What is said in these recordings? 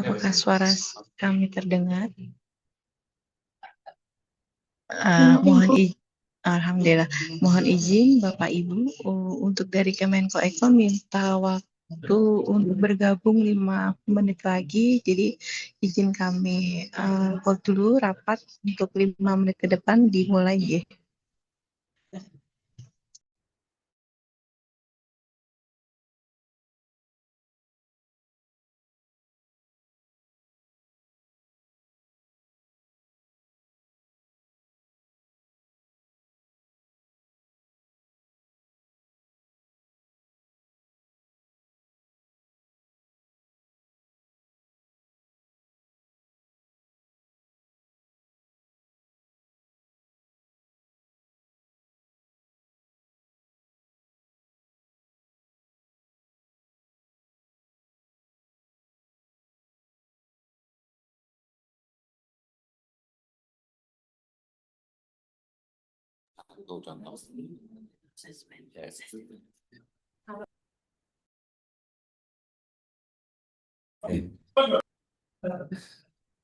Apakah suara kami terdengar? Mohon izin, Alhamdulillah. Mohon izin Bapak Ibu, untuk dari Kemenkominfo minta waktu untuk bergabung 5 menit lagi. Jadi izin kami hold dulu rapat untuk 5 menit ke depan dimulai ya.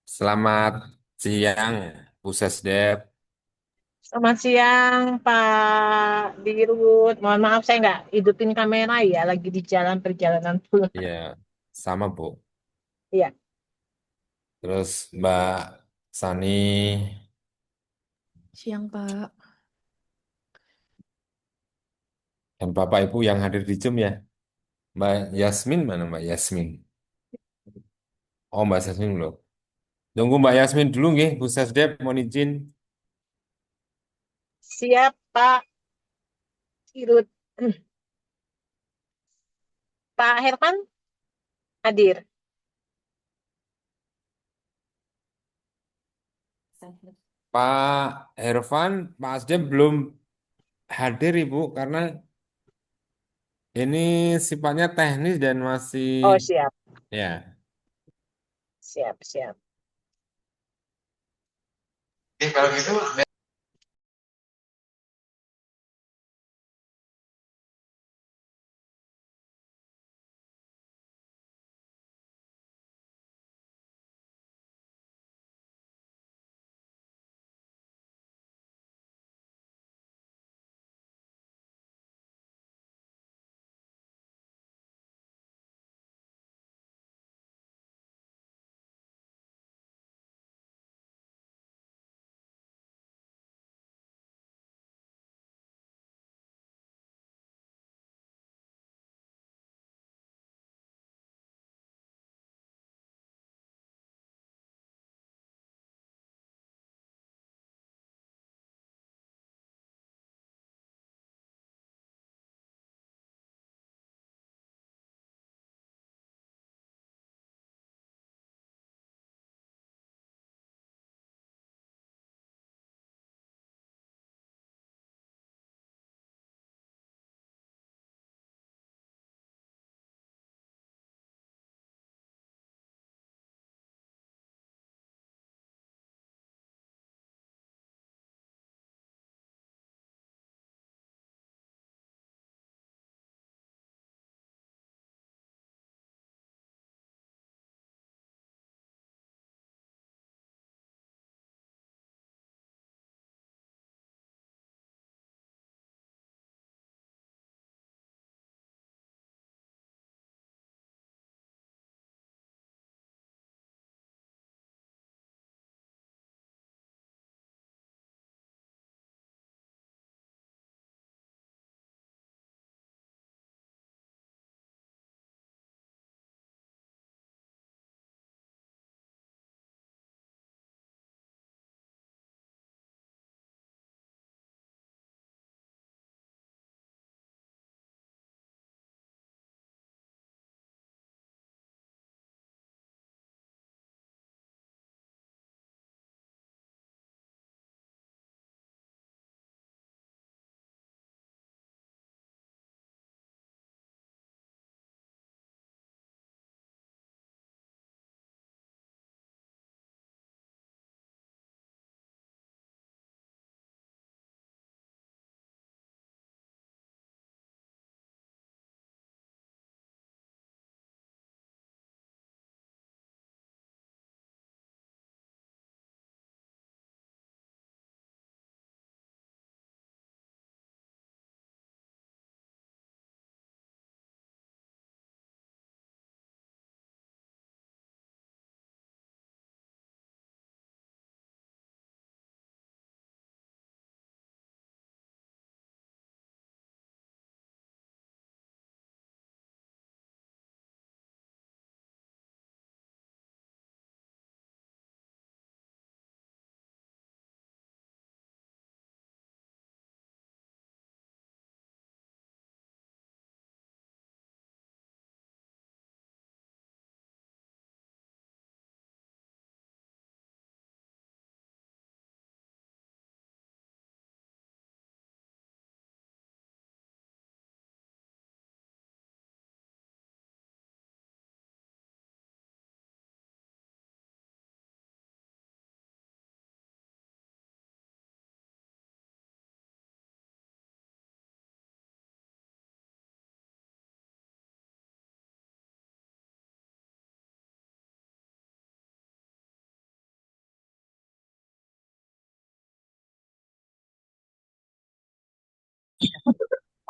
Selamat siang, Bu Sesdep. Selamat siang, Pak Dirut. Mohon maaf saya nggak hidupin kamera ya, lagi di jalan perjalanan pulang. Ya, sama Bu. Iya, Terus Mbak Sani Siang Pak. dan Bapak Ibu yang hadir di Zoom ya. Mbak Yasmin mana Mbak Yasmin? Oh Mbak Yasmin belum. Tunggu Mbak Yasmin dulu nggih, Bu Sesdep mohon izin. siap Pak Dirut. Pak Herman hadir. Pak Hervan, Pak Asdep belum hadir Ibu karena ini sifatnya teknis dan masih Oh siap, ya. siap, siap. Kalau gitu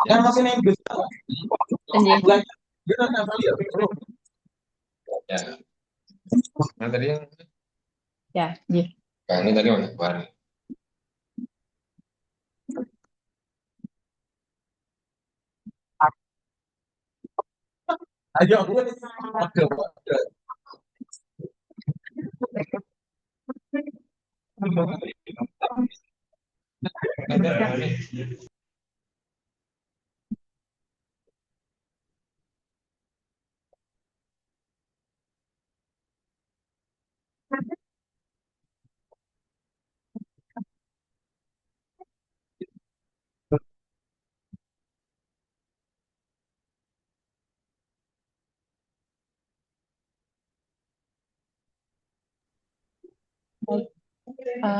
Ya masih nempel. Nggih. Ya. Nah, tadi yang Ya, nggih. ini tadi mana? Kemarin. Ayo. Baik.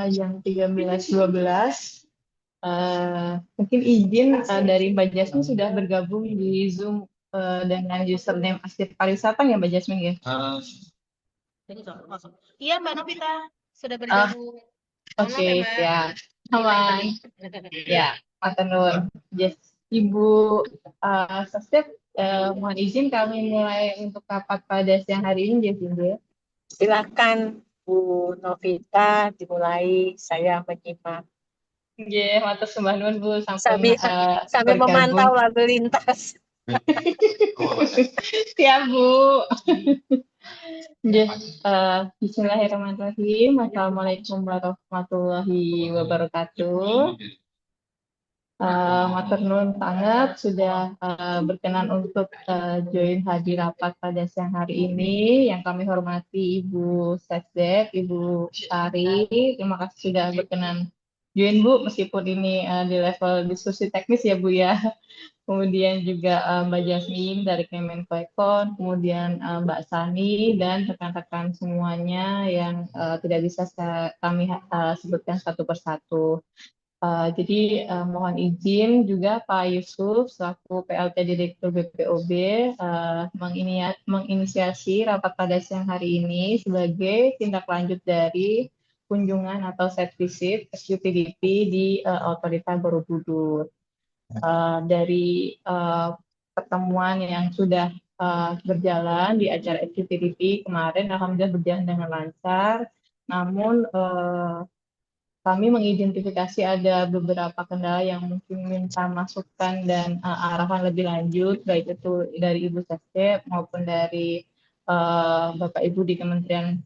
Yang 13-12, mungkin izin dari Mbak Jasmine sudah bergabung di Zoom dengan username Aksir Pariwisata ya Mbak Jasmine ya? Iya, Mbak Novita sudah Ah, bergabung. oke, Selamat ya, Mbak. ya. Aman. Ya, Matur nuwun. Yes. Ibu Sastep, mohon izin kami mulai untuk rapat pada siang hari ini, ya. Silakan Bu Novita dimulai. Saya menyimak Nggih, matur sembah nuwun Bu sampun sambil sambil memantau bergabung. lalu lintas. Siap Bu. Nggih, bismillahirrahmanirrahim. Assalamualaikum warahmatullahi wabarakatuh. Matur nuwun sangat sudah berkenan untuk join hadir rapat pada siang hari ini. Yang kami hormati Ibu Sekdek, Ibu Sari. Terima kasih sudah berkenan join Bu, meskipun ini di level diskusi teknis ya Bu ya. Kemudian juga Mbak Jasmine dari Kemenkoekon, kemudian Mbak Sani dan rekan-rekan semuanya yang tidak bisa kami sebutkan satu persatu. Jadi mohon izin juga Pak Yusuf selaku PLT Direktur BPOB menginisiasi rapat pada siang hari ini sebagai tindak lanjut dari kunjungan atau site visit SUPDP di Otorita Borobudur. Dari pertemuan yang sudah berjalan di acara SUPDP kemarin, alhamdulillah berjalan dengan lancar. Namun kami mengidentifikasi ada beberapa kendala yang mungkin minta masukan dan arahan lebih lanjut, baik itu dari Ibu Sasep maupun dari Bapak Ibu di Kementerian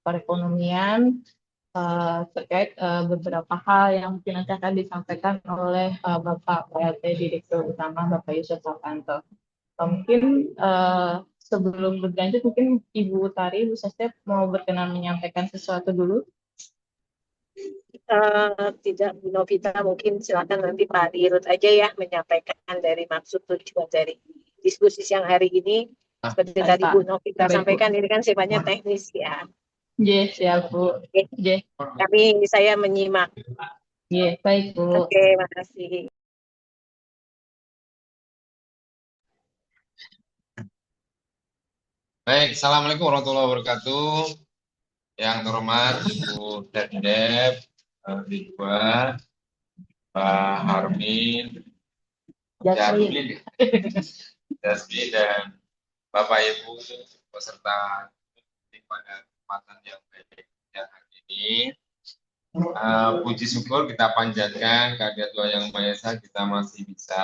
Perekonomian terkait beberapa hal yang mungkin nanti akan disampaikan oleh Bapak PLT Direktur Utama Bapak Yusuf Sapanto. Mungkin sebelum berlanjut, mungkin Ibu Tari, Ibu Sasep mau berkenan menyampaikan sesuatu dulu. Tidak, Bu Novita, mungkin silakan nanti Pak Dirut aja ya menyampaikan dari maksud tujuan dari diskusi siang hari ini. Seperti Baik, tadi Pak. Bu Novita Baik, Bu. sampaikan, ini kan sifatnya teknis ya. Yes, ya Bu. Oke, Yes, saya menyimak. yes, baik Bu. Oke, makasih. Baik, Assalamualaikum warahmatullahi wabarakatuh. Yang terhormat Ibu Dedep, Ridwan, Pak Harmin, Jasmine. Jasmine, dan Bapak Ibu peserta pada kesempatan yang baik yang hari ini. Puji syukur kita panjatkan kehadirat Tuhan Yang Maha Esa, kita masih bisa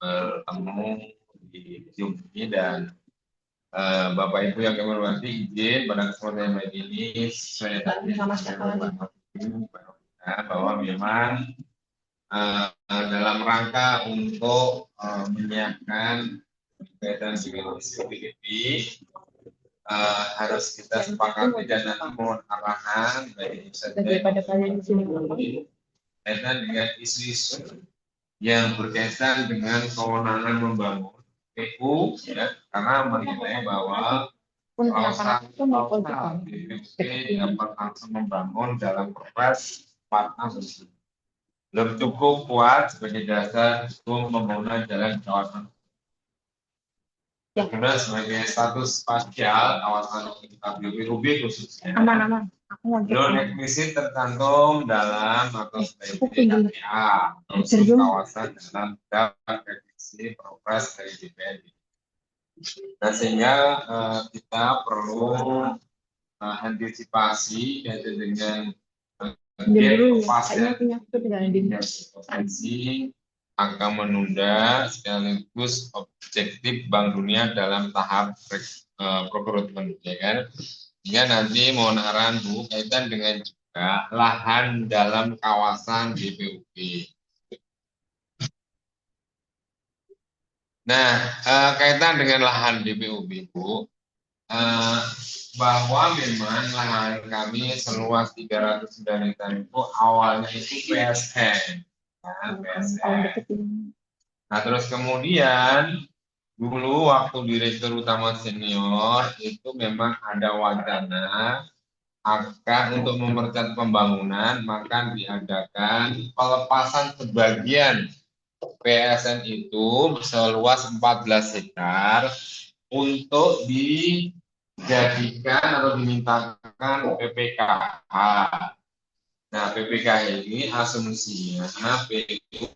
bertemu di Zoom ini, dan Bapak Ibu yang kami hormati, izin pada kesempatan yang baik ini saya tadi bahwa memang dalam rangka untuk menyiapkan berkaitan dengan PDB harus kita sepakati dan nanti mohon arahan dari berkaitan dengan isu-isu yang berkaitan dengan kewenangan membangun PU, ya, karena menilai bahwa kawasan BPUP dapat langsung membangun dalam Perpres 46 belum cukup kuat sebagai dasar hukum pembangunan jalan kawasan. Kemudian sebagai status spasial kawasan BPUP khususnya. Aman. Aku mau Non eksplisit tercantum dalam atau sebagai KPA untuk kawasan dalam draft revisi Perpres dari DPR. Nah, sehingga kita perlu antisipasi yaitu dengan provinsi akan menunda sekaligus objektif Bank Dunia dalam tahap rekrutmen, ya kan? Hingga nanti mohon arahan Bu kaitan dengan juga lahan dalam kawasan BPUB. Nah, kaitan dengan lahan BPUB Bu, bahwa memang lahan kami seluas 309 hektar itu awalnya itu PSN. Ya, PSN. Nah, terus kemudian dulu waktu Direktur Utama Senior itu memang ada wacana akan untuk mempercepat pembangunan maka diadakan pelepasan sebagian PSN itu seluas 14 hektar untuk dijadikan atau dimintakan PPKH. Nah, PPKH ini asumsinya PU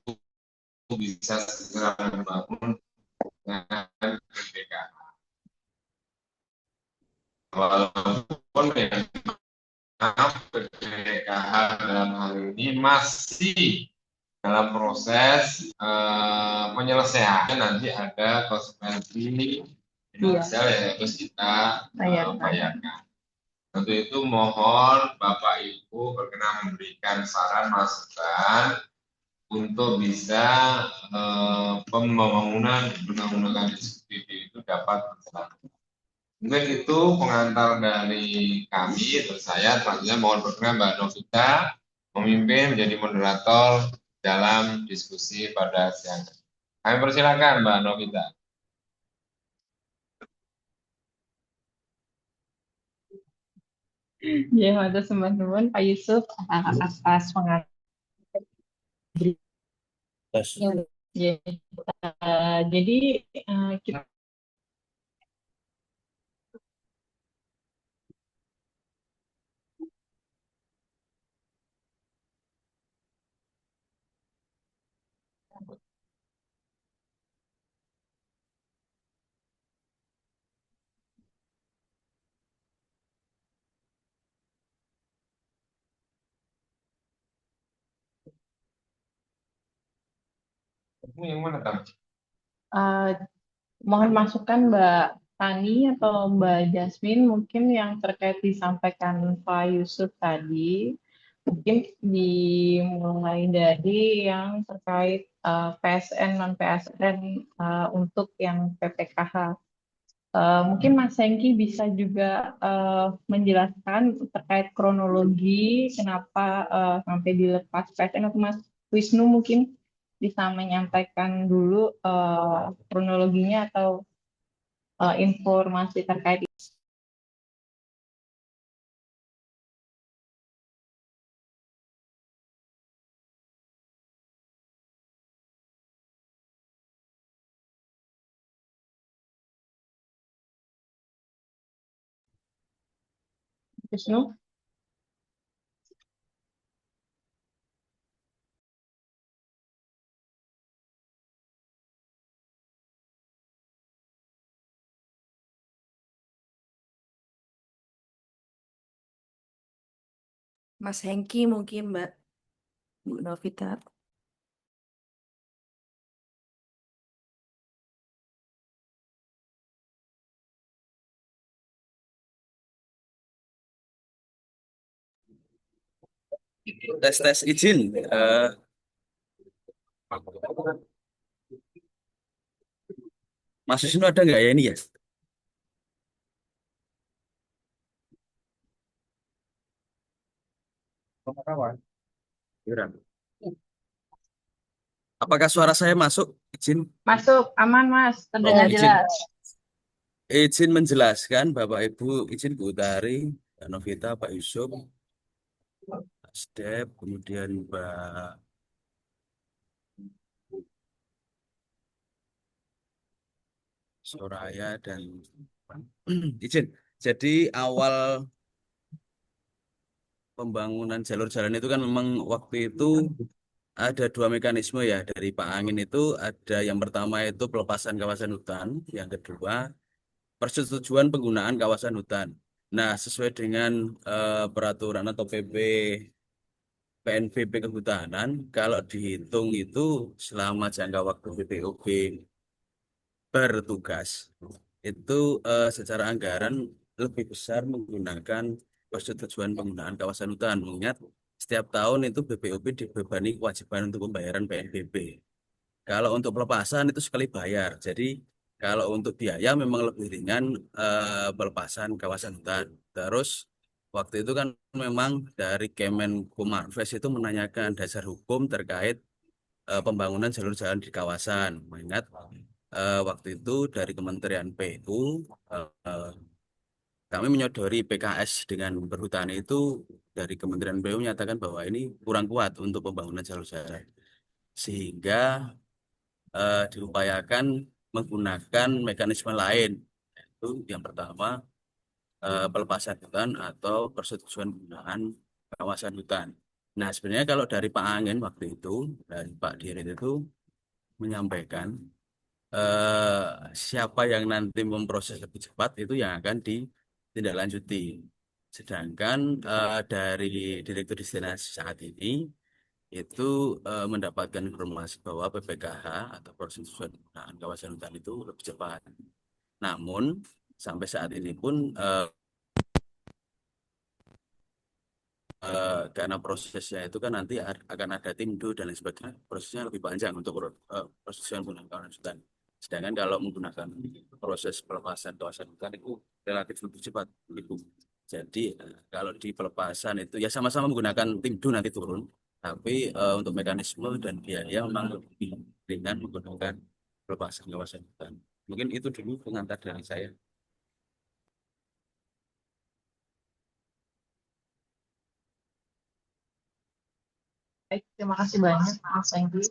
bisa segera membangun dengan PPKH. Walaupun PPKH dalam hal ini masih dalam proses penyelesaian, nanti ada konsekuensi finansial yang harus kita bayarkan. Untuk itu mohon Bapak Ibu berkenan memberikan saran masukan untuk bisa pembangunan undang-undang SPP itu dapat berjalan. Mungkin itu pengantar dari kami, terus saya selanjutnya mohon berkenan Mbak Novita memimpin menjadi moderator dalam diskusi pada siang. Kami persilakan Mbak Novita. Ya, matur sembah nuwun Pak Yusuf atas pengantar. Ya, jadi kita Ini yang mana Tam? mohon masukan Mbak Tani atau Mbak Jasmine mungkin yang terkait disampaikan Pak Yusuf tadi. Mungkin dimulai dari yang terkait PSN non PSN untuk yang PPKH. Mungkin Mas Hengki bisa juga menjelaskan terkait kronologi kenapa sampai dilepas PSN, atau Mas Wisnu mungkin bisa menyampaikan dulu kronologinya atau informasi terkait Wisnu. Mas Hengki mungkin Mbak Bu Novita. Tes izin. Mas Wisnu ada nggak ya ini ya? Apakah suara saya masuk? Izin. Masuk, aman Mas, terdengar izin. jelas. Izin menjelaskan Bapak Ibu, izin Bu Utari, Mbak Novita, Pak Yusuf, Pak Step, kemudian Mbak Soraya dan izin. Jadi awal pembangunan jalur jalan itu kan memang waktu itu ada dua mekanisme ya dari Pak Angin itu ada yang pertama itu pelepasan kawasan hutan, yang kedua persetujuan penggunaan kawasan hutan. Nah, sesuai dengan peraturan atau PP PNBP Kehutanan, kalau dihitung itu selama jangka waktu BPOB bertugas, itu secara anggaran lebih besar menggunakan persetujuan penggunaan kawasan hutan. Mengingat setiap tahun itu BPOB dibebani kewajiban untuk pembayaran PNBP. Kalau untuk pelepasan itu sekali bayar. Jadi kalau untuk biaya memang lebih ringan pelepasan kawasan hutan. Terus waktu itu kan memang dari Kemenkomarves itu menanyakan dasar hukum terkait pembangunan jalur jalan di kawasan. Mengingat waktu itu dari Kementerian PU eh, kami menyodori PKS dengan berhutani itu dari Kementerian PU menyatakan bahwa ini kurang kuat untuk pembangunan jalur jalan. Sehingga diupayakan menggunakan mekanisme lain. Itu yang pertama pelepasan hutan atau persetujuan penggunaan kawasan hutan. Nah, sebenarnya kalau dari Pak Angin waktu itu, dari Pak Dirut itu menyampaikan eh, siapa yang nanti memproses lebih cepat itu yang akan ditindaklanjuti. Sedangkan dari Direktur Destinasi saat ini itu mendapatkan informasi bahwa PPKH atau persetujuan penggunaan kawasan hutan itu lebih cepat. Namun sampai saat ini pun karena prosesnya itu kan nanti akan ada timdo dan lain sebagainya, prosesnya lebih panjang untuk persetujuan penggunaan kawasan hutan. Sedangkan kalau menggunakan proses pelepasan kawasan hutan itu relatif lebih cepat, Ibu. Jadi kalau di pelepasan itu ya sama-sama menggunakan timdo nanti turun, tapi untuk mekanisme dan biaya memang lebih ringan menggunakan pelepasan kawasan hutan. Mungkin itu dulu pengantar dari saya. Baik, terima kasih banyak Mas Enggi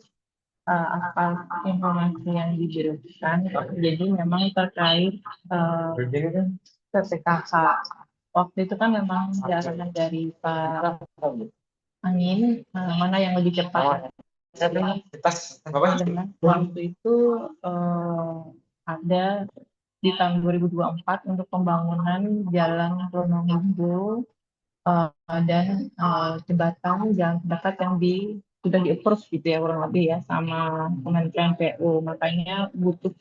atas informasi yang diberikan. Jadi memang terkait PPKH waktu itu kan memang arahan dari Pak Angin mana yang lebih cepat. Tapi dengan waktu itu ada di tahun 2024 untuk pembangunan jalan Pronojiwo dan jembatan jalan terdekat yang sudah di-approve gitu ya kurang lebih ya sama Kementerian PU. Makanya butuh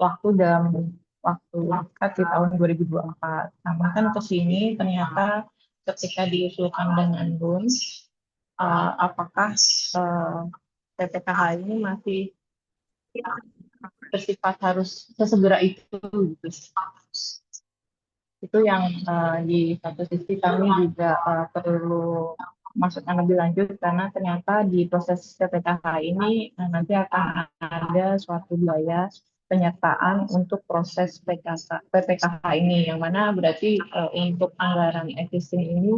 waktu dalam waktu dekat di tahun 2024. Namun kan ke sini ternyata ketika diusulkan dengan DUN, apakah PPKH ini masih bersifat harus sesegera itu gitu. Itu yang di satu sisi kami juga perlu masukan lebih lanjut karena ternyata di proses PPKH ini nanti akan ada suatu biaya penyertaan untuk proses PPKH ini yang mana berarti untuk anggaran existing ini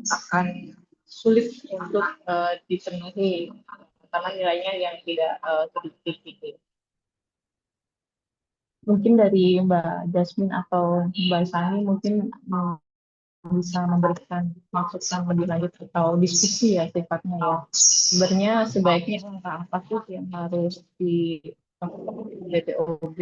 akan sulit untuk dipenuhi karena nilainya yang tidak sedikit gitu. Mungkin dari Mbak Jasmine atau Mbak Sani mungkin bisa memberikan masukan lebih lanjut atau diskusi ya sifatnya ya. Sebenarnya sebaiknya apa sih yang harus di BPOB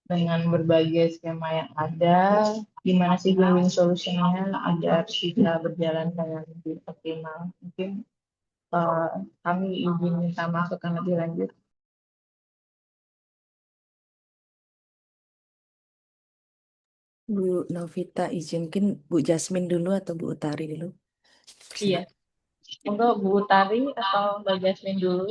dengan berbagai skema yang ada, gimana sih win-win solutionnya agar bisa berjalan dengan lebih optimal. Mungkin kami izin minta masukan lebih lanjut. Bu Novita izin, mungkin Bu Jasmine dulu atau Bu Utari dulu. Iya. Monggo Bu Utari atau Mbak Jasmine dulu.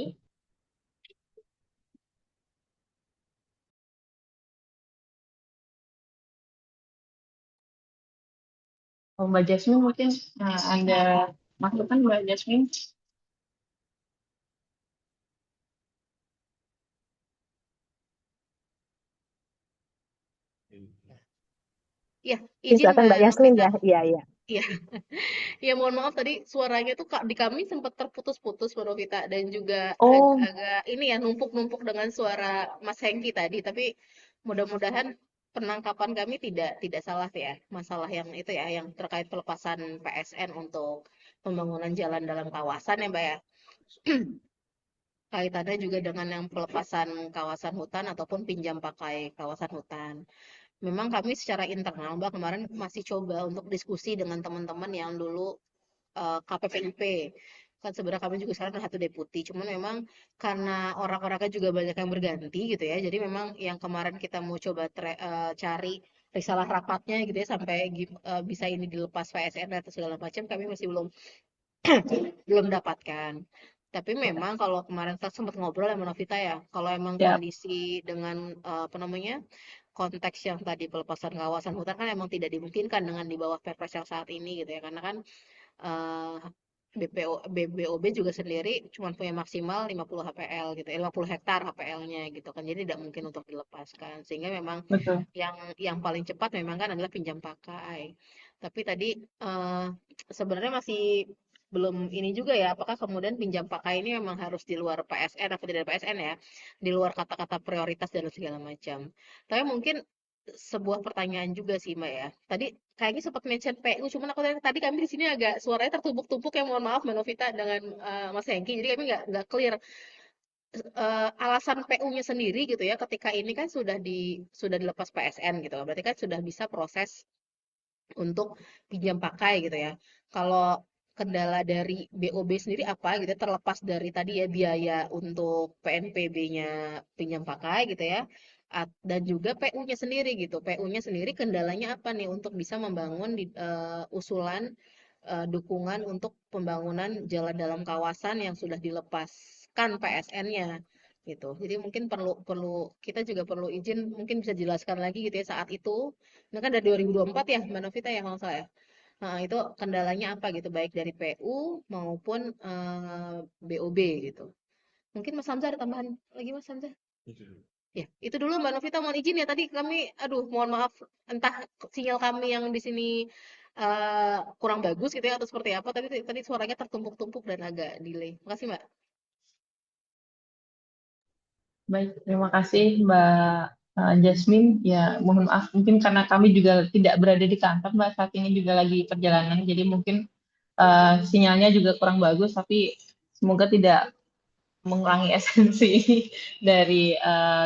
Oh, Mbak Jasmine mungkin ada masukan Mbak Jasmine. Ya, izin Silakan Mbak Mbak Yasmin Novita. ya. Iya, iya. Iya. Ya, mohon maaf tadi suaranya tuh Kak, di kami sempat terputus-putus Mbak Novita dan juga Oh, agak ini ya numpuk-numpuk dengan suara Mas Hengki tadi. Tapi mudah-mudahan penangkapan kami tidak salah ya, masalah yang itu ya, yang terkait pelepasan PSN untuk pembangunan jalan dalam kawasan ya Mbak ya. Kaitannya juga dengan yang pelepasan kawasan hutan ataupun pinjam pakai kawasan hutan. Memang kami secara internal Mbak kemarin masih coba untuk diskusi dengan teman-teman yang dulu KPPIP. Kan sebenarnya kami juga sekarang ada satu deputi, cuman memang karena orang-orangnya juga banyak yang berganti gitu ya. Jadi memang yang kemarin kita mau coba cari risalah rapatnya gitu ya sampai bisa ini dilepas PSN atau segala macam kami masih belum belum dapatkan. Tapi memang kalau kemarin kita sempat ngobrol ya Novita ya, kalau emang Ya, kondisi dengan apa namanya konteks yang tadi pelepasan kawasan hutan kan emang tidak dimungkinkan dengan di bawah Perpres yang saat ini gitu ya, karena kan eh, BBOB juga sendiri cuma punya maksimal 50 HPL gitu, 50 hektar HPL-nya gitu kan, jadi tidak mungkin untuk dilepaskan. Sehingga memang betul. yang paling cepat memang kan adalah pinjam pakai. Tapi tadi eh, sebenarnya masih belum ini juga ya, apakah kemudian pinjam pakai ini memang harus di luar PSN atau tidak PSN ya, di luar kata-kata prioritas dan segala macam. Tapi mungkin sebuah pertanyaan juga sih Mbak ya. Tadi kayaknya sempat mention PU, cuman aku tadi kami di sini agak suaranya tertumpuk-tumpuk ya, mohon maaf Mbak Novita dengan Mas Hengki. Jadi kami nggak clear alasan PU-nya sendiri gitu ya. Ketika ini kan sudah dilepas PSN gitu, berarti kan sudah bisa proses untuk pinjam pakai gitu ya. Kalau kendala dari BOB sendiri apa gitu ya, terlepas dari tadi ya biaya untuk PNPB-nya pinjam pakai gitu ya. Dan juga PU-nya sendiri gitu. PU-nya sendiri kendalanya apa nih untuk bisa membangun usulan dukungan untuk pembangunan jalan dalam kawasan yang sudah dilepaskan PSN-nya gitu. Jadi mungkin perlu perlu kita juga perlu izin, mungkin bisa jelaskan lagi gitu ya saat itu. Ini kan dari 2024 ya Mbak Novita ya kalau nggak salah ya. Nah, itu kendalanya apa gitu baik dari PU maupun BOB gitu. Mungkin Mas Hamzah ada tambahan lagi Mas Hamzah? Ya, itu dulu Mbak Novita mohon izin ya tadi kami aduh mohon maaf entah sinyal kami yang di sini kurang bagus gitu ya atau seperti apa tapi tadi suaranya tertumpuk-tumpuk dan agak delay. Makasih Mbak. Baik, terima kasih Mbak Jasmine. Ya, mohon maaf mungkin karena kami juga tidak berada di kantor Mbak saat ini juga lagi perjalanan, jadi mungkin sinyalnya juga kurang bagus, tapi semoga tidak mengurangi esensi dari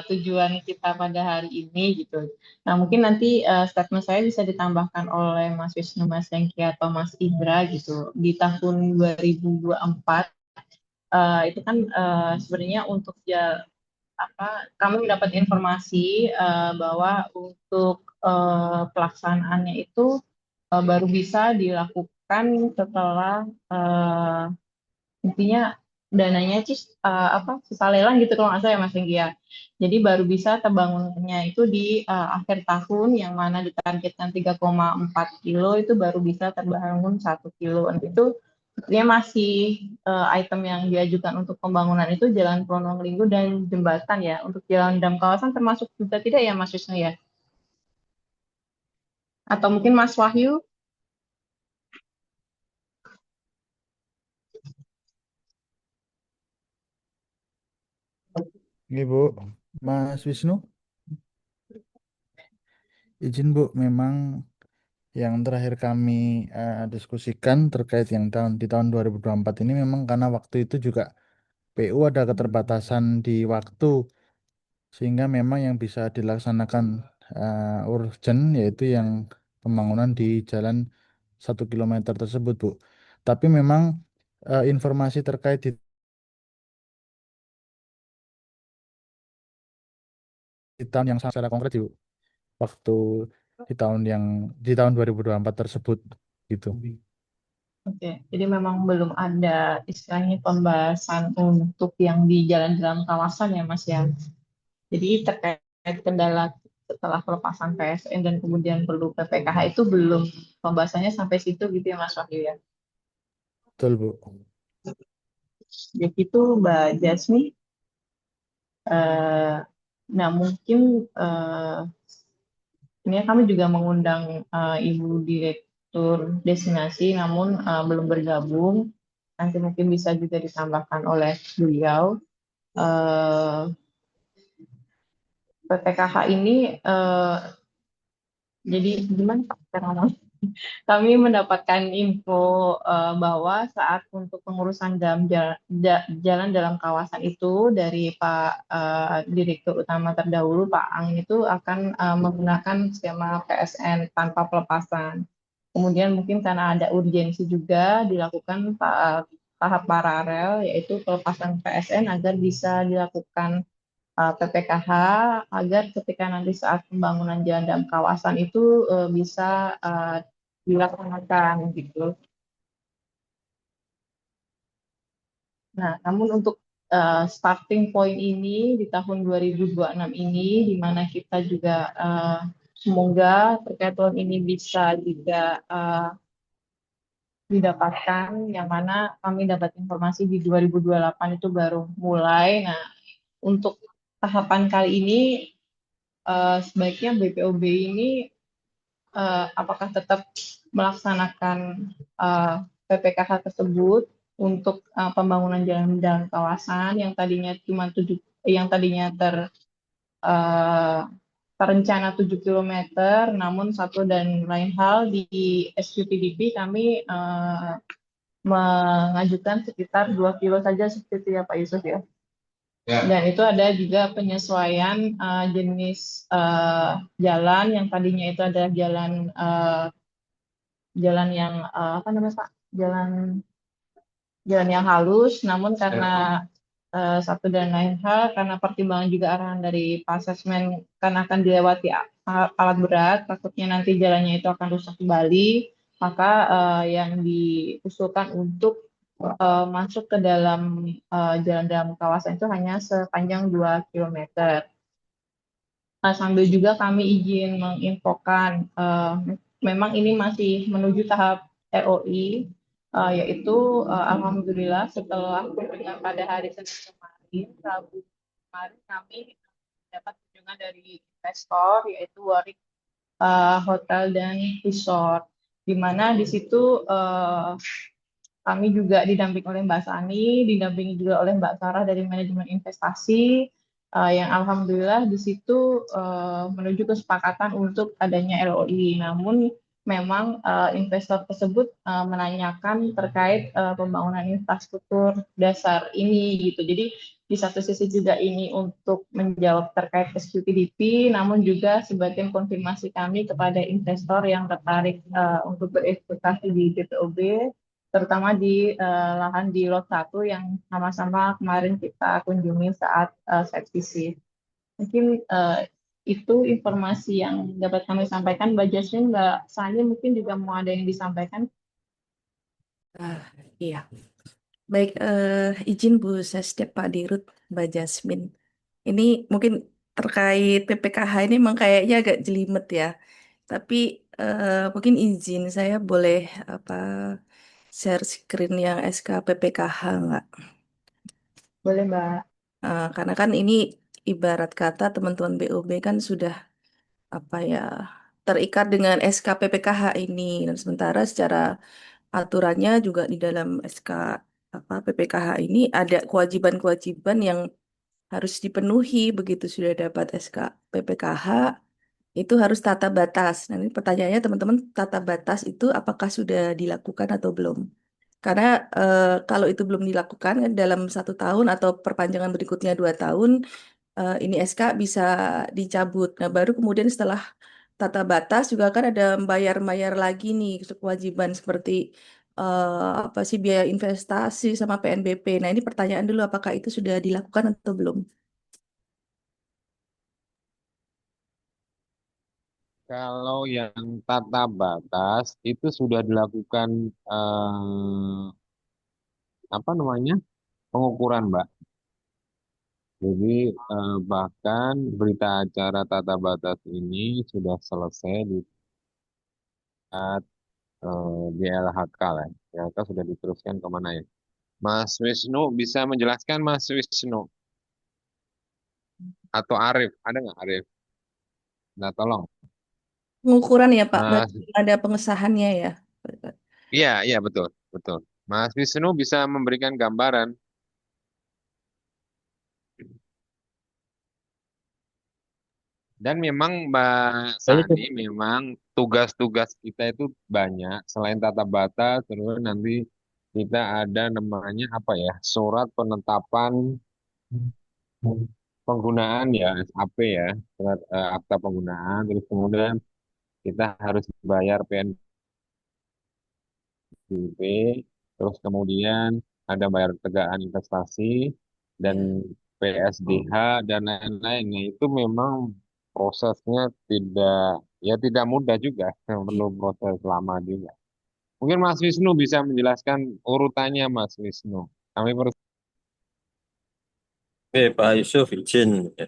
tujuan kita pada hari ini gitu. Nah, mungkin nanti statement saya bisa ditambahkan oleh Mas Wisnu, Mas Hengki atau Mas Indra gitu. Di tahun 2024 itu kan sebenarnya untuk kami mendapat informasi bahwa untuk pelaksanaannya itu baru bisa dilakukan setelah intinya dananya itu sisa lelang gitu kalau nggak salah ya Mas Hengki ya. Jadi baru bisa terbangunnya itu di akhir tahun yang mana ditargetkan 3,4 kilo itu baru bisa terbangun 1 kilo. Dan itu sebenarnya masih item yang diajukan untuk pembangunan itu Jalan Pronoklinggo dan jembatan ya. Untuk jalan dalam kawasan termasuk juga tidak ya Mas Wisnu ya? Atau mungkin Mas Wahyu? Ini Bu, Mas Wisnu, izin Bu, memang yang terakhir kami diskusikan terkait yang di tahun 2024 ini memang karena waktu itu juga PU ada keterbatasan di waktu, sehingga memang yang bisa dilaksanakan urgent yaitu yang pembangunan di jalan 1 kilometer tersebut Bu. Tapi memang informasi terkait di tahun yang secara konkret Bu, waktu di tahun 2024 tersebut gitu. Oke, jadi memang belum ada istilahnya pembahasan untuk yang di jalan dalam kawasan ya Mas ya. Jadi terkait kendala setelah pelepasan PSN dan kemudian perlu PPKH itu belum pembahasannya sampai situ gitu ya Mas Wahyu ya. Betul Bu. Jadi itu Mbak Jasmine. Nah mungkin ini kami juga mengundang Ibu Direktur Destinasi namun belum bergabung. Nanti mungkin bisa juga ditambahkan oleh beliau. PPKH ini Jadi gimana cara ngomong? Kami mendapatkan info bahwa saat untuk pengurusan jalan dalam kawasan itu dari Pak Direktur Utama terdahulu Pak Ang itu akan menggunakan skema PSN tanpa pelepasan. Kemudian mungkin karena ada urgensi juga dilakukan tahap paralel yaitu pelepasan PSN agar bisa dilakukan PPKH agar ketika nanti saat pembangunan jalan dalam kawasan itu bisa dilaksanakan gitu. Nah, namun untuk starting point ini di tahun 2026 ini, di mana kita juga semoga terkait tahun ini bisa juga didapatkan, yang mana kami dapat informasi di 2028 itu baru mulai. Nah, untuk tahapan kali ini sebaiknya BPOB ini apakah tetap melaksanakan PPKH tersebut untuk pembangunan jalan dan kawasan yang tadinya cuma yang tadinya eh, terencana 7 kilometer, namun satu dan lain hal di SQPDP kami mengajukan sekitar 2 kilo saja seperti itu ya Pak Yusuf ya. Ya. Dan itu ada juga penyesuaian jenis jalan yang tadinya itu adalah jalan yang apa namanya Pak? Jalan yang halus, namun karena satu dan lain hal, karena pertimbangan juga arahan dari Pak Sesmen karena akan dilewati alat berat, takutnya nanti jalannya itu akan rusak kembali, maka yang diusulkan untuk masuk ke dalam jalan dalam kawasan itu hanya sepanjang 2 kilometer. Nah, sambil juga kami izin menginfokan, memang ini masih menuju tahap ROI, yaitu Alhamdulillah setelah kunjungan pada hari Senin kemarin, Rabu kemarin kami dapat kunjungan dari investor, yaitu Warwick Hotel dan Resort, di mana di situ kami juga didampingi oleh Mbak Sani, didampingi juga oleh Mbak Sarah dari manajemen investasi, yang alhamdulillah di situ menuju kesepakatan untuk adanya LOI. Namun memang investor tersebut menanyakan terkait pembangunan infrastruktur dasar ini gitu. Jadi di satu sisi juga ini untuk menjawab terkait SQPDP, namun juga sebagian konfirmasi kami kepada investor yang tertarik untuk berinvestasi di BPOB, terutama di lahan di lot 1 yang sama-sama kemarin kita kunjungi saat site visit. Mungkin itu informasi yang dapat kami sampaikan. Mbak Jasmine, Mbak Sani mungkin juga mau ada yang disampaikan. Iya, baik, izin Bu Sesdep, Pak Dirut, Mbak Jasmine. Ini mungkin terkait PPKH ini memang kayaknya agak jelimet ya. Tapi mungkin izin saya boleh apa share screen yang SK PPKH nggak? Boleh, Mbak. Karena kan ini ibarat kata teman-teman BOB kan sudah apa ya terikat dengan SK PPKH ini, dan sementara secara aturannya juga di dalam SK apa PPKH ini ada kewajiban-kewajiban yang harus dipenuhi begitu sudah dapat SK PPKH, itu harus tata batas. Nah, ini pertanyaannya teman-teman, tata batas itu apakah sudah dilakukan atau belum? Karena kalau itu belum dilakukan kan dalam 1 tahun atau perpanjangan berikutnya 2 tahun, ini SK bisa dicabut. Nah, baru kemudian setelah tata batas juga kan ada bayar-bayar lagi nih kewajiban seperti apa sih biaya investasi sama PNBP. Nah, ini pertanyaan dulu apakah itu sudah dilakukan atau belum? Kalau yang tata batas itu sudah dilakukan apa namanya pengukuran, Mbak. Jadi bahkan berita acara tata batas ini sudah selesai di saat di LHK lah. LHK sudah diteruskan kemana ya? Mas Wisnu bisa menjelaskan Mas Wisnu atau Arif? Ada nggak Arif? Nah, tolong. Pengukuran ya Pak, Mas, berarti ada pengesahannya ya. iya, iya betul, betul. Mas Wisnu bisa memberikan gambaran. Dan memang Mbak Sani, memang tugas-tugas kita itu banyak. Selain tata bata, terus nanti kita ada namanya apa ya, surat penetapan penggunaan ya, SAP ya, surat akta penggunaan. Terus kemudian kita harus bayar PNBP, terus kemudian ada bayar tegangan investasi dan Ya. PSDH dan lain-lain. Nah, itu memang prosesnya tidak mudah juga, perlu proses lama juga. Mungkin Mas Wisnu bisa menjelaskan urutannya Mas Wisnu. Kami perlu. Oke, Pak Yusuf izin ya.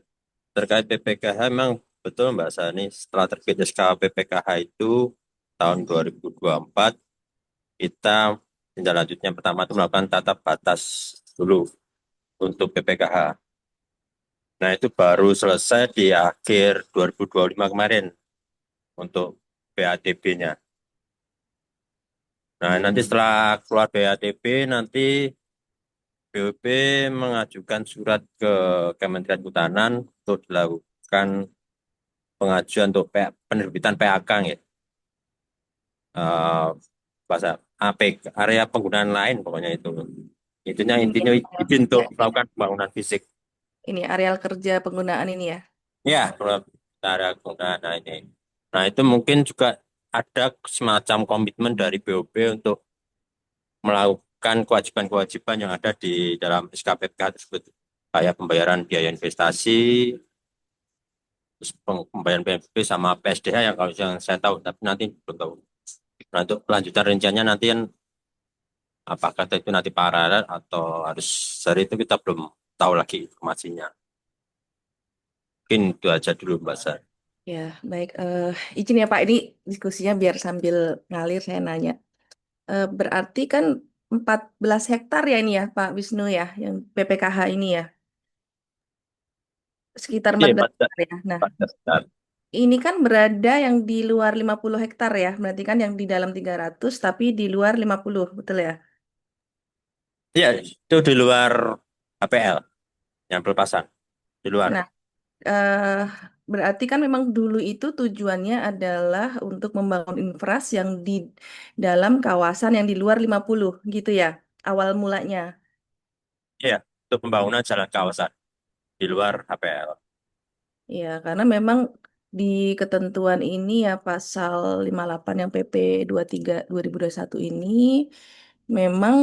Terkait PPKH memang betul Mbak Sani setelah terbit SK PPKH itu tahun 2024 kita tindak lanjutnya pertama itu melakukan tata batas dulu untuk PPKH. Nah itu baru selesai di akhir 2025 kemarin untuk BADB-nya. Nah nanti setelah keluar BADB nanti BOP mengajukan surat ke Kementerian Kehutanan untuk dilakukan pengajuan untuk penerbitan PAK ya. Eh, bahasa APK, area penggunaan lain pokoknya itu. Intinya izin untuk melakukan pembangunan fisik. Ini areal kerja penggunaan ini ya. Ya, kalau area penggunaan ini. Nah, itu mungkin juga ada semacam komitmen dari BOP untuk melakukan kewajiban-kewajiban yang ada di dalam SKPPK tersebut. Kayak pembayaran biaya investasi, terus pembayaran PNBP sama PSDH yang kalau yang saya tahu, tapi nanti belum tahu. Nah, untuk kelanjutan rinciannya nanti kan apakah itu nanti paralel atau harus hari itu kita belum tahu lagi informasinya. Mungkin itu aja dulu Mbak Sar. Ya, baik. Izin ya Pak, ini diskusinya biar sambil ngalir saya nanya. Berarti kan 14 hektar ya ini ya Pak Wisnu ya, yang PPKH ini ya. Sekitar Iya, 14 hektar ya. Nah, 14 hektar. ini kan berada yang di luar 50 hektar ya. Berarti kan yang di dalam 300 tapi di luar 50, betul ya? Iya, itu di luar HPL yang pelepasan di luar. Nah, eh, berarti kan memang dulu itu tujuannya adalah untuk membangun infras yang di dalam kawasan yang di luar 50 gitu ya, awal mulanya. Iya, untuk pembangunan jalan kawasan di luar HPL. Ya, karena memang di ketentuan ini ya pasal 58 yang PP 23 2021 ini memang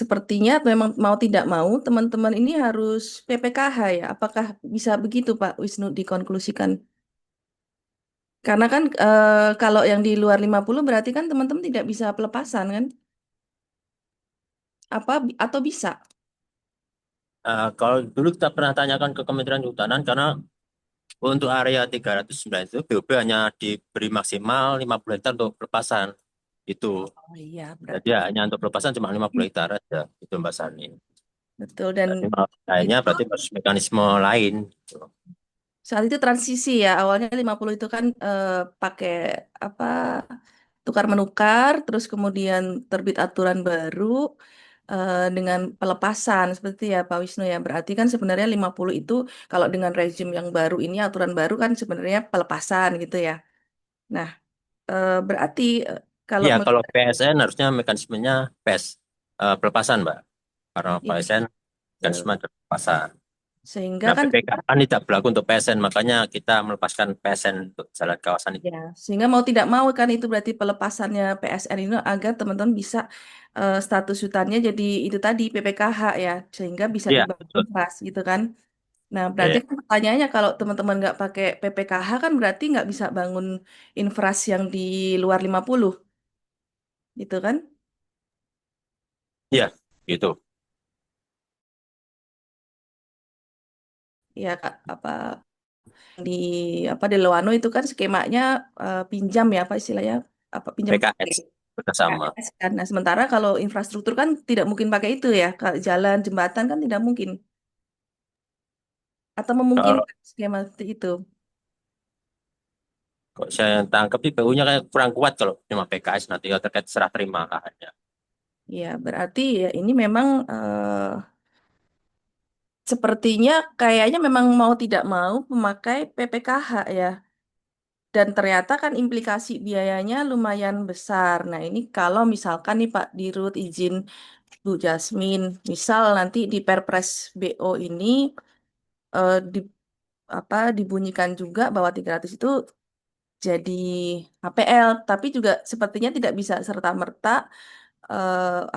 sepertinya memang mau tidak mau teman-teman ini harus PPKH ya. Apakah bisa begitu Pak Wisnu dikonklusikan? Karena kan kalau yang di luar 50 berarti kan teman-teman tidak bisa pelepasan kan? Apa atau bisa? Kalau dulu kita pernah tanyakan ke Kementerian Kehutanan karena untuk area 309 itu BOP hanya diberi maksimal 50 hektar untuk pelepasan. Itu. Oh iya, Jadi berarti ya, hanya untuk pelepasan cuma 50 hektar aja. Itu Mbak Sani. betul dan Jadi lainnya itu berarti harus mekanisme lain. Gitu. saat itu transisi ya. Awalnya 50 itu kan pakai apa tukar menukar terus kemudian terbit aturan baru dengan pelepasan seperti ya Pak Wisnu ya. Berarti kan sebenarnya 50 itu kalau dengan rezim yang baru ini aturan baru kan sebenarnya pelepasan gitu ya. Nah, berarti kalau Iya, kalau PSN harusnya mekanismenya PES, pelepasan, Mbak. Karena iya, PSN mekanisme betul. ada pelepasan. Sehingga Nah, kan PPK kan tidak berlaku untuk PSN, makanya kita melepaskan PSN untuk jalan kawasan itu. ya, sehingga mau tidak mau kan itu berarti pelepasannya PSN ini agar teman-teman bisa status hutannya jadi itu tadi PPKH ya, sehingga bisa Iya, dibangun betul. keras gitu kan. Nah, berarti Iya, kan pertanyaannya kalau teman-teman nggak pakai PPKH kan berarti nggak bisa bangun infras yang di luar 50 gitu kan? iya, gitu. Ya, Kak, apa di di Loano itu kan skemanya pinjam ya apa istilahnya apa pinjam pakai PKS bekerjasama. KS kan. Nah, sementara kalau infrastruktur kan tidak mungkin pakai itu ya. Kalau jalan, jembatan kan tidak mungkin. Atau Kalau memungkinkan skema seperti itu. kok saya tangkap sih PU-nya kayak kurang kuat kalau cuma PKS nanti kalau terkait serah terima lahannya. Ya, berarti ya ini memang sepertinya kayaknya memang mau tidak mau memakai PPKH ya. Dan ternyata kan implikasi biayanya lumayan besar. Nah, ini kalau misalkan nih Pak Dirut izin Bu Jasmine, misal nanti di Perpres BO ini di dibunyikan juga bahwa 300 itu jadi HPL, tapi juga sepertinya tidak bisa serta-merta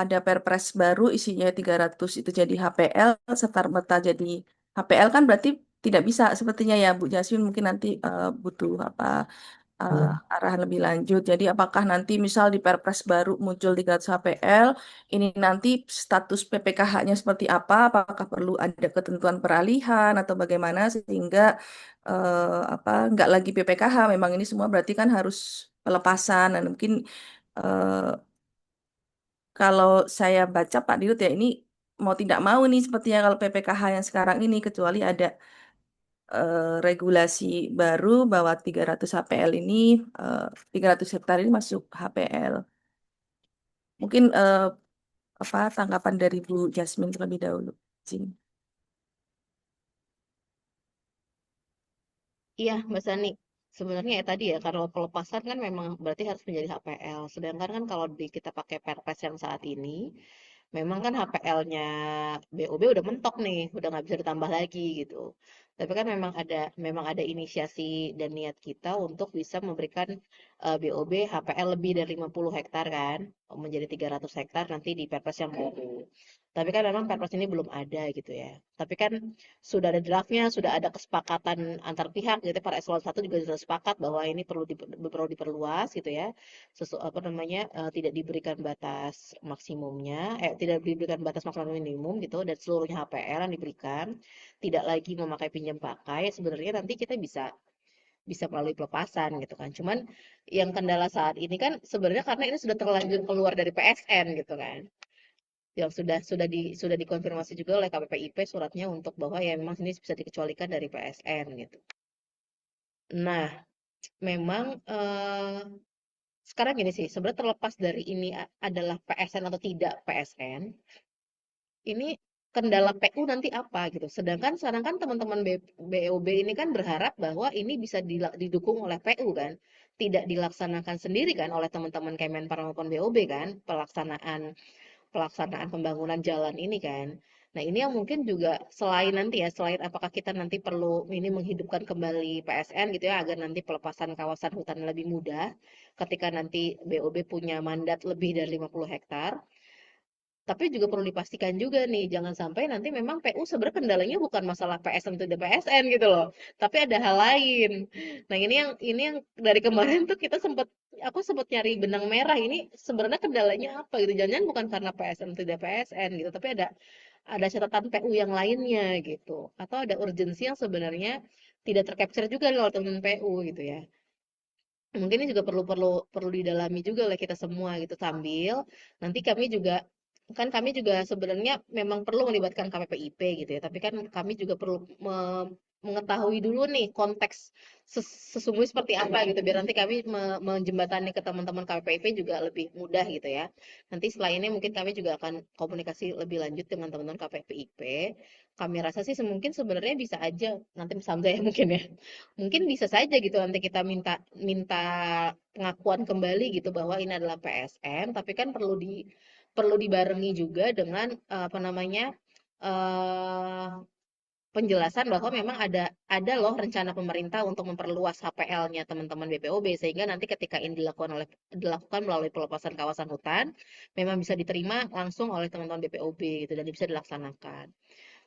ada Perpres baru isinya 300 itu jadi HPL, serta-merta jadi HPL kan berarti tidak bisa sepertinya ya Bu Jasmine, mungkin nanti butuh arahan lebih lanjut. Jadi apakah nanti misal di Perpres baru muncul 300 HPL, ini nanti status PPKH-nya seperti apa? Apakah perlu ada ketentuan peralihan atau bagaimana sehingga nggak lagi PPKH? Memang ini semua berarti kan harus pelepasan dan mungkin eh, kalau saya baca Pak Dirut ya ini mau tidak mau nih sepertinya kalau PPKH yang sekarang ini kecuali ada regulasi baru bahwa 300 HPL ini 300 hektar ini masuk HPL. Mungkin tanggapan dari Bu Jasmine terlebih dahulu. Izin. Iya, Mbak Sani. Sebenarnya ya tadi ya, kalau pelepasan kan memang berarti harus menjadi HPL. Sedangkan kan kalau kita pakai Perpres yang saat ini, memang kan HPL-nya BOB udah mentok nih, udah nggak bisa ditambah lagi gitu. Tapi kan memang ada inisiasi dan niat kita untuk bisa memberikan BOB HPL lebih dari 50 hektar kan, menjadi 300 hektar nanti di Perpres yang baru. Tapi kan memang Perpres ini belum ada gitu ya. Tapi kan sudah ada draftnya, sudah ada kesepakatan antar pihak gitu. Para eselon 1 juga sudah sepakat bahwa ini perlu diperluas gitu ya. Tidak diberikan batas maksimumnya, tidak diberikan batas maksimal minimum gitu dan seluruhnya HPL yang diberikan tidak lagi memakai pinjam pakai. Sebenarnya nanti kita bisa bisa melalui pelepasan gitu kan. Cuman yang kendala saat ini kan sebenarnya karena ini sudah terlanjur keluar dari PSN gitu kan, yang sudah dikonfirmasi juga oleh KPPIP suratnya untuk bahwa ya memang ini bisa dikecualikan dari PSN gitu. Nah, memang sekarang gini sih, sebenarnya terlepas dari ini adalah PSN atau tidak PSN, ini kendala PU nanti apa gitu. Sedangkan sekarang kan teman-teman BOB ini kan berharap bahwa ini bisa didukung oleh PU kan, tidak dilaksanakan sendiri kan oleh teman-teman Kemenpar maupun BOB kan, pelaksanaan pelaksanaan pembangunan jalan ini kan. Nah, ini yang mungkin juga selain apakah kita nanti perlu ini menghidupkan kembali PSN gitu ya agar nanti pelepasan kawasan hutan lebih mudah ketika nanti BOB punya mandat lebih dari 50 hektar. Tapi juga perlu dipastikan juga nih, jangan sampai nanti memang PU sebenarnya kendalanya bukan masalah PSN atau PSN gitu loh, tapi ada hal lain. Nah, ini yang dari kemarin tuh aku sempat nyari benang merah ini sebenarnya kendalanya apa gitu. Jangan bukan karena PSN atau tidak PSN gitu, tapi ada catatan PU yang lainnya gitu. Atau ada urgensi yang sebenarnya tidak tercapture juga oleh teman PU gitu ya. Mungkin ini juga perlu perlu perlu didalami juga oleh kita semua gitu sambil nanti kami juga sebenarnya memang perlu melibatkan KPPIP gitu ya, tapi kan kami juga perlu mengetahui dulu nih konteks sesungguhnya seperti apa gitu biar nanti kami menjembatani ke teman-teman KPPIP juga lebih mudah gitu ya. Nanti setelah ini mungkin kami juga akan komunikasi lebih lanjut dengan teman-teman KPPIP. Kami rasa sih mungkin sebenarnya bisa aja nanti Samza ya mungkin ya. Mungkin bisa saja gitu nanti kita minta minta pengakuan kembali gitu bahwa ini adalah PSN, tapi kan perlu dibarengi juga dengan apa namanya eh penjelasan bahwa memang ada loh rencana pemerintah untuk memperluas HPL-nya teman-teman BPOB sehingga nanti ketika ini dilakukan melalui pelepasan kawasan hutan memang bisa diterima langsung oleh teman-teman BPOB gitu dan bisa dilaksanakan.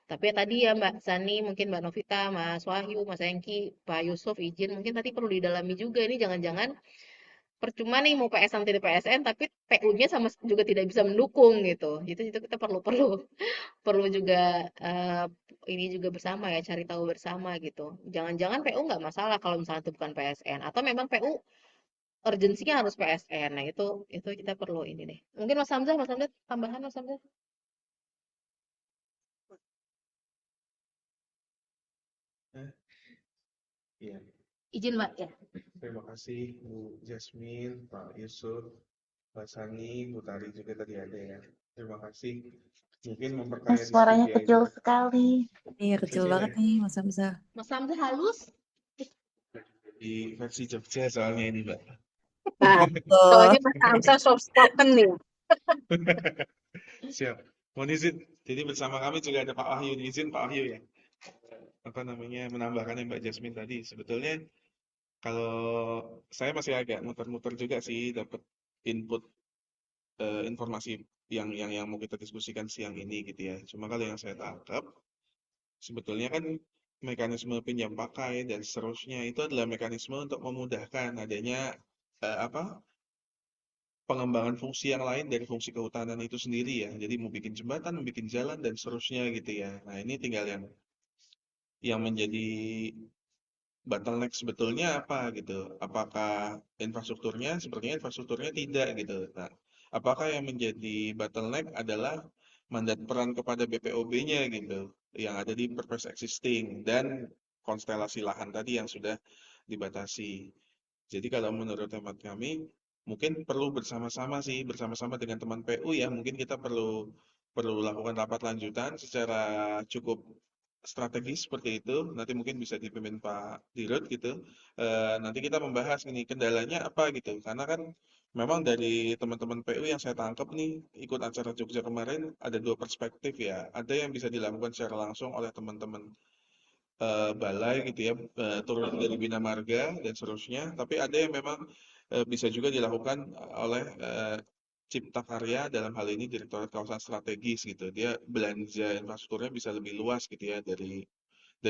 Tapi ya tadi ya Mbak Sani, mungkin Mbak Novita, Mas Wahyu, Mas Engki, Pak Yusuf izin, mungkin tadi perlu didalami juga ini jangan-jangan percuma nih mau PSN tidak PSN, tapi PU-nya sama juga tidak bisa mendukung gitu. Itu kita perlu perlu perlu juga eh, ini juga bersama ya cari tahu bersama gitu. Jangan-jangan PU nggak masalah kalau misalnya itu bukan PSN atau memang PU urgensinya harus PSN. Nah itu kita perlu ini deh. Mungkin Mas Hamzah tambahan Mas Hamzah. Iya, Izin Mbak ya. terima kasih Bu Jasmine, Pak Yusuf, Mbak Sani, Bu Tari juga tadi ada ya. Terima kasih. Mungkin memperkaya Suaranya diskusi kecil aja. sekali. Iya, kecil Kecil banget ya. nih, Mas Hamzah. Mas Hamzah halus. Di versi Jogja soalnya ini, Mbak. Nah, Tuh. soalnya Mas Hamzah soft spoken nih. Siap. Mohon izin. Jadi bersama kami juga ada Pak Wahyu. Izin Pak Wahyu ya. Apa namanya, menambahkan yang Mbak Jasmine tadi. Sebetulnya kalau saya masih agak muter-muter juga sih dapat input informasi yang mau kita diskusikan siang ini gitu ya. Cuma kalau yang saya tangkap sebetulnya kan mekanisme pinjam pakai dan seterusnya itu adalah mekanisme untuk memudahkan adanya apa pengembangan fungsi yang lain dari fungsi kehutanan itu sendiri ya. Jadi mau bikin jembatan, mau bikin jalan dan seterusnya gitu ya. Nah, ini tinggal yang menjadi bottleneck sebetulnya apa gitu. Apakah infrastrukturnya? Sepertinya infrastrukturnya tidak gitu. Nah, apakah yang menjadi bottleneck adalah mandat peran kepada BPOB-nya gitu, yang ada di Perpres existing dan konstelasi lahan tadi yang sudah dibatasi. Jadi kalau menurut hemat kami, mungkin perlu bersama-sama sih, bersama-sama dengan teman PU ya, mungkin kita perlu perlu lakukan rapat lanjutan secara cukup strategis seperti itu. Nanti mungkin bisa dipimpin Pak Dirut gitu. Nanti kita membahas ini kendalanya apa gitu. Karena kan memang dari teman-teman PU yang saya tangkap nih ikut acara Jogja kemarin ada dua perspektif ya. Ada yang bisa dilakukan secara langsung oleh teman-teman balai gitu ya, turun dari Bina Marga dan seterusnya. Tapi ada yang memang bisa juga dilakukan oleh Cipta Karya dalam hal ini Direktorat Kawasan Strategis gitu. Dia belanja infrastrukturnya bisa lebih luas gitu ya dari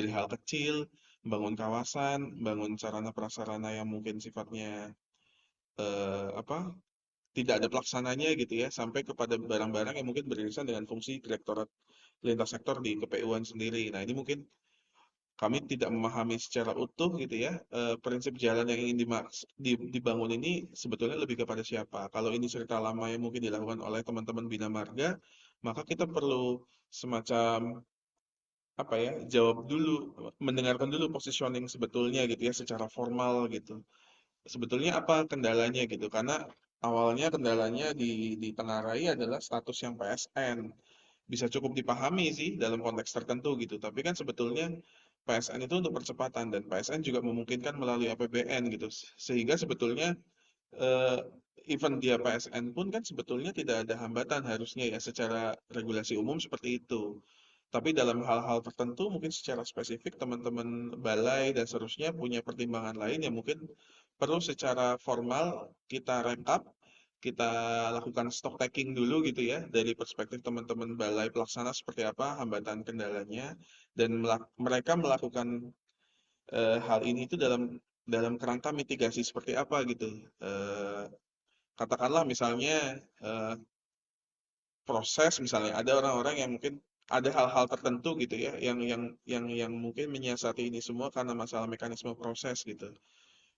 hal kecil, bangun kawasan, bangun sarana prasarana yang mungkin sifatnya apa tidak ada pelaksananya gitu ya, sampai kepada barang-barang yang mungkin beririsan dengan fungsi Direktorat Lintas Sektor di KPU-an sendiri. Nah, ini mungkin kami tidak memahami secara utuh gitu ya, prinsip jalan yang ingin dibangun ini sebetulnya lebih kepada siapa. Kalau ini cerita lama yang mungkin dilakukan oleh teman-teman Bina Marga, maka kita perlu semacam apa ya, jawab dulu, mendengarkan dulu positioning sebetulnya gitu ya secara formal gitu. Sebetulnya apa kendalanya gitu? Karena awalnya kendalanya ditengarai adalah status yang PSN. Bisa cukup dipahami sih dalam konteks tertentu gitu. Tapi kan sebetulnya PSN itu untuk percepatan dan PSN juga memungkinkan melalui APBN gitu. Sehingga sebetulnya eh, event dia PSN pun kan sebetulnya tidak ada hambatan harusnya ya secara regulasi umum seperti itu. Tapi dalam hal-hal tertentu mungkin secara spesifik teman-teman balai dan seterusnya punya pertimbangan lain yang mungkin perlu secara formal kita rekap, kita lakukan stock taking dulu gitu ya dari perspektif teman-teman balai pelaksana seperti apa hambatan kendalanya dan mereka melakukan hal ini itu dalam dalam kerangka mitigasi seperti apa gitu. Eh, Katakanlah misalnya eh, proses misalnya ada orang-orang yang mungkin ada hal-hal tertentu gitu ya yang mungkin menyiasati ini semua karena masalah mekanisme proses gitu.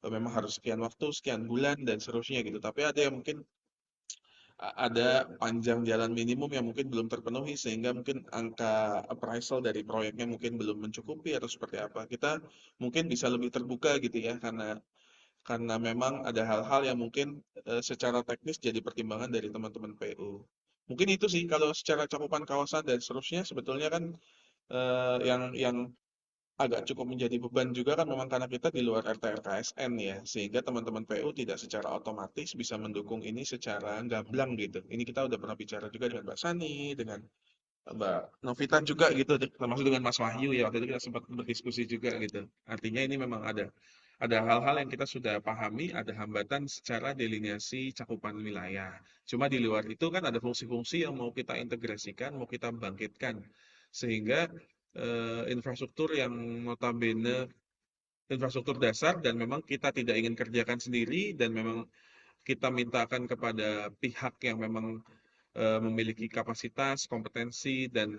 Memang harus sekian waktu, sekian bulan dan seterusnya gitu. Tapi ada yang mungkin ada panjang jalan minimum yang mungkin belum terpenuhi sehingga mungkin angka appraisal dari proyeknya mungkin belum mencukupi atau seperti apa. Kita mungkin bisa lebih terbuka gitu ya karena memang ada hal-hal yang mungkin secara teknis jadi pertimbangan dari teman-teman PU. Mungkin itu sih kalau secara cakupan kawasan dan seterusnya sebetulnya kan yang agak cukup menjadi beban juga kan memang karena kita di luar RT-RKSN ya, sehingga teman-teman PU tidak secara otomatis bisa mendukung ini secara gamblang gitu. Ini kita udah pernah bicara juga dengan Mbak Sani, dengan Mbak Novita juga gitu, termasuk dengan Mas Wahyu ya, waktu itu kita sempat berdiskusi juga gitu. Artinya ini memang ada hal-hal yang kita sudah pahami, ada hambatan secara delineasi cakupan wilayah. Cuma di luar itu kan ada fungsi-fungsi yang mau kita integrasikan, mau kita bangkitkan. Sehingga infrastruktur yang notabene infrastruktur dasar dan memang kita tidak ingin kerjakan sendiri dan memang kita mintakan kepada pihak yang memang memiliki kapasitas, kompetensi dan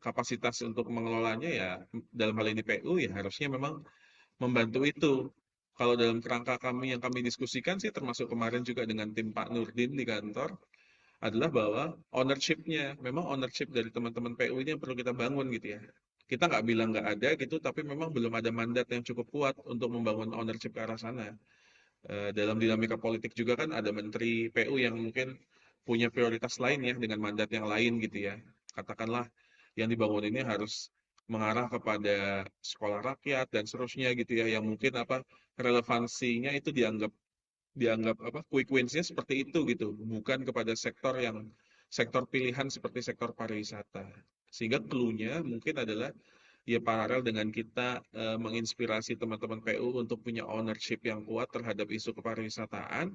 kapasitas untuk mengelolanya ya dalam hal ini PU ya harusnya memang membantu itu. Kalau dalam kerangka kami yang kami diskusikan sih termasuk kemarin juga dengan tim Pak Nurdin di kantor adalah bahwa ownership-nya, memang ownership dari teman-teman PU ini yang perlu kita bangun gitu ya. Kita nggak bilang nggak ada gitu, tapi memang belum ada mandat yang cukup kuat untuk membangun ownership ke arah sana. Dalam dinamika politik juga kan ada menteri PU yang mungkin punya prioritas lain ya dengan mandat yang lain gitu ya. Katakanlah yang dibangun ini harus mengarah kepada sekolah rakyat dan seterusnya gitu ya, yang mungkin apa relevansinya itu dianggap dianggap apa quick wins-nya seperti itu gitu, bukan kepada sektor pilihan seperti sektor pariwisata. Sehingga clue-nya mungkin adalah ya paralel dengan kita menginspirasi teman-teman PU untuk punya ownership yang kuat terhadap isu kepariwisataan.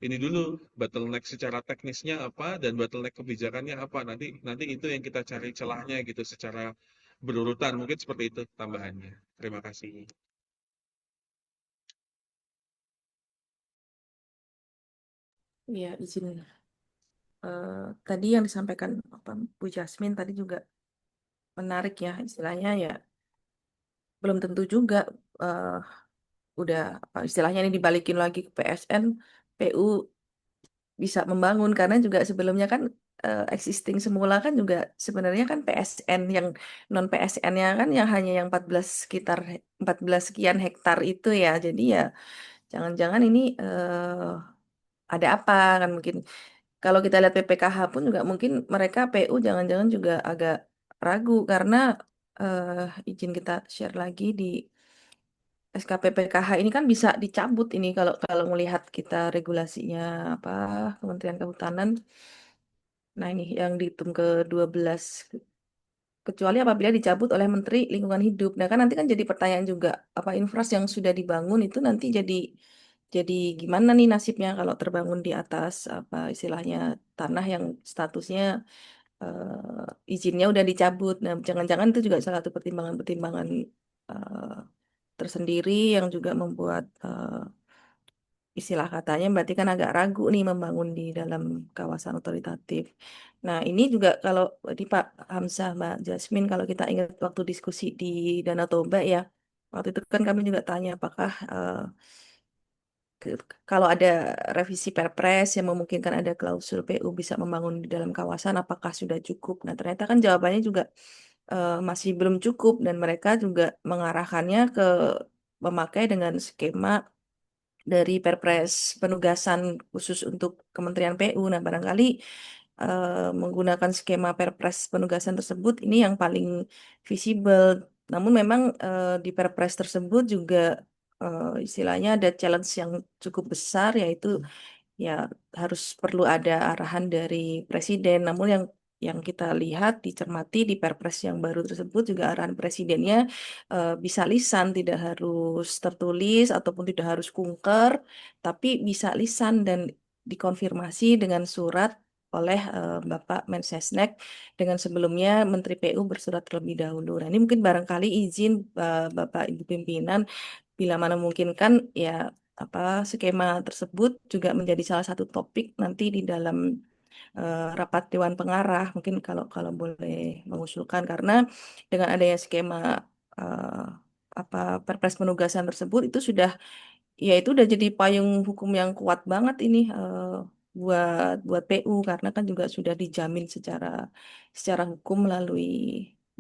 Ini dulu bottleneck secara teknisnya apa dan bottleneck kebijakannya apa. Nanti itu yang kita cari celahnya gitu secara berurutan. Mungkin seperti itu tambahannya. Terima kasih. Ya, izin tadi yang disampaikan Bu Jasmine tadi juga menarik ya, istilahnya ya belum tentu juga eh, udah apa istilahnya ini dibalikin lagi ke PSN, PU bisa membangun karena juga sebelumnya kan existing semula kan juga sebenarnya kan PSN yang non PSN-nya kan yang hanya yang 14 sekitar 14 sekian hektar itu ya. Jadi ya jangan-jangan ini ada apa kan mungkin kalau kita lihat PPKH pun juga mungkin mereka PU jangan-jangan juga agak ragu karena izin kita share lagi di SKPPKH ini kan bisa dicabut ini kalau kalau melihat kita regulasinya apa Kementerian Kehutanan. Nah, ini yang dihitung ke-12 kecuali apabila dicabut oleh Menteri Lingkungan Hidup. Nah, kan nanti kan jadi pertanyaan juga apa infras yang sudah dibangun itu nanti jadi gimana nih nasibnya kalau terbangun di atas apa istilahnya tanah yang statusnya izinnya udah dicabut. Nah, jangan-jangan itu juga salah satu pertimbangan-pertimbangan eh, tersendiri yang juga membuat istilah katanya berarti kan agak ragu nih membangun di dalam kawasan otoritatif. Nah, ini juga kalau di Pak Hamzah, Mbak Jasmine, kalau kita ingat waktu diskusi di Danau Toba ya, waktu itu kan kami juga tanya apakah kalau ada revisi Perpres yang memungkinkan ada klausul PU bisa membangun di dalam kawasan, apakah sudah cukup? Nah, ternyata kan jawabannya juga masih belum cukup dan mereka juga mengarahkannya ke memakai dengan skema dari Perpres penugasan khusus untuk Kementerian PU. Nah, barangkali menggunakan skema Perpres penugasan tersebut ini yang paling visible. Namun memang di Perpres tersebut juga istilahnya ada challenge yang cukup besar yaitu ya harus perlu ada arahan dari presiden. Namun yang kita lihat dicermati di Perpres yang baru tersebut juga arahan presidennya bisa lisan, tidak harus tertulis ataupun tidak harus kunker, tapi bisa lisan dan dikonfirmasi dengan surat oleh Bapak Mensesnek dengan sebelumnya Menteri PU bersurat terlebih dahulu. Nah, ini mungkin barangkali izin Bapak Ibu pimpinan bila mana memungkinkan ya apa skema tersebut juga menjadi salah satu topik nanti di dalam rapat Dewan Pengarah mungkin kalau kalau boleh mengusulkan karena dengan adanya skema eh, apa Perpres penugasan tersebut itu sudah ya itu udah jadi payung hukum yang kuat banget ini buat buat PU karena kan juga sudah dijamin secara secara hukum melalui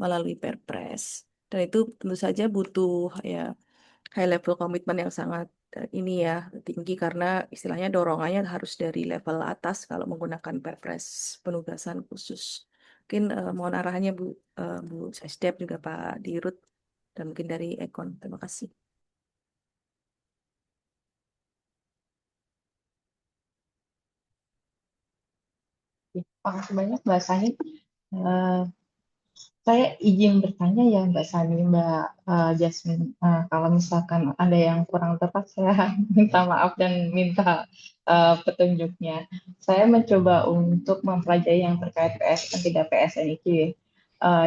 melalui Perpres dan itu tentu saja butuh ya high level komitmen yang sangat ini ya tinggi karena istilahnya dorongannya harus dari level atas kalau menggunakan Perpres penugasan khusus. Mungkin mohon arahannya Bu Sesdep juga Pak Dirut dan mungkin dari Ekon. Terima kasih. Makasih banyak Mbak Sani. Eh, Saya izin bertanya ya Mbak Sani, Mbak Jasmine. Kalau misalkan ada yang kurang tepat, saya minta maaf dan minta petunjuknya. Saya mencoba untuk mempelajari yang terkait PSN, tidak PSN itu ya.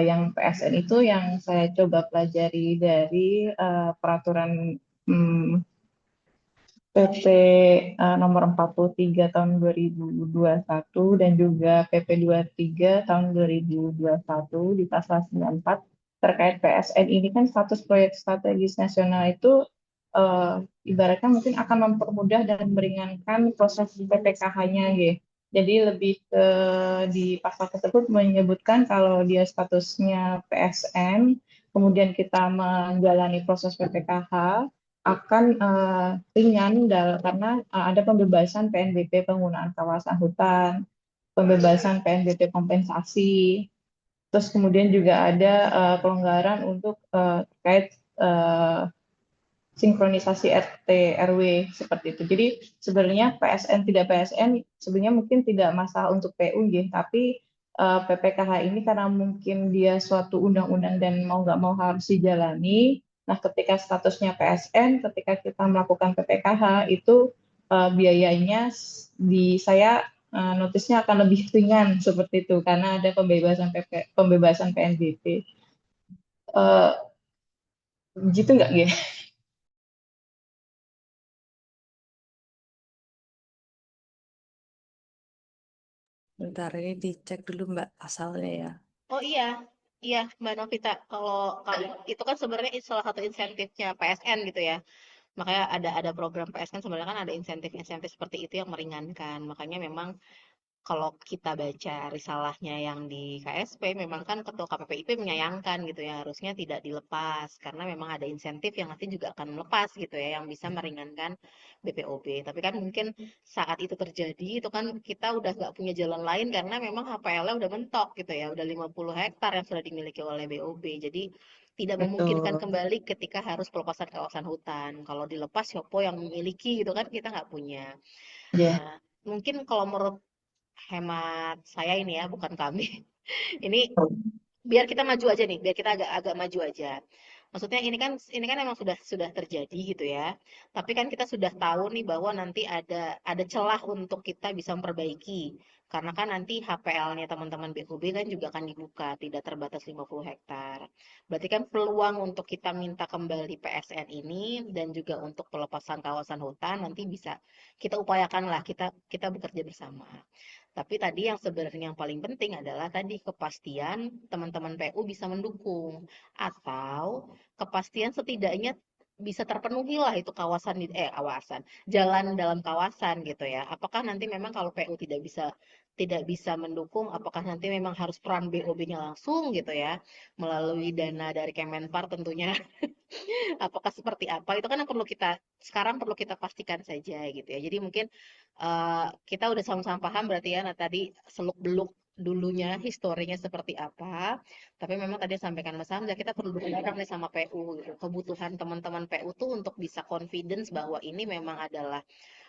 Yang PSN itu yang saya coba pelajari dari peraturan hmm, PP nomor 43 tahun 2021 dan juga PP 23 tahun 2021 di pasal 94 terkait PSN ini kan status proyek strategis nasional itu ibaratnya mungkin akan mempermudah dan meringankan proses PPKH-nya gitu. Jadi lebih ke di pasal tersebut menyebutkan kalau dia statusnya PSN, kemudian kita menjalani proses PPKH akan ringan karena ada pembebasan PNBP penggunaan kawasan hutan. pembebasan PNBP kompensasi. Terus kemudian juga ada kelonggaran untuk terkait sinkronisasi RT RW seperti itu. Jadi sebenarnya PSN tidak PSN sebenarnya mungkin tidak masalah untuk PU gitu, tapi PPKH ini karena mungkin dia suatu undang-undang dan mau nggak mau harus dijalani. Nah, ketika statusnya PSN, ketika kita melakukan PPKH itu biayanya di saya notisnya akan lebih ringan seperti itu karena ada pembebasan PNBP. Gitu nggak ya? Bentar, ini dicek dulu Mbak pasalnya ya. Oh iya, iya Mbak Novita. Kalau kalau itu kan sebenarnya salah satu insentifnya PSN gitu ya. Makanya ada program PSN sebenarnya kan ada insentif-insentif seperti itu yang meringankan. Makanya memang kalau kita baca risalahnya yang di KSP, memang kan Ketua KPPIP menyayangkan gitu ya, harusnya tidak dilepas karena memang ada insentif yang nanti juga akan melepas gitu ya, yang bisa meringankan BPOB. Tapi kan mungkin saat itu terjadi, itu kan kita udah nggak punya jalan lain karena memang HPL-nya udah mentok gitu ya, udah 50 hektar yang sudah dimiliki oleh BOB. Jadi tidak memungkinkan Betul. kembali ketika harus pelepasan kawasan hutan. Kalau dilepas, siapa yang memiliki gitu kan kita nggak punya. Ya. Nah, mungkin kalau menurut hemat saya ini ya, bukan kami. Ini biar kita maju aja nih, biar kita agak-agak maju aja. Maksudnya ini kan emang sudah terjadi gitu ya. Tapi kan kita sudah tahu nih bahwa nanti ada celah untuk kita bisa memperbaiki. Karena kan nanti HPL-nya teman-teman BHUB kan juga akan dibuka, tidak terbatas 50 hektar. Berarti kan peluang untuk kita minta kembali PSN ini dan juga untuk pelepasan kawasan hutan nanti bisa kita upayakan lah, kita bekerja bersama. Tapi tadi yang sebenarnya yang paling penting adalah tadi kepastian teman-teman PU bisa mendukung atau kepastian setidaknya bisa terpenuhi lah itu kawasan jalan dalam kawasan gitu ya. Apakah nanti memang kalau PU tidak bisa mendukung, apakah nanti memang harus peran BOB-nya langsung gitu ya melalui dana dari Kemenpar tentunya. Apakah seperti apa itu kan yang perlu kita pastikan saja gitu ya. Jadi mungkin kita udah sama-sama paham berarti ya, nah tadi seluk-beluk dulunya historinya seperti apa. Tapi memang tadi sampaikan Mas Hamzah, kita perlu berbicara nih sama PU gitu. Kebutuhan teman-teman PU tuh untuk bisa confidence bahwa ini memang adalah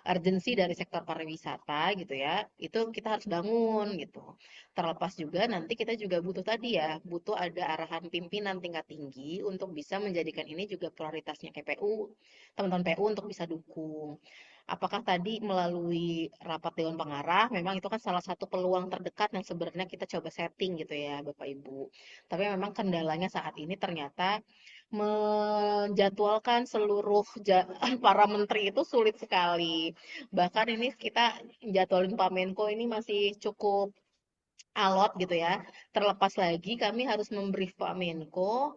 urgensi dari sektor pariwisata gitu ya. Itu kita harus bangun gitu. Terlepas juga nanti kita juga butuh tadi ya, butuh ada arahan pimpinan tingkat tinggi untuk bisa menjadikan ini juga prioritasnya KPU, teman-teman PU untuk bisa dukung. Apakah tadi melalui rapat Dewan Pengarah, memang itu kan salah satu peluang terdekat yang sebenarnya kita coba setting gitu ya Bapak Ibu. Tapi memang kendalanya saat ini ternyata menjadwalkan seluruh para menteri itu sulit sekali. Bahkan ini kita jadwalin Pak Menko ini masih cukup alot gitu ya. Terlepas lagi kami harus membrief Pak Menko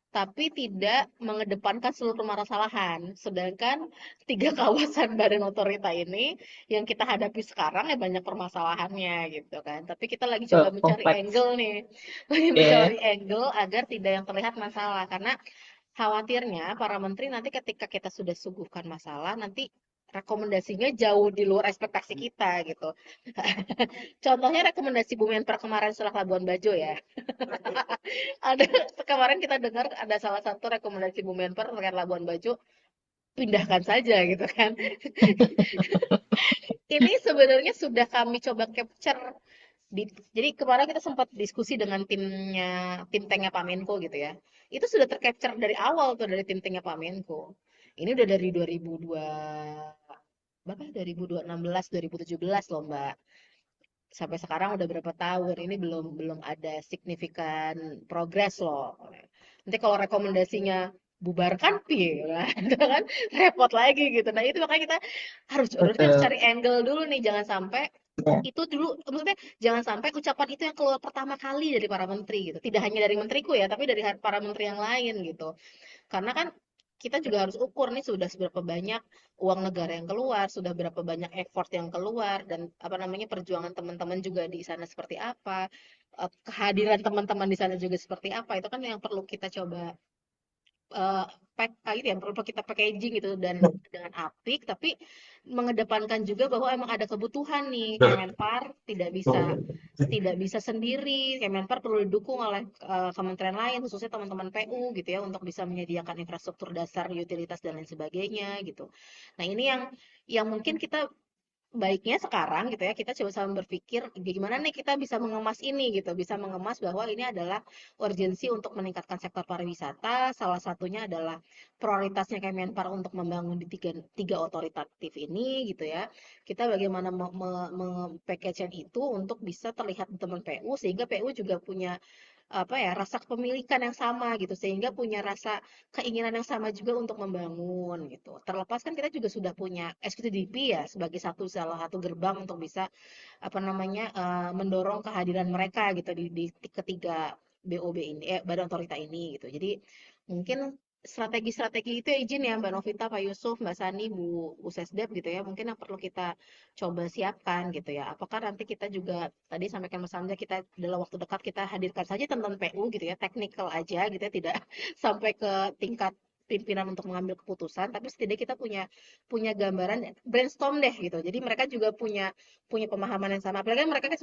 tapi tidak mengedepankan seluruh permasalahan. Sedangkan 3 kawasan badan otorita ini yang kita hadapi sekarang ya banyak permasalahannya gitu kan. Tapi kita lagi coba mencari Kompleks. angle nih. Lagi Ya. mencari angle agar tidak yang terlihat masalah. Karena khawatirnya para menteri nanti ketika kita sudah suguhkan masalah, nanti rekomendasinya jauh di luar ekspektasi kita gitu. Contohnya rekomendasi Bu Menpora kemarin setelah Labuan Bajo ya. Ada kemarin kita dengar ada salah satu rekomendasi Bu Menpora terkait Labuan Bajo, pindahkan saja gitu kan. Ini sebenarnya sudah kami coba capture jadi kemarin kita sempat diskusi dengan tim tanknya Pak Menko gitu ya. Itu sudah tercapture dari awal tuh dari tim tanknya Pak Menko. Ini udah dari 2002 berapa? 2016, 2017 loh Mbak. Sampai sekarang udah berapa tahun ini belum belum ada signifikan progres loh. Nanti kalau rekomendasinya bubarkan piye lah, itu kan repot lagi gitu. Nah, itu makanya kita harus Betul. cari angle dulu nih, jangan sampai Ya. itu dulu maksudnya jangan sampai ucapan itu yang keluar pertama kali dari para menteri gitu. Tidak hanya dari menteriku ya, tapi dari para menteri yang lain gitu. Karena kan kita juga harus ukur nih sudah seberapa banyak uang negara yang keluar, sudah berapa banyak effort yang keluar, dan apa namanya perjuangan teman-teman juga di sana seperti apa, kehadiran teman-teman di sana juga seperti apa, itu kan yang perlu kita coba itu ya perlu kita packaging gitu dan dengan apik, tapi mengedepankan juga bahwa emang ada kebutuhan nih Kemenpar tidak bisa sendiri. Kemenpar perlu didukung oleh kementerian lain, khususnya teman-teman PU gitu ya, untuk bisa menyediakan infrastruktur dasar, utilitas dan lain sebagainya gitu. Nah ini yang mungkin kita baiknya sekarang gitu ya, kita coba sama berpikir gimana nih kita bisa mengemas ini gitu, bisa mengemas bahwa ini adalah urgensi untuk meningkatkan sektor pariwisata. Salah satunya adalah prioritasnya Kemenpar untuk membangun di tiga otoritatif ini gitu ya. Kita bagaimana package itu untuk bisa terlihat di teman PU, sehingga PU juga punya apa ya, rasa kepemilikan yang sama gitu, sehingga punya rasa keinginan yang sama juga untuk membangun gitu. Terlepas kan kita juga sudah punya SPTDP ya sebagai salah satu gerbang untuk bisa apa namanya mendorong kehadiran mereka gitu di ketiga BOB ini, Badan Otorita ini gitu. Jadi mungkin strategi-strategi itu ya, izin ya Mbak Novita, Pak Yusuf, Mbak Sani, Bu Sesdep gitu ya, mungkin yang perlu kita coba siapkan gitu ya. Apakah nanti kita juga tadi sampaikan Mas Hamzah, kita dalam waktu dekat kita hadirkan saja teman PU gitu ya, teknikal aja gitu ya, tidak sampai ke tingkat pimpinan untuk mengambil keputusan, tapi setidaknya kita punya punya gambaran, brainstorm deh gitu. Jadi mereka juga punya punya pemahaman yang sama. Apalagi mereka kan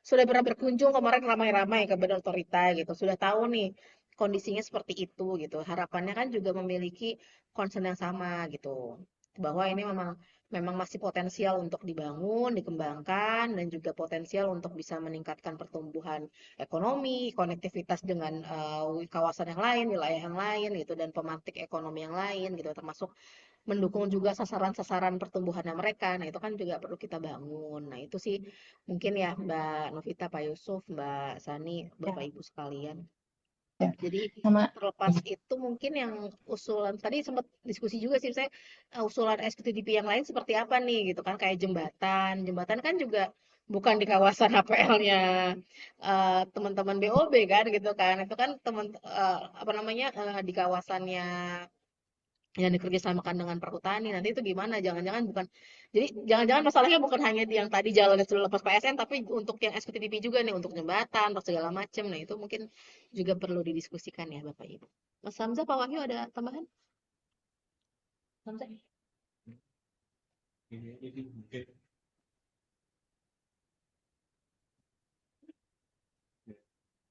sudah pernah berkunjung kemarin ramai-ramai ke Badan Otorita gitu, sudah tahu nih kondisinya seperti itu gitu. Harapannya kan juga memiliki concern yang sama gitu, bahwa ini memang memang masih potensial untuk dibangun, dikembangkan, dan juga potensial untuk bisa meningkatkan pertumbuhan ekonomi, konektivitas dengan kawasan yang lain, wilayah yang lain gitu, dan pemantik ekonomi yang lain gitu, termasuk mendukung juga sasaran-sasaran pertumbuhannya mereka. Nah, itu kan juga perlu kita bangun. Nah, itu sih mungkin ya Mbak Novita, Pak Yusuf, Mbak Sani, Bapak Ya, Ibu sekalian. ya. Jadi Sama terlepas itu mungkin yang usulan tadi sempat diskusi juga sih saya, usulan SPTDP yang lain seperti apa nih gitu kan, kayak jembatan. Jembatan kan juga bukan di kawasan HPL-nya teman-teman BOB kan gitu kan. Itu kan apa namanya di kawasannya yang dikerjasamakan dengan perhutani. Nanti itu gimana? Jangan-jangan bukan, jadi jangan-jangan masalahnya bukan hanya di yang tadi jalan yang sudah lepas PSN, tapi untuk yang SPTDP juga nih, untuk jembatan, untuk segala macam. Nah itu mungkin juga perlu didiskusikan ya Bapak Ibu. Mas Hamzah, Pak Wahyu ada tambahan? Hamzah?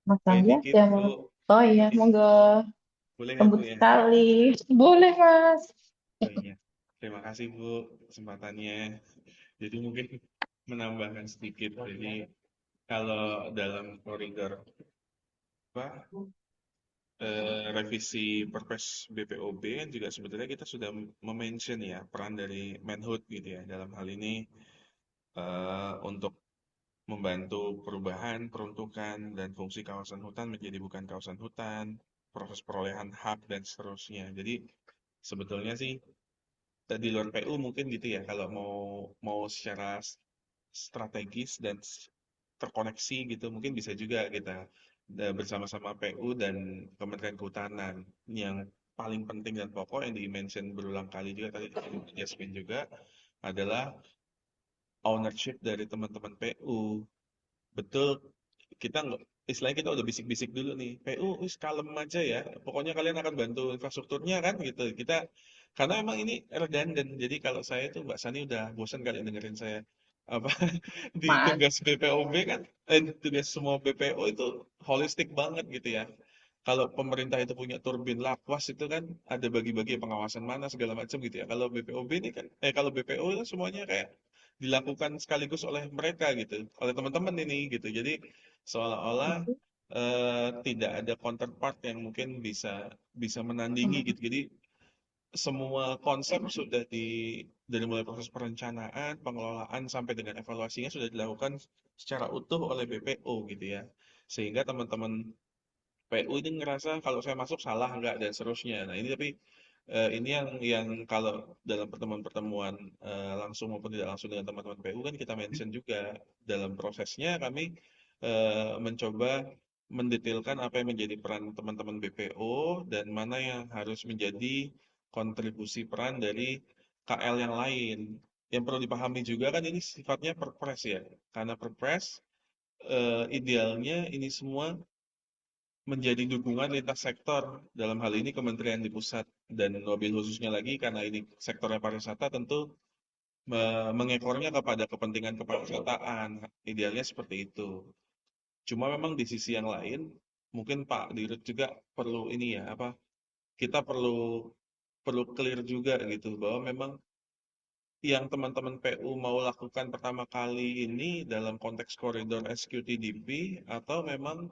Mas Kayak Hamzah dikit yang Bu, mau. Oh iya, dikit. monggo. Boleh nggak Bu Lembut ya? sekali. Boleh, Mas. Oh iya. Terima kasih Bu kesempatannya. Jadi mungkin menambahkan sedikit. Jadi kalau dalam koridor apa revisi Perpres BPOB kan juga sebetulnya kita sudah mention ya peran dari Menhub gitu ya dalam hal ini untuk membantu perubahan peruntukan dan fungsi kawasan hutan menjadi bukan kawasan hutan, proses perolehan hak dan seterusnya. Jadi sebetulnya sih di luar PU mungkin gitu ya kalau mau mau secara strategis dan terkoneksi gitu mungkin bisa juga kita bersama-sama PU dan Kementerian Kehutanan. Yang paling penting dan pokok yang di-mention berulang kali juga tadi di Jasmine juga adalah ownership dari teman-teman PU. Betul, kita nggak, istilahnya kita udah bisik-bisik dulu nih, PU wis kalem aja ya, pokoknya kalian akan bantu infrastrukturnya kan gitu. Kita karena emang ini redundant, jadi kalau saya tuh Mbak Sani udah bosan kali dengerin saya apa di Mas. tugas BPOB kan, tugas semua BPO itu holistik banget gitu ya. Kalau pemerintah itu punya turbin lapas itu kan ada bagi-bagi pengawasan mana segala macam gitu ya. Kalau BPOB ini kan, kalau BPO itu semuanya kayak dilakukan sekaligus oleh mereka gitu, oleh teman-teman ini gitu. Jadi seolah-olah tidak ada counterpart yang mungkin bisa bisa menandingi gitu. Jadi semua konsep sudah dari mulai proses perencanaan, pengelolaan sampai dengan evaluasinya sudah dilakukan secara utuh oleh BPO gitu ya. Sehingga teman-teman PU ini ngerasa kalau saya masuk salah enggak dan seterusnya. Nah ini tapi ini yang kalau dalam pertemuan-pertemuan langsung maupun tidak langsung dengan teman-teman PU kan kita mention juga dalam prosesnya kami mencoba mendetailkan apa yang menjadi peran teman-teman BPO dan mana yang harus menjadi kontribusi peran dari KL yang lain. Yang perlu dipahami juga kan ini sifatnya perpres ya, karena perpres idealnya ini semua menjadi dukungan lintas sektor, dalam hal ini kementerian di pusat, dan mobil khususnya lagi karena ini sektornya pariwisata tentu mengekornya kepada kepentingan kepariwisataan, idealnya seperti itu. Cuma memang di sisi yang lain, mungkin Pak Dirut juga perlu ini ya, apa, kita perlu perlu clear juga gitu, bahwa memang yang teman-teman PU mau lakukan pertama kali ini dalam konteks koridor SQTDP atau memang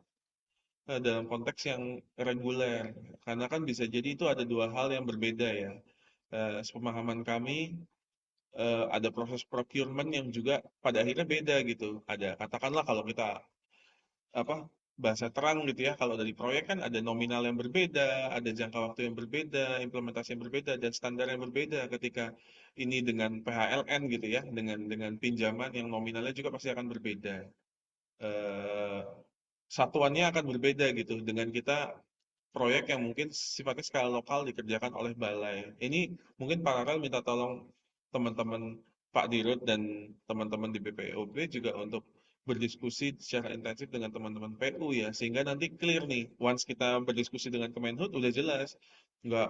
dalam konteks yang reguler. Karena kan bisa jadi itu ada dua hal yang berbeda ya. Sepemahaman kami, ada proses procurement yang juga pada akhirnya beda gitu. Ada, katakanlah kalau kita apa bahasa terang gitu ya, kalau dari proyek kan ada nominal yang berbeda, ada jangka waktu yang berbeda, implementasi yang berbeda, dan standar yang berbeda. Ketika ini dengan PHLN gitu ya, dengan pinjaman yang nominalnya juga pasti akan berbeda. Eh, Satuannya akan berbeda gitu dengan kita proyek yang mungkin sifatnya skala lokal dikerjakan oleh balai. Ini mungkin paralel minta tolong teman-teman Pak Dirut dan teman-teman di BPOB juga untuk berdiskusi secara intensif dengan teman-teman PU ya, sehingga nanti clear nih, once kita berdiskusi dengan Kemenhub udah jelas, nggak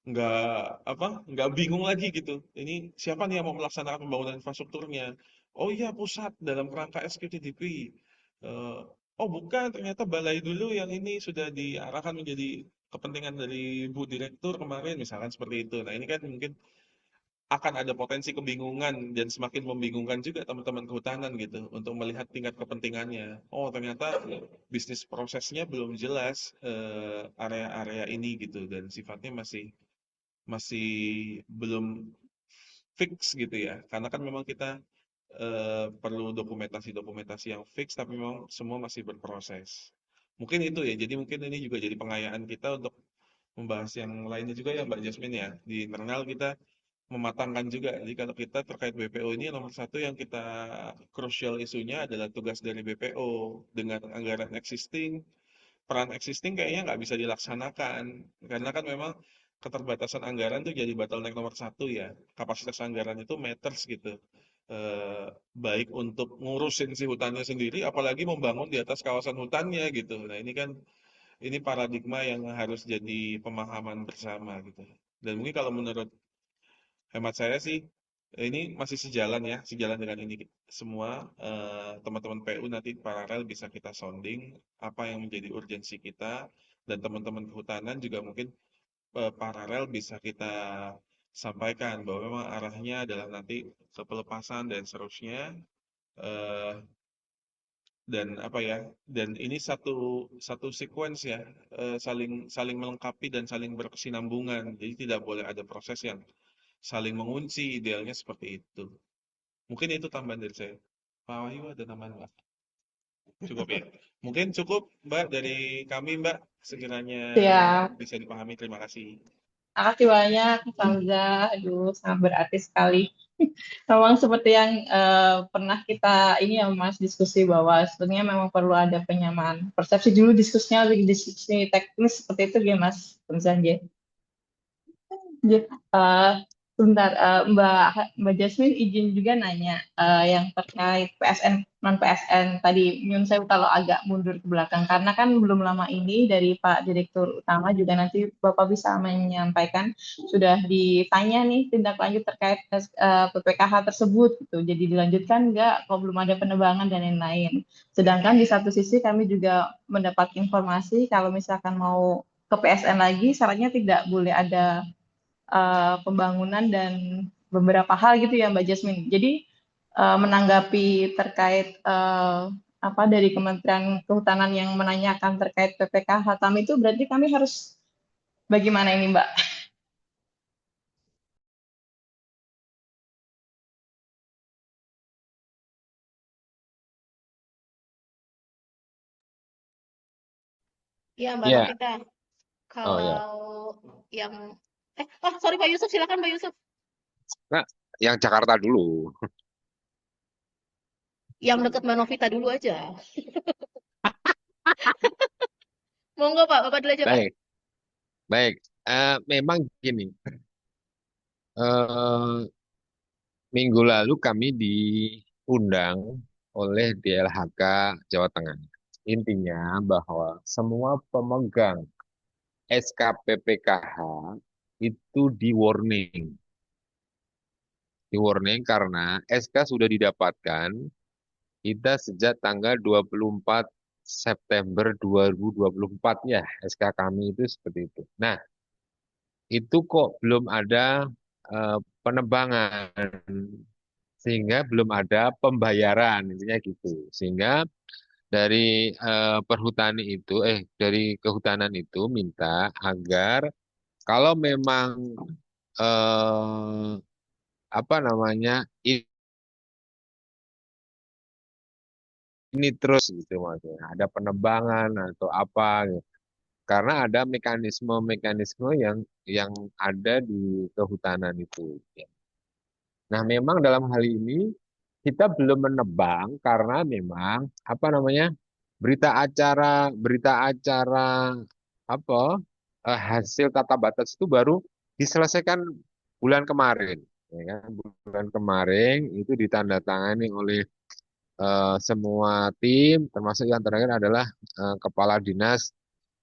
nggak nggak bingung lagi gitu. Ini siapa nih yang mau melaksanakan pembangunan infrastrukturnya? Oh iya pusat dalam kerangka SQTDP. Eh, oh bukan, ternyata balai dulu yang ini sudah diarahkan menjadi kepentingan dari Bu Direktur kemarin, misalkan seperti itu. Nah ini kan mungkin akan ada potensi kebingungan dan semakin membingungkan juga teman-teman kehutanan gitu untuk melihat tingkat kepentingannya. Oh ternyata bisnis prosesnya belum jelas, area-area ini gitu, dan sifatnya masih masih belum fix gitu ya. Karena kan memang kita perlu dokumentasi-dokumentasi yang fix, tapi memang semua masih berproses. Mungkin itu ya, jadi mungkin ini juga jadi pengayaan kita untuk membahas yang lainnya juga ya Mbak Jasmine ya. Di internal kita mematangkan juga. Jadi kalau kita terkait BPO ini nomor satu yang kita crucial isunya adalah tugas dari BPO dengan anggaran existing, peran existing kayaknya nggak bisa dilaksanakan karena kan memang keterbatasan anggaran tuh jadi bottleneck nomor satu ya. Kapasitas anggaran itu matters gitu. Baik untuk ngurusin si hutannya sendiri, apalagi membangun di atas kawasan hutannya gitu. Nah ini kan ini paradigma yang harus jadi pemahaman bersama gitu. Dan mungkin kalau menurut hemat saya sih, ini masih sejalan ya, sejalan dengan ini semua. Teman-teman PU nanti paralel bisa kita sounding apa yang menjadi urgensi kita, dan teman-teman kehutanan juga mungkin paralel bisa kita sampaikan bahwa memang arahnya adalah nanti ke pelepasan dan seterusnya. eh, dan apa ya, dan ini satu satu sequence ya, saling saling melengkapi dan saling berkesinambungan, jadi tidak boleh ada proses yang saling mengunci, idealnya seperti itu. Mungkin itu tambahan dari saya. Pak Wahyu ada tambahan Mbak? Cukup ya? Mungkin cukup Mbak dari kami Mbak, sekiranya Ya, bisa dipahami. Terima kasih. makasih banyak, Hamza. Aduh, sangat berarti sekali. Memang seperti yang pernah kita ini ya Mas diskusi bahwa sebenarnya memang perlu ada penyamaan persepsi dulu, diskusinya lebih diskusi teknis seperti itu ya Mas Hamza. Ya, sebentar, Mbak Jasmine izin juga nanya yang terkait PSN non PSN tadi. Nyun saya kalau agak mundur ke belakang karena kan belum lama ini dari Pak Direktur Utama juga nanti Bapak bisa menyampaikan sudah ditanya nih tindak lanjut terkait PPKH tersebut gitu. Jadi dilanjutkan nggak? Kalau belum ada penebangan dan lain-lain. Sedangkan di satu sisi kami juga mendapat informasi kalau misalkan mau ke PSN lagi syaratnya tidak boleh ada pembangunan dan beberapa hal gitu ya Mbak Jasmine. Jadi menanggapi terkait apa dari Kementerian Kehutanan yang menanyakan terkait PPKH kami itu berarti kami harus bagaimana ini Mbak? Iya, Mbak Ya, Novita. oh ya. Kalau yang oh sorry Pak Yusuf, silakan Pak Yusuf. Nah, yang Jakarta dulu. Yang dekat Mbak Novita dulu aja. Monggo Pak, Bapak dulu aja Pak. Baik, baik. Memang gini, eh, minggu lalu kami diundang oleh DLHK Jawa Tengah. intinya bahwa semua pemegang SKPPKH itu di warning karena SK sudah didapatkan kita sejak tanggal 24 September 2024 ya, SK kami itu seperti itu. Nah, itu kok belum ada penebangan, sehingga belum ada pembayaran, intinya gitu. Sehingga dari dari kehutanan itu minta agar kalau memang eh, apa namanya ini terus gitu maksudnya ada penebangan atau apa gitu. Karena ada mekanisme-mekanisme yang ada di kehutanan itu. Ya. Nah, memang dalam hal ini kita belum menebang karena memang apa namanya berita acara apa hasil tata batas itu baru diselesaikan bulan kemarin. Ya kan? Bulan kemarin itu ditandatangani oleh semua tim, termasuk yang terakhir adalah Kepala Dinas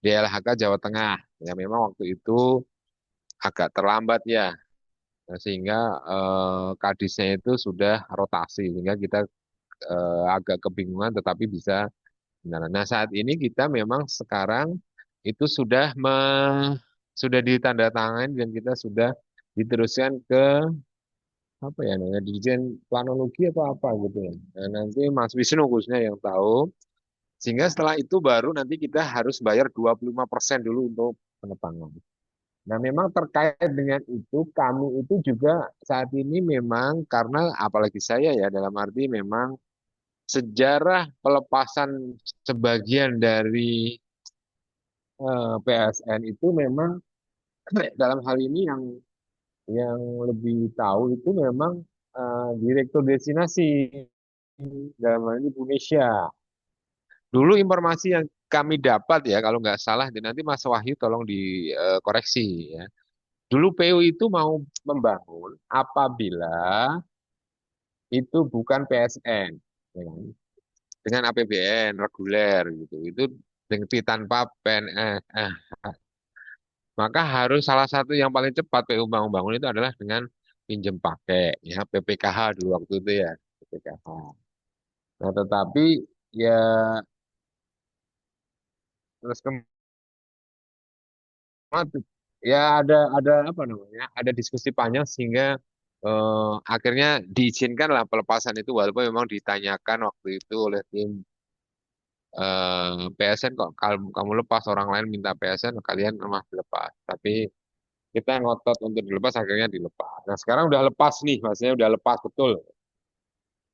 DLHK Jawa Tengah. Ya memang waktu itu agak terlambat ya, sehingga kadisnya itu sudah rotasi, sehingga kita agak kebingungan, tetapi bisa benar. Nah saat ini kita memang sekarang itu sudah ditandatangani dan kita sudah diteruskan ke apa ya namanya Dirjen Planologi atau apa gitu ya. Nah, nanti Mas Wisnu khususnya yang tahu. Sehingga setelah itu baru nanti kita harus bayar 25% dulu untuk penebangan. Nah, memang terkait dengan itu, kami itu juga saat ini memang karena apalagi saya ya dalam arti memang sejarah pelepasan sebagian dari PSN itu memang dalam hal ini yang lebih tahu itu memang Direktur Destinasi dalam hal ini Indonesia. Dulu informasi yang kami dapat ya, kalau nggak salah, nanti Mas Wahyu tolong dikoreksi ya. Dulu PU itu mau membangun apabila itu bukan PSN, ya kan? Dengan APBN reguler gitu. Itu tanpa PNS. Maka harus salah satu yang paling cepat PU bangun-bangun itu adalah dengan pinjem pakai ya PPKH dulu waktu itu ya PPKH. Nah, tetapi ya terus ya ada apa namanya ada diskusi panjang sehingga akhirnya diizinkan lah pelepasan itu walaupun memang ditanyakan waktu itu oleh tim PSN kok kalau kamu lepas orang lain minta PSN kalian memang dilepas tapi kita ngotot untuk dilepas akhirnya dilepas. Nah sekarang udah lepas nih maksudnya udah lepas betul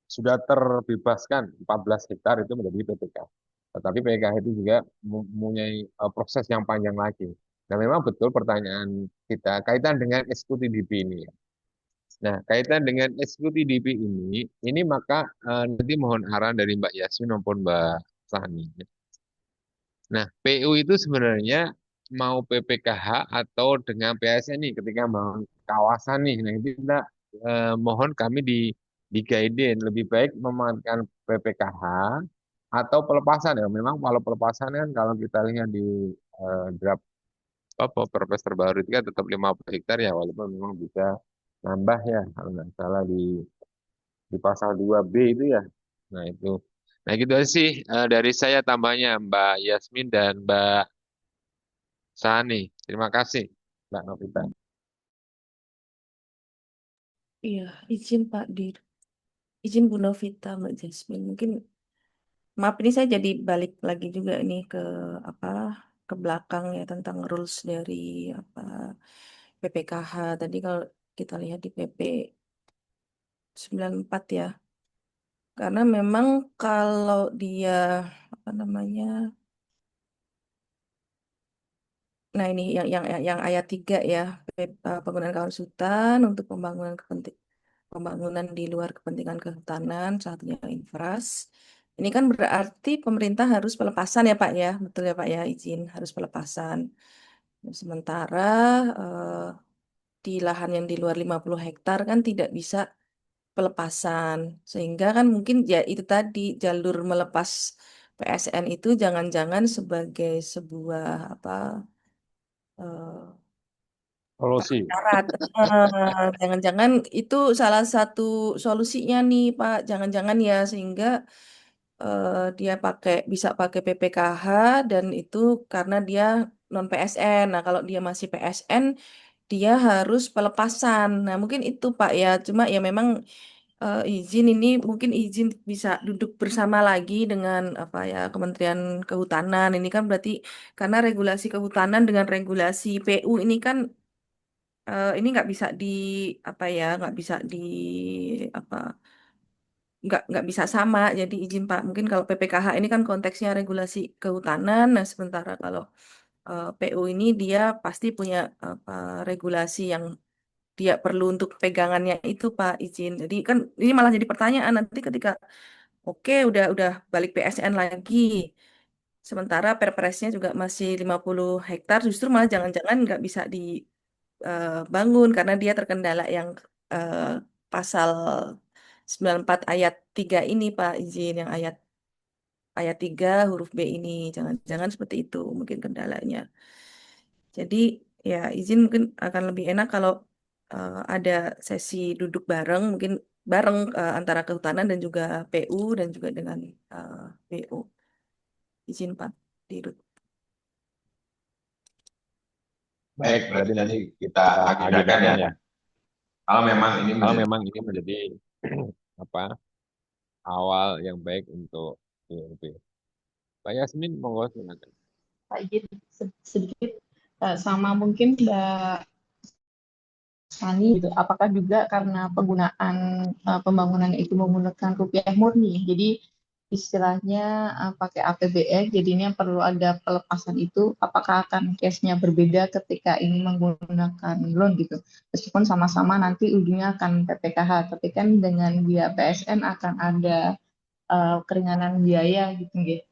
sudah terbebaskan 14 hektar itu menjadi PPK. Tetapi PPK itu juga mempunyai proses yang panjang lagi. Nah, memang betul pertanyaan kita kaitan dengan SKUT-DP ini. Ya. Nah, kaitan dengan SKUT-DP ini maka nanti mohon arahan dari Mbak Yasmin maupun Mbak Sani. Nah, PU itu sebenarnya mau PPKH atau dengan PSN nih ketika membangun kawasan nih. Nah, itu kita mohon kami di guide lebih baik memanfaatkan PPKH atau pelepasan ya. Memang kalau pelepasan kan kalau kita lihat di draft apa Perpres terbaru itu kan tetap 50 hektar ya walaupun memang bisa nambah ya kalau nggak salah di pasal 2B itu ya. Nah, itu. Nah, gitu aja sih dari saya tambahnya Mbak Yasmin dan Mbak Sani. Terima kasih, Mbak Novita. Iya, izin Pak Dir. Izin Bu Novita, Mbak Jasmine. Mungkin maaf ini saya jadi balik lagi juga ini ke apa ke belakang ya tentang rules dari apa PPKH. Tadi kalau kita lihat di PP 94 ya. Karena memang kalau dia apa namanya? Nah, ini yang ayat 3 ya, penggunaan kawasan hutan untuk pembangunan di luar kepentingan kehutanan, satunya infras. Ini kan berarti pemerintah harus pelepasan ya Pak ya, betul ya Pak ya, izin harus pelepasan. Sementara eh, di lahan yang di luar 50 hektar kan tidak bisa pelepasan. Sehingga kan mungkin ya itu tadi jalur melepas PSN itu jangan-jangan sebagai sebuah apa Solusi. syarat. Jangan-jangan itu salah satu solusinya nih, Pak. Jangan-jangan ya sehingga dia bisa pakai PPKH dan itu karena dia non PSN. Nah, kalau dia masih PSN, dia harus pelepasan. Nah, mungkin itu Pak ya. Cuma ya memang izin ini mungkin izin bisa duduk bersama lagi dengan apa ya Kementerian Kehutanan. Ini kan berarti karena regulasi kehutanan dengan regulasi PU ini kan ini nggak bisa di apa ya nggak bisa di apa nggak bisa sama jadi izin Pak mungkin kalau PPKH ini kan konteksnya regulasi kehutanan nah sementara kalau PU ini dia pasti punya apa regulasi yang dia perlu untuk pegangannya itu Pak izin jadi kan ini malah jadi pertanyaan nanti ketika oke udah balik PSN lagi sementara perpresnya juga masih 50 hektar justru malah jangan-jangan nggak bisa bangun karena dia terkendala yang eh, pasal 94 ayat 3 ini Pak izin yang ayat 3 huruf B ini jangan-jangan seperti itu mungkin kendalanya. Jadi ya izin mungkin akan lebih enak kalau ada sesi duduk bareng mungkin bareng antara kehutanan dan juga PU dan juga dengan eh, BU. Izin Pak Dirut. Baik, berarti nanti kita agendakan ya. Kalau memang ini menjadi apa awal yang baik untuk BLB. Pak Yasmin, monggo silakan. Pak izin sedikit sama mungkin Mbak Sani gitu. Apakah juga karena penggunaan pembangunan itu menggunakan rupiah murni, jadi istilahnya pakai APBN, jadinya perlu ada pelepasan itu. Apakah akan case-nya berbeda ketika ini menggunakan loan gitu? Meskipun sama-sama nanti ujungnya akan PPKH, tapi kan dengan via PSN akan ada keringanan biaya gitu, gitu.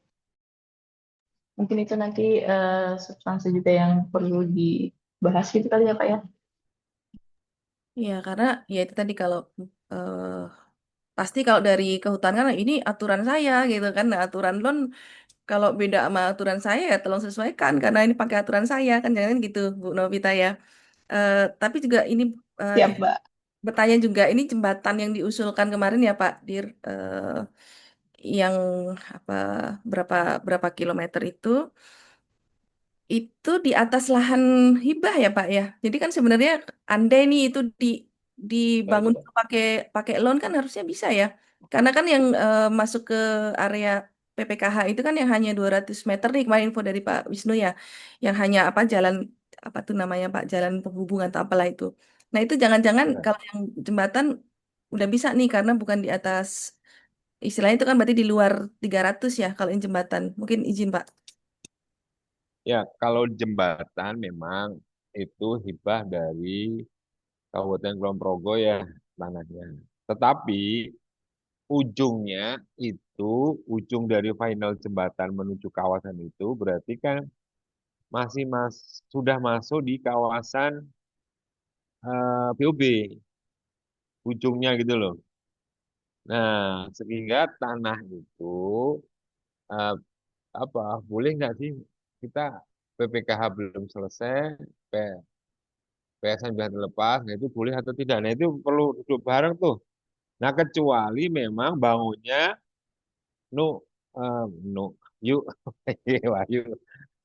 Mungkin itu nanti substansi juga yang perlu dibahas gitu kali ya Pak ya. Ya karena ya itu tadi kalau eh, pasti kalau dari kehutanan ini aturan saya gitu kan. Nah, aturan loan kalau beda sama aturan saya ya tolong sesuaikan karena ini pakai aturan saya kan jangan gitu Bu Novita ya. Tapi juga ini Siap Mbak. bertanya juga ini jembatan yang diusulkan kemarin ya Pak Dir yang apa berapa berapa kilometer itu di atas lahan hibah ya Pak ya. Jadi kan sebenarnya andai nih itu dibangun pakai pakai loan kan harusnya bisa ya. Karena kan yang masuk ke area PPKH itu kan yang hanya 200 meter nih kemarin info dari Pak Wisnu ya. Yang hanya apa jalan apa tuh namanya Pak jalan penghubung atau apalah itu. Nah itu jangan-jangan kalau yang jembatan udah bisa nih karena bukan di atas istilahnya itu kan berarti di luar 300 ya kalau yang jembatan. Mungkin izin Pak. Ya, kalau jembatan memang itu hibah dari Kabupaten Kulon Progo ya tanahnya. Tetapi ujungnya itu, ujung dari final jembatan menuju kawasan itu berarti kan sudah masuk di kawasan BOB, ujungnya gitu loh. Nah, sehingga tanah itu eh, apa boleh nggak sih kita PPKH belum selesai, PSN sudah terlepas, nah itu boleh atau tidak? Nah itu perlu duduk bareng tuh. Nah kecuali memang bangunnya no, no, yuk, Wahyu.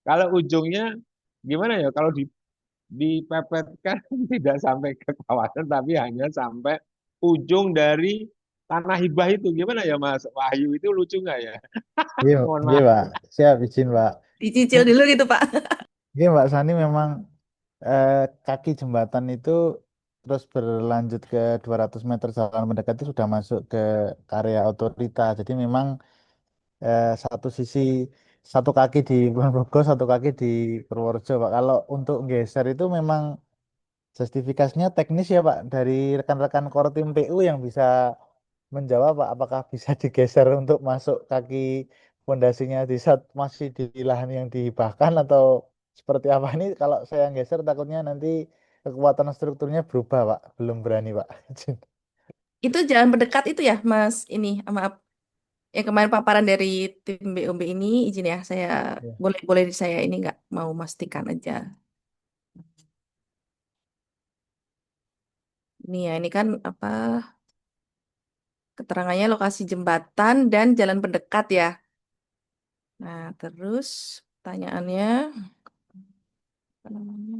Kalau ujungnya gimana ya? Kalau dipepetkan tidak sampai ke kawasan, tapi hanya sampai ujung dari tanah hibah itu. Gimana ya Mas Wahyu itu lucu nggak ya? Iya, Mohon iya maaf. Pak. Siap izin Pak. Dicicil dulu gitu Pak. Iya Mbak Sani memang eh, kaki jembatan itu terus berlanjut ke 200 meter jalan mendekat itu sudah masuk ke area otorita. Jadi memang satu sisi satu kaki di Kulon Progo, satu kaki di Purworejo Pak. Kalau untuk geser itu memang justifikasinya teknis ya Pak dari rekan-rekan core tim PU yang bisa menjawab Pak apakah bisa digeser untuk masuk kaki pondasinya di saat masih di lahan yang dihibahkan atau seperti apa ini kalau saya yang geser takutnya nanti kekuatan strukturnya berubah Pak belum berani Pak. Itu jalan berdekat itu ya Mas ini maaf yang kemarin paparan dari tim BOB ini izin ya, saya Ya. boleh saya ini nggak mau memastikan aja. Ini ya, ini kan apa keterangannya lokasi jembatan dan jalan pendekat ya. Nah, terus pertanyaannya apa namanya?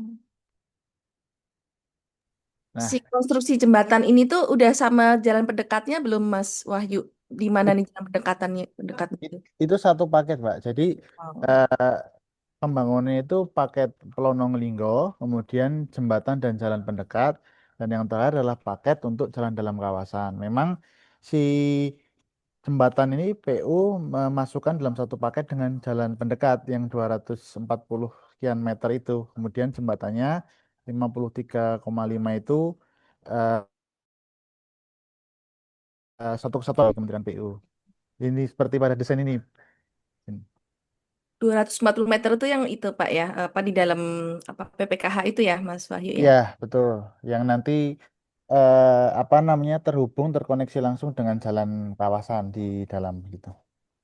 Nah, Si konstruksi jembatan ini tuh udah sama jalan pendekatnya belum Mas Wahyu? Di mana nih jalan pendekatnya itu? itu satu paket, Pak. Jadi Oh, eh, pembangunan itu paket Pelonong Linggo, kemudian jembatan dan jalan pendekat, dan yang terakhir adalah paket untuk jalan dalam kawasan. Memang si jembatan ini PU memasukkan dalam satu paket dengan jalan pendekat yang 240 sekian meter itu. Kemudian jembatannya 53,5 itu eh, satu kesatuan dari Kementerian PU. Ini seperti pada desain ini. 240 meter itu yang itu Pak ya, apa di dalam apa PPKH itu ya Mas Wahyu ya? Ya, betul. Yang nanti apa namanya terhubung terkoneksi langsung dengan jalan kawasan di dalam gitu.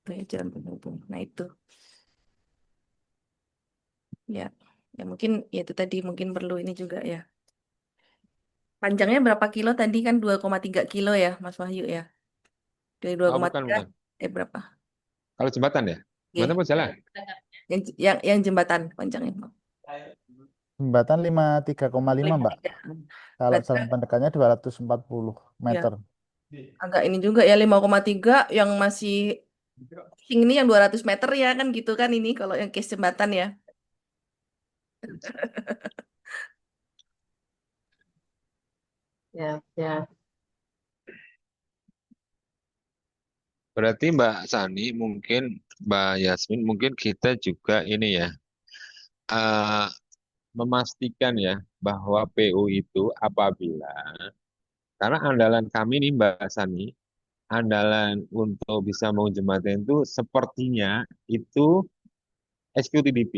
Itu ya jalan penghubung. Nah itu ya, ya mungkin ya itu tadi mungkin perlu ini juga ya. Panjangnya berapa kilo tadi kan 2,3 kilo ya Mas Wahyu ya? Dari Oh, bukan, 2,3 bukan. berapa? Kalau jembatan ya? Jembatan Oke. apa jalan? Yang jembatan panjangnya. Jembatan 53,5 Mbak. 3,3. Kalau Berarti jalan pendekatnya 240 ya meter. agak ini juga ya 5,3 yang masih ini yang 200 meter ya kan gitu kan ini kalau yang case jembatan ya. Ya, ya. Berarti Mbak Sani mungkin Mbak Yasmin mungkin kita juga ini ya eh, memastikan ya bahwa PU itu apabila karena andalan kami nih Mbak Sani andalan untuk bisa membangun jembatan itu sepertinya itu SQTDP.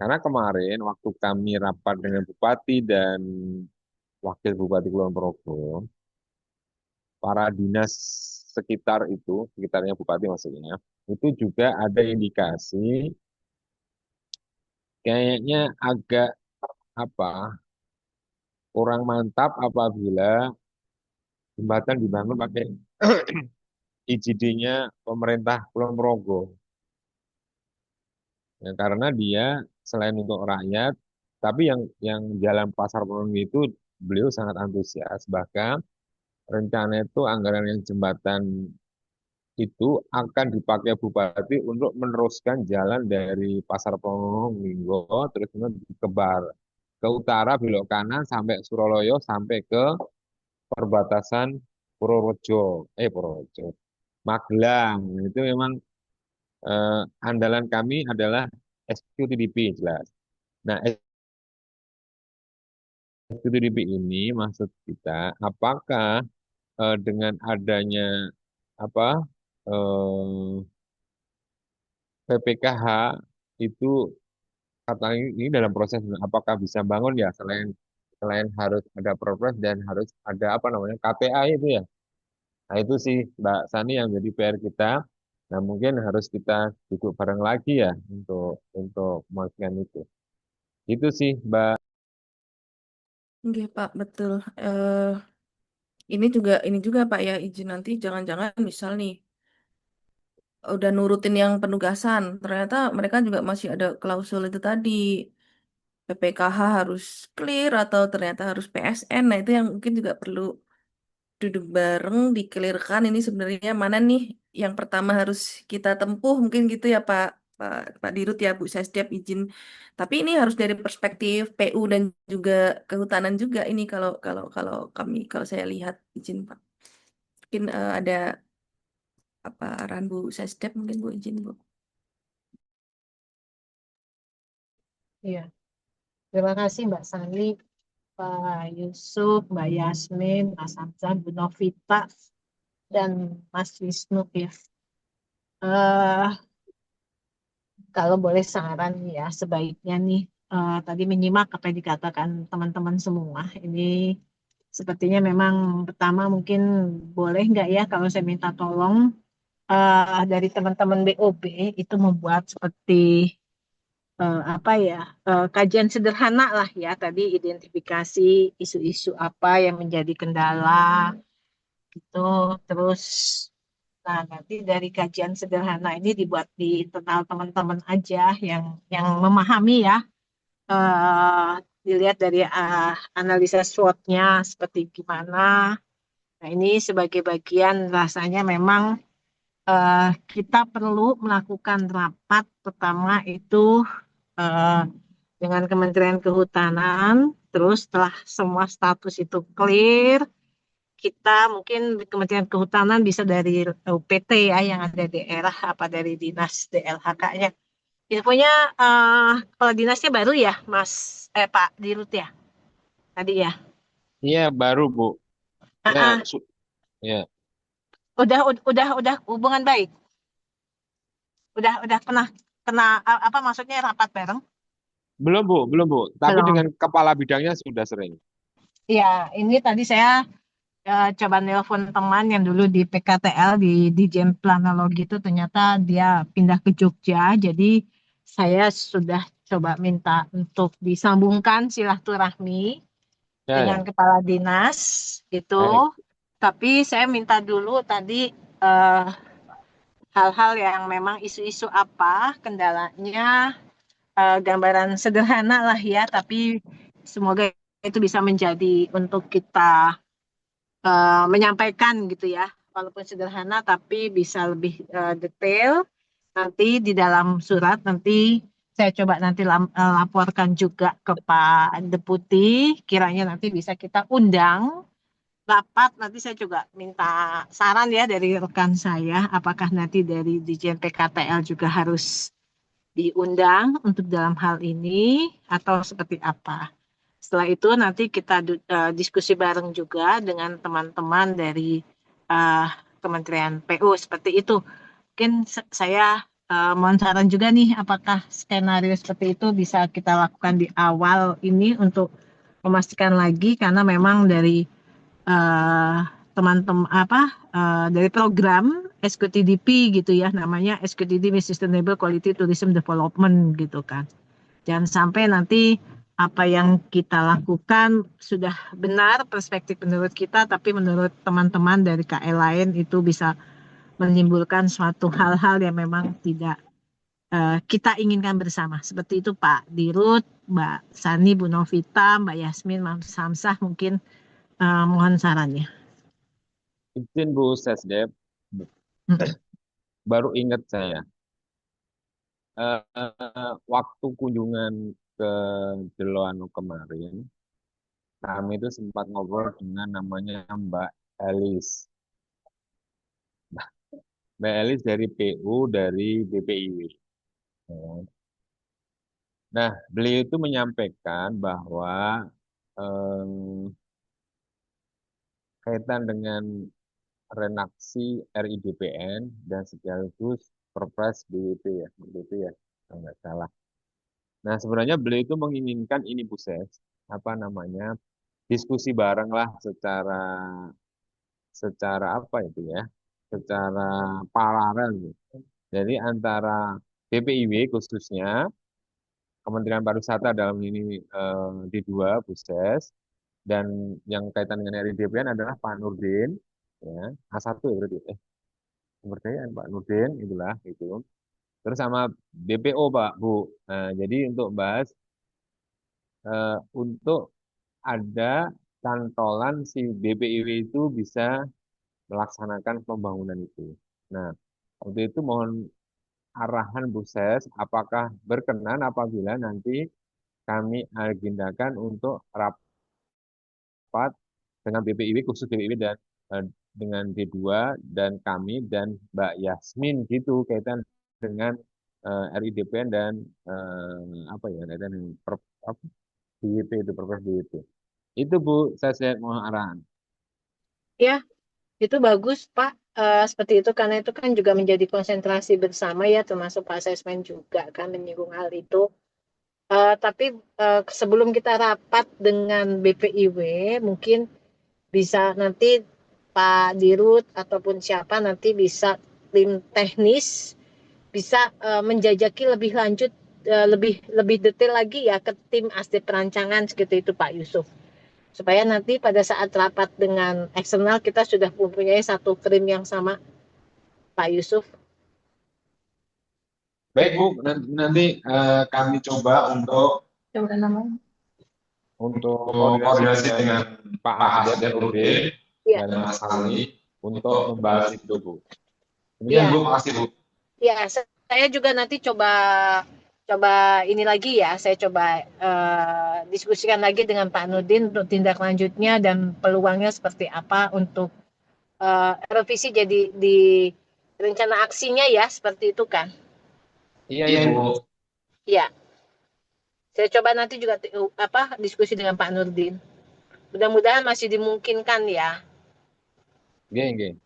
Karena kemarin waktu kami rapat dengan Bupati dan Wakil Bupati Kulon Progo, para dinas sekitar itu, sekitarnya Bupati maksudnya, itu juga ada indikasi kayaknya agak apa kurang mantap apabila jembatan dibangun pakai IJD-nya pemerintah Kulon Progo. Ya, karena dia selain untuk rakyat, tapi yang jalan Pasar Perongi itu beliau sangat antusias. Bahkan rencana itu anggaran yang jembatan itu akan dipakai Bupati untuk meneruskan jalan dari Pasar Probolinggo terus kemudian ke utara belok kanan sampai Suraloyo sampai ke perbatasan Purworejo, Magelang. Itu memang andalan kami adalah SQTDP jelas. Nah, SQTDP ini maksud kita apakah dengan adanya apa PPKH itu katanya ini dalam proses apakah bisa bangun ya selain selain harus ada perpres dan harus ada apa namanya KPA itu ya. Nah itu sih Mbak Sani yang jadi PR kita. Nah mungkin harus kita duduk bareng lagi ya untuk memastikan itu. Itu sih Mbak. Oke Pak, betul. Ini juga Pak ya izin nanti jangan-jangan misal nih udah nurutin yang penugasan, ternyata mereka juga masih ada klausul itu tadi. PPKH harus clear atau ternyata harus PSN. Nah, itu yang mungkin juga perlu duduk bareng, dikelirkan ini sebenarnya mana nih yang pertama harus kita tempuh mungkin gitu ya Pak Pak Dirut ya Bu Sesdep izin. Tapi ini harus dari perspektif PU dan juga kehutanan juga ini kalau saya lihat izin Pak. Mungkin ada apa arahan Bu Sesdep mungkin Bu izin Bu. Iya. Terima kasih Mbak Sani, Pak Yusuf, Mbak Yasmin, Mas Hamzah, Bu Novita, dan Mas Wisnu ya. Eh, Kalau boleh saran ya, sebaiknya nih tadi menyimak apa yang dikatakan teman-teman semua. Ini Sepertinya memang pertama mungkin boleh nggak ya kalau saya minta tolong dari teman-teman BOB itu membuat seperti apa ya kajian sederhana lah ya tadi identifikasi isu-isu apa yang menjadi kendala gitu terus nah nanti dari kajian sederhana ini dibuat di internal teman-teman aja yang memahami ya eh, dilihat dari analisa SWOT-nya seperti gimana. Nah ini sebagai bagian rasanya memang kita perlu melakukan rapat pertama itu eh, dengan Kementerian Kehutanan. Terus setelah semua status itu clear, kita mungkin di Kementerian Kehutanan bisa dari UPT ya yang ada di daerah apa dari dinas DLHK-nya. Infonya kepala dinasnya baru ya, Mas Pak Dirut ya tadi ya. Iya, baru, Bu. Ah, Ya, ah. ya. Udah hubungan baik. Udah pernah kena apa maksudnya rapat bareng? Belum, Bu, belum, Bu. Tapi Belum. dengan kepala bidangnya sudah sering. Iya, ini tadi saya coba nelpon teman yang dulu di PKTL di Dijen Planologi itu ternyata dia pindah ke Jogja. Jadi saya sudah coba minta untuk disambungkan silaturahmi Ya, dengan ya. kepala dinas gitu. Baik. Tapi saya minta dulu tadi eh, hal-hal yang memang isu-isu apa kendalanya, gambaran sederhana lah ya. Tapi semoga itu bisa menjadi untuk kita menyampaikan gitu ya, walaupun sederhana tapi bisa lebih detail. Nanti di dalam surat nanti saya coba nanti laporkan juga ke Pak Deputi, kiranya nanti bisa kita undang rapat. Nanti saya juga minta saran ya dari rekan saya, apakah nanti dari Dirjen PKTL juga harus diundang untuk dalam hal ini atau seperti apa. Setelah itu nanti kita diskusi bareng juga dengan teman-teman dari eh, Kementerian PU seperti itu. Mungkin saya mohon saran juga nih, apakah skenario seperti itu bisa kita lakukan di awal ini untuk memastikan lagi karena memang dari eh, teman-teman dari program SKTDP gitu ya namanya SKTDP Sustainable Quality Tourism Development gitu kan. Jangan sampai nanti apa yang kita lakukan sudah benar perspektif menurut kita, tapi menurut teman-teman dari KL lain itu bisa menimbulkan suatu hal-hal yang memang tidak kita inginkan bersama. Seperti itu Pak Dirut, Mbak Sani, Bu Novita, Mbak Yasmin, Mas Samsah mungkin mohon sarannya. Izin Bu Sesdep, baru ingat saya. Waktu kunjungan ke Jeloano kemarin, kami itu sempat ngobrol dengan namanya Mbak Elis. Mbak Elis dari PU, dari BPIW. Nah, beliau itu menyampaikan bahwa kaitan dengan renaksi RIDPN dan sekaligus Perpres BWP ya, begitu ya, kalau nggak salah. Nah, sebenarnya beliau itu menginginkan ini Bu Ses, apa namanya, diskusi bareng lah secara apa itu ya, secara paralel gitu. Jadi antara BPIW khususnya Kementerian Pariwisata dalam ini D2 Buses dan yang kaitan dengan RIDPN adalah Pak Nurdin ya A1 ya berarti pemberdayaan Pak Nurdin itulah gitu. Terus sama BPO Pak Bu. Nah, jadi untuk bahas untuk ada cantolan si BPIW itu bisa melaksanakan pembangunan itu. Nah, waktu itu mohon arahan Bu Ses, apakah berkenan apabila nanti kami agendakan untuk rapat dengan BPIW, khusus BPIW dan dengan D2 dan kami dan Mbak Yasmin gitu kaitan dengan RIDPN dan apa ya kaitan dengan BWP itu Perpres BWP. Itu Bu, saya mohon arahan. Ya, itu bagus Pak. Seperti itu karena itu kan juga menjadi konsentrasi bersama ya termasuk Pak Sesmen juga kan menyinggung hal itu. Tapi sebelum kita rapat dengan BPIW mungkin Bisa nanti Pak Dirut ataupun siapa nanti bisa tim teknis bisa menjajaki lebih lanjut lebih lebih detail lagi ya ke tim asli perancangan seperti itu Pak Yusuf. Supaya nanti pada saat rapat dengan eksternal kita sudah mempunyai satu frame yang sama Pak Yusuf. Baik Bu, nanti kami coba Coba namanya. untuk koordinasi dengan Pak Asdep UB Ya, dan Mas Ali untuk membahas itu Bu. ya, Demikian Bu, makasih Bu. ya. Saya juga nanti coba ini lagi ya. Saya coba diskusikan lagi dengan Pak Nurdin untuk tindak lanjutnya dan peluangnya seperti apa untuk revisi jadi di rencana aksinya ya seperti itu kan. Iya Bu. Ya, saya coba nanti juga diskusi dengan Pak Nurdin. Mudah-mudahan masih dimungkinkan ya. Oke.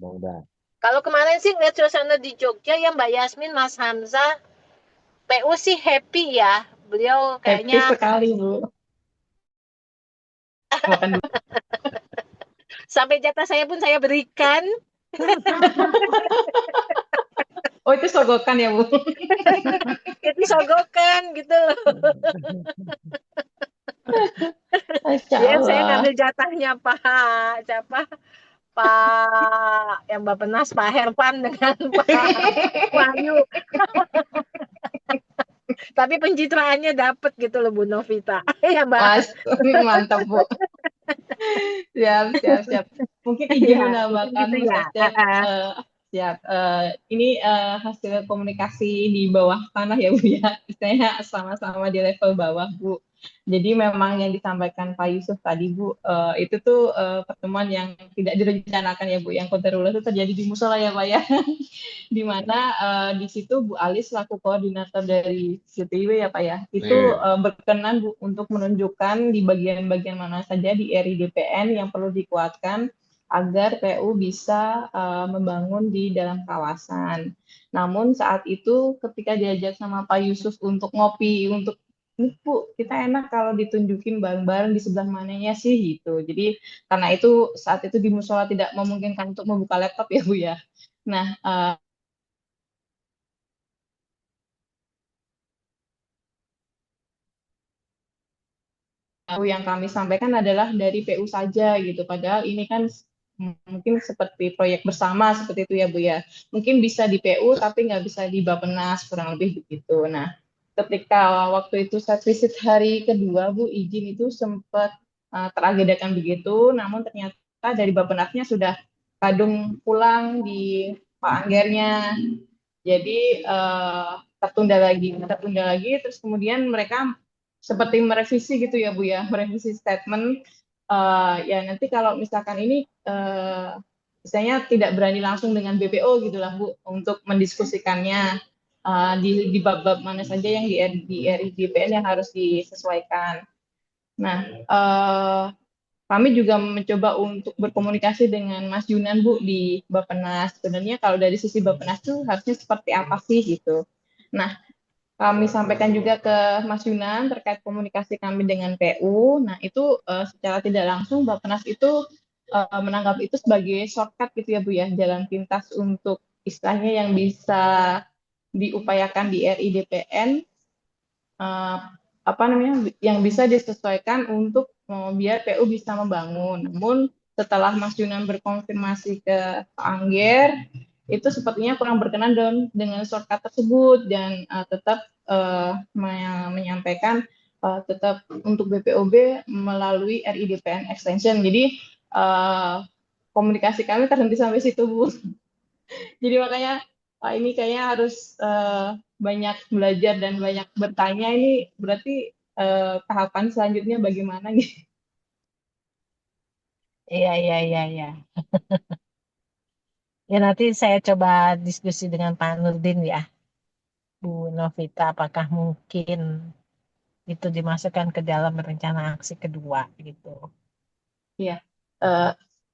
Mudah-mudahan. Kalau kemarin sih lihat suasana di Jogja ya Mbak Yasmin, Mas Hamzah, PU sih happy ya. Beliau Happy kayaknya sekali, Bu. Makan dulu. sampai jatah saya pun saya berikan. Oh, itu sogokan ya, Bu? Itu sogokan gitu. Masya Ya, saya Allah. ngambil jatahnya Pak yang Bappenas Pak Hervan dengan Pak Wahyu. Tapi pencitraannya dapet gitu loh Bu Novita. Ya Mbak. Mas, mantap, Bu. Siap. Mungkin izin menambahkan, gitu Mas ya. Asdep. Siap. Ini hasil komunikasi di bawah tanah ya, Bu ya. Saya sama-sama di level bawah, Bu. Jadi memang yang disampaikan Pak Yusuf tadi, Bu, itu tuh pertemuan yang tidak direncanakan ya, Bu. Yang kontraulah itu terjadi di musola ya, Pak ya. Di mana di situ Bu Alis selaku koordinator dari CTIW ya Pak ya, itu berkenan Bu untuk menunjukkan di bagian-bagian mana saja di RIDPN yang perlu dikuatkan agar PU bisa membangun di dalam kawasan. Namun saat itu ketika diajak sama Pak Yusuf untuk ngopi, untuk Bu, kita enak kalau ditunjukin bareng-bareng di sebelah mananya sih gitu. Jadi karena itu saat itu di musola tidak memungkinkan untuk membuka laptop ya Bu ya. Nah, yang kami sampaikan adalah dari PU saja gitu. Padahal ini kan mungkin seperti proyek bersama seperti itu ya Bu ya. Mungkin bisa di PU tapi nggak bisa di Bappenas kurang lebih begitu. Nah, ketika waktu itu saya visit hari kedua Bu, izin itu sempat teragendakan begitu. Namun ternyata dari Bappenasnya sudah kadung pulang di Pak Anggernya. Jadi tertunda lagi. Terus kemudian mereka seperti merevisi gitu ya Bu ya, merevisi statement ya nanti kalau misalkan ini misalnya tidak berani langsung dengan BPO gitulah Bu untuk mendiskusikannya di bab-bab mana saja yang di RIDPN yang harus disesuaikan. Nah, kami juga mencoba untuk berkomunikasi dengan Mas Yunan Bu di Bappenas. Sebenarnya kalau dari sisi Bappenas tuh harusnya seperti apa sih gitu. Nah, kami sampaikan juga ke Mas Yunan terkait komunikasi kami dengan PU. Nah, itu secara tidak langsung Bappenas itu menanggap itu sebagai shortcut gitu ya Bu ya, jalan pintas untuk istilahnya yang bisa diupayakan di RIDPN yang bisa disesuaikan untuk biar PU bisa membangun. Namun setelah Mas Yunan berkonfirmasi ke Pak Angger, itu sepertinya kurang berkenan dengan shortcut tersebut dan tetap menyampaikan tetap untuk BPOB melalui RIDPN extension. Jadi komunikasi kami terhenti sampai situ Bu. Jadi makanya ini kayaknya harus banyak belajar dan banyak bertanya. Ini berarti tahapan selanjutnya bagaimana gitu? Iya. Ya nanti saya coba diskusi dengan Pak Nurdin ya, Bu Novita, apakah mungkin itu dimasukkan ke dalam rencana aksi kedua gitu. Iya,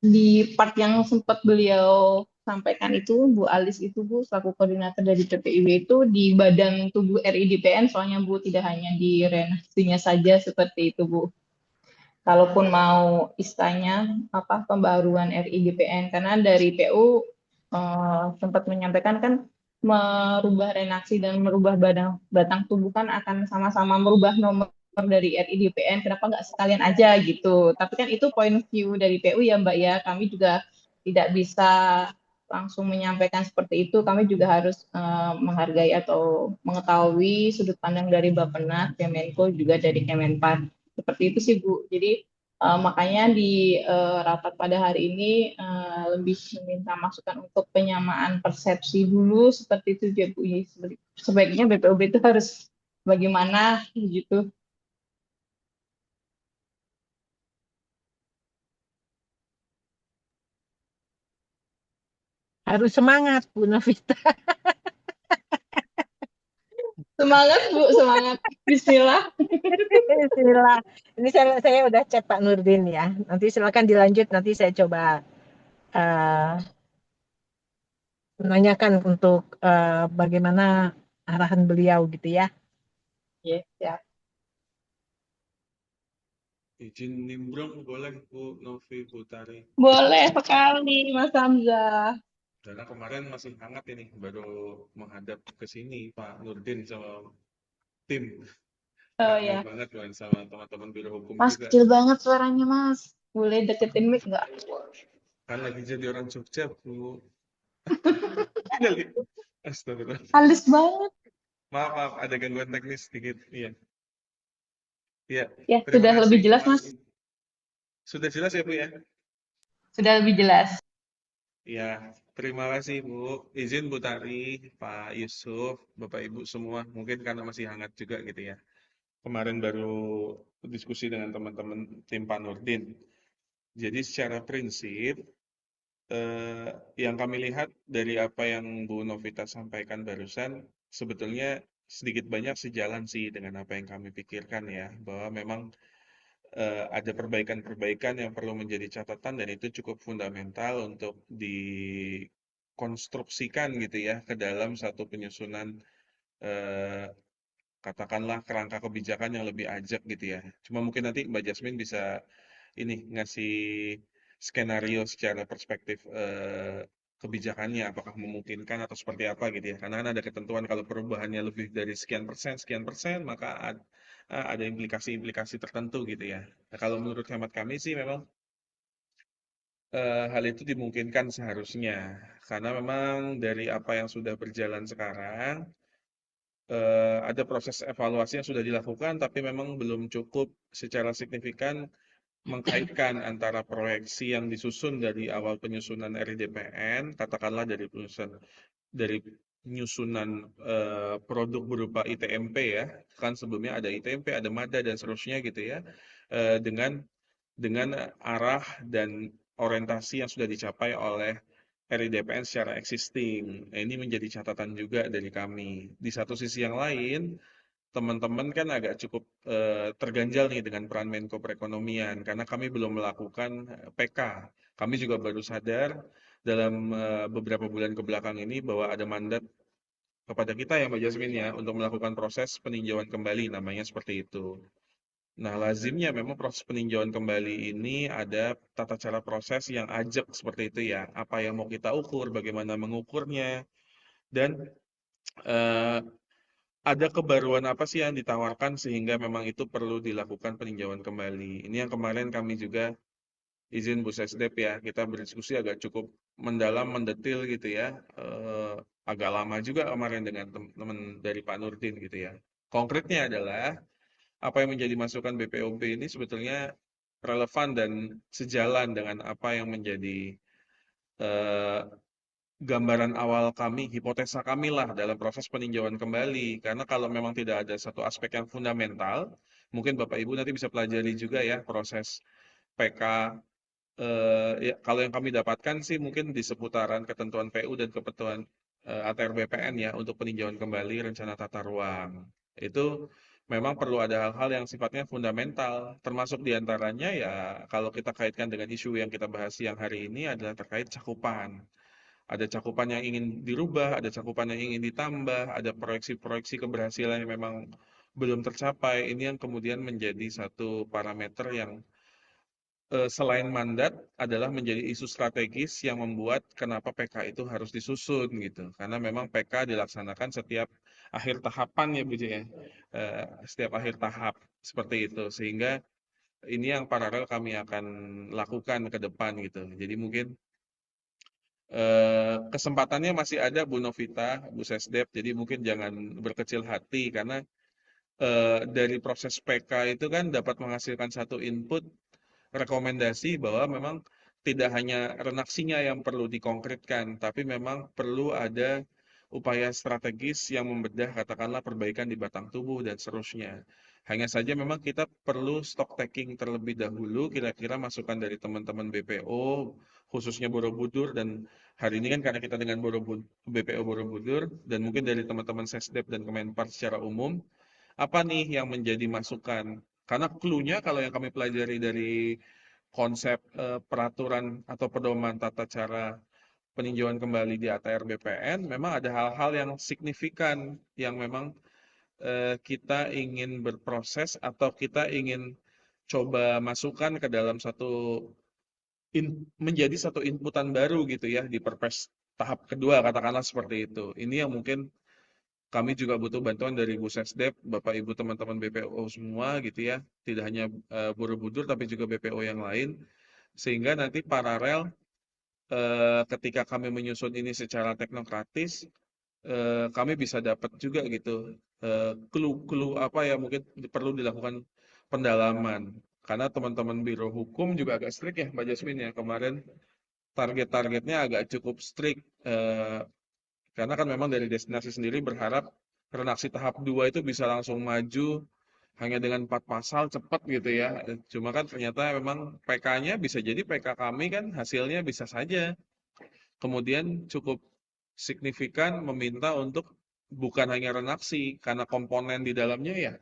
di part yang sempat beliau sampaikan itu, Bu Alis itu Bu, selaku koordinator dari PPIW itu di badan tubuh RIDPN, soalnya Bu tidak hanya di renasinya saja seperti itu Bu. kalaupun mau istilahnya apa pembaruan RIGPN, karena dari PU sempat menyampaikan kan merubah renaksi dan merubah batang tubuh kan akan sama-sama merubah nomor dari RIGPN, kenapa nggak sekalian aja gitu. Tapi kan itu point of view dari PU ya Mbak ya, kami juga tidak bisa langsung menyampaikan seperti itu. Kami juga harus menghargai atau mengetahui sudut pandang dari Bappenas, Kemenko, juga dari Kemenpan. Seperti itu sih Bu. Jadi makanya di rapat pada hari ini lebih meminta masukan untuk penyamaan persepsi dulu seperti itu ya Bu. Ya, sebaiknya BPOB itu harus bagaimana gitu. Harus semangat Bu Novita. Semangat Bu, semangat. Bismillah. Bismillah. Ini saya udah chat Pak Nurdin ya. Nanti silakan dilanjut. Nanti saya coba eh, menanyakan untuk bagaimana arahan beliau gitu ya. Yes, ya. Izin nimbrung boleh Bu Novi Butari. Boleh sekali Mas Hamzah. Karena kemarin masih hangat ini, baru menghadap ke sini Pak Nurdin sama tim. Oh Ramai ya. banget kan sama teman-teman Biro Hukum Mas juga. kecil banget suaranya Mas. Boleh deketin mic nggak? Kan lagi jadi orang Jogja, Bu. Astagfirullah. Halus banget. Maaf, ada gangguan teknis sedikit. Iya. Iya. Ya, Terima sudah kasih, lebih jelas Mas. Mas. Sudah jelas ya, Bu ya? Sudah lebih jelas. Ya, terima kasih Bu. Izin Bu Tari, Pak Yusuf, Bapak Ibu semua. Mungkin karena masih hangat juga gitu ya. Kemarin baru diskusi dengan teman-teman tim Pak Nurdin. Jadi secara prinsip, yang kami lihat dari apa yang Bu Novita sampaikan barusan, sebetulnya sedikit banyak sejalan sih dengan apa yang kami pikirkan ya. Bahwa memang ada perbaikan-perbaikan yang perlu menjadi catatan dan itu cukup fundamental untuk dikonstruksikan gitu ya ke dalam satu penyusunan eh, katakanlah kerangka kebijakan yang lebih ajak gitu ya. Cuma mungkin nanti Mbak Jasmine bisa ini ngasih skenario secara perspektif kebijakannya apakah memungkinkan atau seperti apa gitu ya. Karena kan ada ketentuan kalau perubahannya lebih dari sekian persen maka ada implikasi-implikasi tertentu gitu ya. Nah, kalau menurut hemat kami sih memang hal itu dimungkinkan seharusnya karena memang dari apa yang sudah berjalan sekarang ada proses evaluasi yang sudah dilakukan tapi memang belum cukup secara signifikan mengkaitkan antara proyeksi yang disusun dari awal penyusunan RIDPN, katakanlah dari penyusunan produk berupa ITMP ya, kan sebelumnya ada ITMP, ada MADA dan seterusnya gitu ya, dengan arah dan orientasi yang sudah dicapai oleh RIDPN secara existing. Nah, ini menjadi catatan juga dari kami. Di satu sisi yang lain, teman-teman kan agak cukup terganjal nih dengan peran Menko Perekonomian karena kami belum melakukan PK. Kami juga baru sadar dalam beberapa bulan ke belakang ini bahwa ada mandat kepada kita ya Mbak Jasmine ya untuk melakukan proses peninjauan kembali namanya seperti itu. Nah, lazimnya memang proses peninjauan kembali ini ada tata cara proses yang ajak seperti itu ya. Apa yang mau kita ukur, bagaimana mengukurnya, dan eh, ada kebaruan apa sih yang ditawarkan sehingga memang itu perlu dilakukan peninjauan kembali. Ini yang kemarin kami juga izin Bu Sesdep ya, kita berdiskusi agak cukup mendalam, mendetil gitu ya. Agak lama juga kemarin dengan teman-teman dari Pak Nurdin gitu ya. Konkretnya adalah apa yang menjadi masukan BPOB ini sebetulnya relevan dan sejalan dengan apa yang menjadi eh, gambaran awal kami, hipotesa kami lah dalam proses peninjauan kembali. Karena kalau memang tidak ada satu aspek yang fundamental, mungkin Bapak Ibu nanti bisa pelajari juga ya proses PK. Ya, kalau yang kami dapatkan sih mungkin di seputaran ketentuan PU dan ketentuan ATR BPN ya untuk peninjauan kembali rencana tata ruang. Itu memang perlu ada hal-hal yang sifatnya fundamental, termasuk diantaranya ya kalau kita kaitkan dengan isu yang kita bahas siang hari ini adalah terkait cakupan. Ada cakupan yang ingin dirubah, ada cakupan yang ingin ditambah, ada proyeksi-proyeksi keberhasilan yang memang belum tercapai. Ini yang kemudian menjadi satu parameter yang selain mandat adalah menjadi isu strategis yang membuat kenapa PK itu harus disusun gitu. Karena memang PK dilaksanakan setiap akhir tahapan ya Bu ya. Setiap akhir tahap seperti itu. Sehingga ini yang paralel kami akan lakukan ke depan gitu. Jadi mungkin kesempatannya masih ada Bu Novita, Bu Sesdep. Jadi mungkin jangan berkecil hati karena dari proses PK itu kan dapat menghasilkan satu input rekomendasi bahwa memang tidak hanya renaksinya yang perlu dikonkretkan, tapi memang perlu ada upaya strategis yang membedah katakanlah perbaikan di batang tubuh dan seterusnya. Hanya saja memang kita perlu stock taking terlebih dahulu, kira-kira masukan dari teman-teman BPO, khususnya Borobudur, dan hari ini kan karena kita dengan BPO Borobudur, dan mungkin dari teman-teman Sesdep dan Kemenpar secara umum, apa nih yang menjadi masukan? Karena clue-nya kalau yang kami pelajari dari konsep peraturan atau pedoman tata cara peninjauan kembali di ATR BPN, memang ada hal-hal yang signifikan yang memang kita ingin berproses atau kita ingin coba masukkan ke dalam menjadi satu inputan baru gitu ya di Perpres tahap kedua katakanlah seperti itu. Ini yang mungkin kami juga butuh bantuan dari Bu Sesdep, Bapak Ibu teman-teman BPO semua gitu ya. Tidak hanya Borobudur tapi juga BPO yang lain. Sehingga nanti paralel ketika kami menyusun ini secara teknokratis, kami bisa dapat juga gitu clue-clue apa ya mungkin perlu dilakukan pendalaman. Karena teman-teman Biro Hukum juga agak strict ya Mbak Jasmine ya. Kemarin target-targetnya agak cukup strict. Karena kan memang dari destinasi sendiri berharap redaksi tahap 2 itu bisa langsung maju hanya dengan 4 pasal cepat gitu ya. Cuma kan ternyata memang PK-nya bisa jadi PK kami kan hasilnya bisa saja. Kemudian cukup signifikan meminta untuk bukan hanya redaksi karena komponen di dalamnya ya.